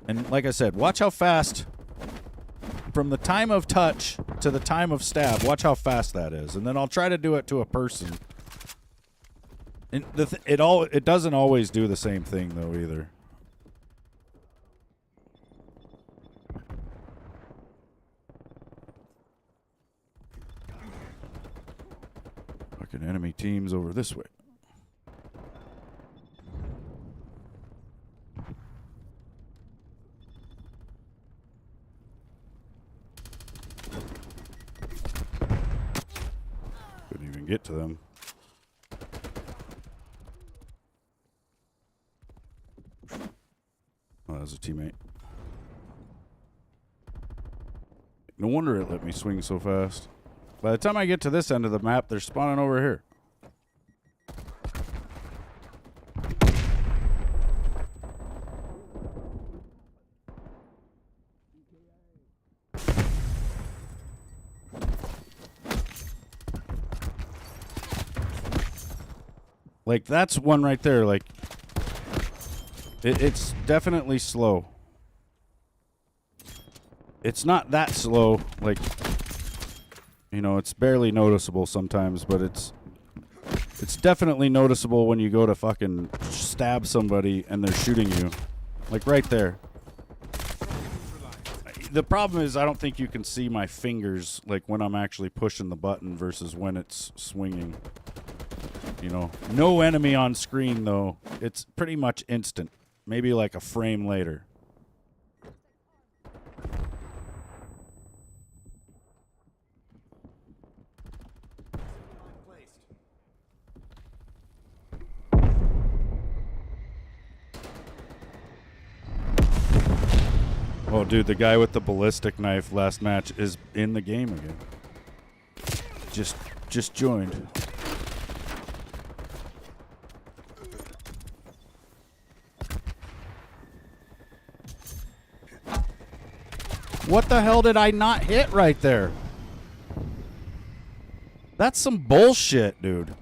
And like I said, watch how fast, from the time of touch to the time of stab, watch how fast that is. And then I'll try to do it to a person. And it doesn't always do the same thing, though, either. Fucking enemy teams over this way. Couldn't even get to them. Oh, that was a teammate. No wonder it let me swing so fast. By the time I get to this end of the map, they're spawning over here. Like, that's one right there. Like, It's definitely slow. It's not that slow, like, you know, it's barely noticeable sometimes, but it's definitely noticeable when you go to fucking stab somebody and they're shooting you. Like right there. The problem is I don't think you can see my fingers, like when I'm actually pushing the button versus when it's swinging. You know, no enemy on screen though. It's pretty much instant. Maybe like a frame later. Oh, dude, the guy with the ballistic knife last match is in the game again. Just joined. What the hell did I not hit right there? That's some bullshit, dude.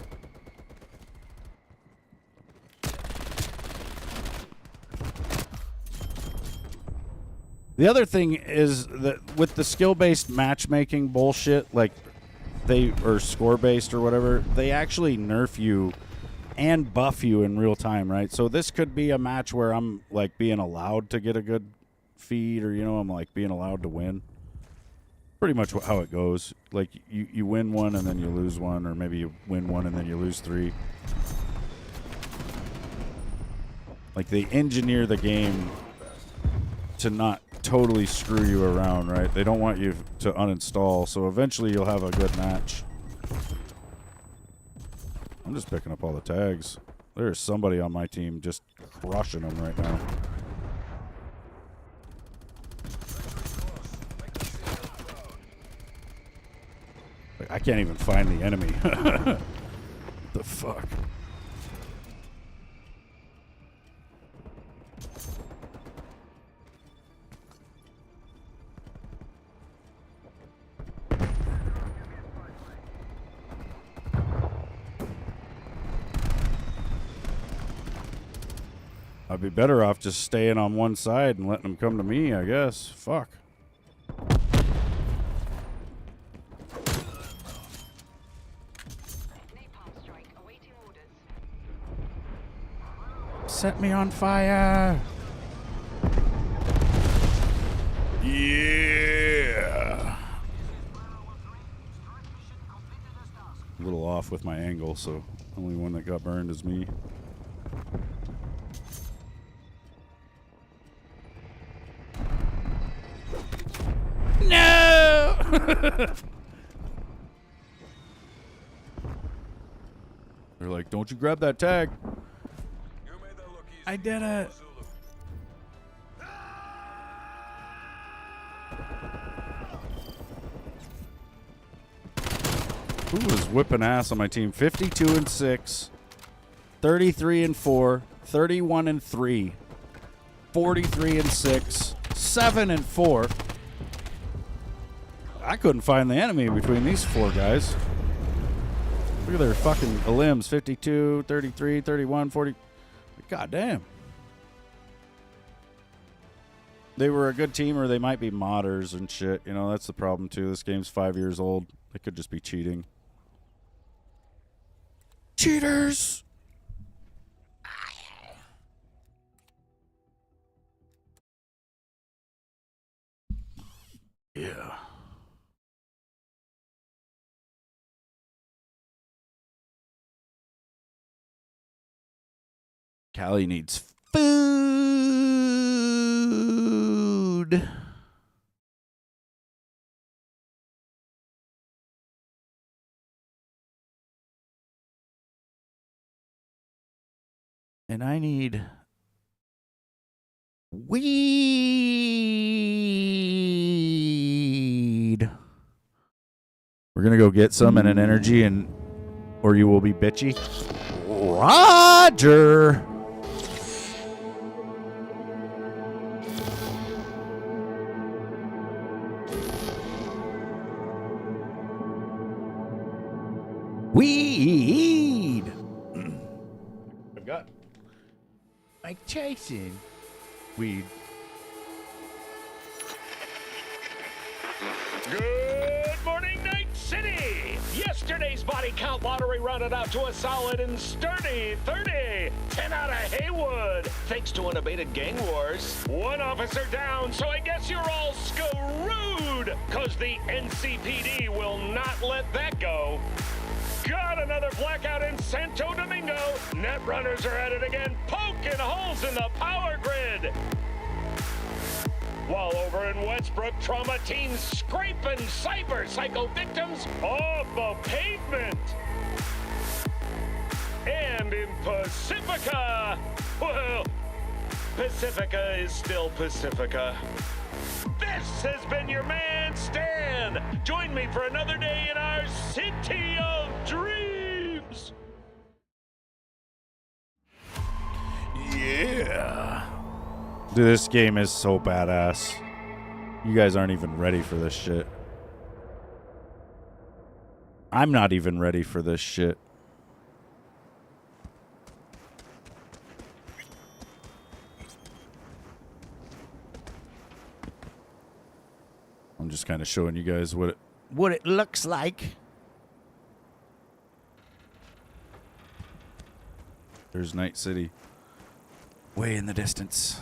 The other thing is that with the skill-based matchmaking bullshit, like or score-based or whatever, they actually nerf you and buff you in real time, right? So this could be a match where I'm like being allowed to get a good feed, or, you know, I'm like being allowed to win. Pretty much how it goes. Like you win one and then you lose one, or maybe you win one and then you lose three. Like they engineer the game to not totally screw you around, right? They don't want you to uninstall, so eventually you'll have a good match. I'm just picking up all the tags. There's somebody on my team just crushing them right now. Like, I can't even find the enemy. What the fuck? I'd be better off just staying on one side and letting them come to me, I guess. Fuck. Set me on fire. Yeah. A little off with my angle, so only one that got burned is me. No! They're like, don't you grab that tag. I did it. Who was whipping ass on my team? 52-6, 33-4, 31-3, 43-6, 7-4. I couldn't find the enemy between these four guys. Look at their fucking limbs. 52, 33, 31, 40. God damn. They were a good team, or they might be modders and shit. You know, that's the problem too. This game's 5 years old. They could just be cheating. Cheaters! Yeah. Callie needs food. And I need weed. We're going to go get some in an energy, and or you will be bitchy. Roger. Weed. I've got Mike Tyson. Weed. Good morning, Night City! Yesterday's body count lottery rounded out to a solid and sturdy 30. 10 out of Haywood, thanks to unabated gang wars. One officer down, so I guess you're all screwed, cause the NCPD will not let that go. Got another blackout in Santo Domingo. Net runners are at it again, poking holes in the power grid. While over in Westbrook, trauma teams scraping cyber psycho victims off the pavement. And in Pacifica, well, Pacifica is still Pacifica. This has been your man, Stan. Join me for another day in our city of dreams. Yeah. Dude, this game is so badass. You guys aren't even ready for this shit. I'm not even ready for this shit. I'm just kind of showing you guys what it looks like. There's Night City. Way in the distance.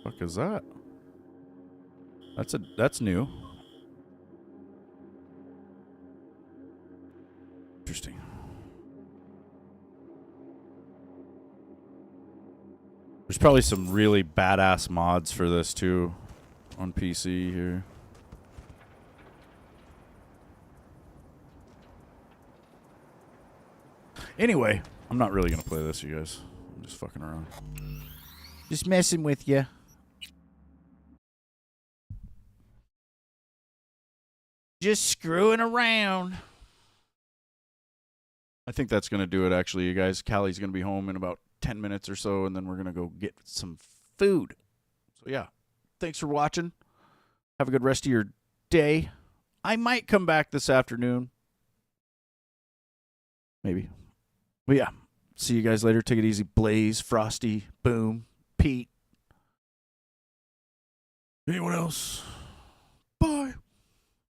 Fuck is that? That's new. Interesting. There's probably some really badass mods for this too on PC here. Anyway, I'm not really gonna play this, you guys. I'm just fucking around. Just messing with you. Just screwing around. I think that's going to do it, actually, you guys. Callie's going to be home in about 10 minutes or so, and then we're going to go get some food. So, yeah. Thanks for watching. Have a good rest of your day. I might come back this afternoon. Maybe. But, yeah. See you guys later. Take it easy. Blaze, Frosty, Boom, Pete. Anyone else?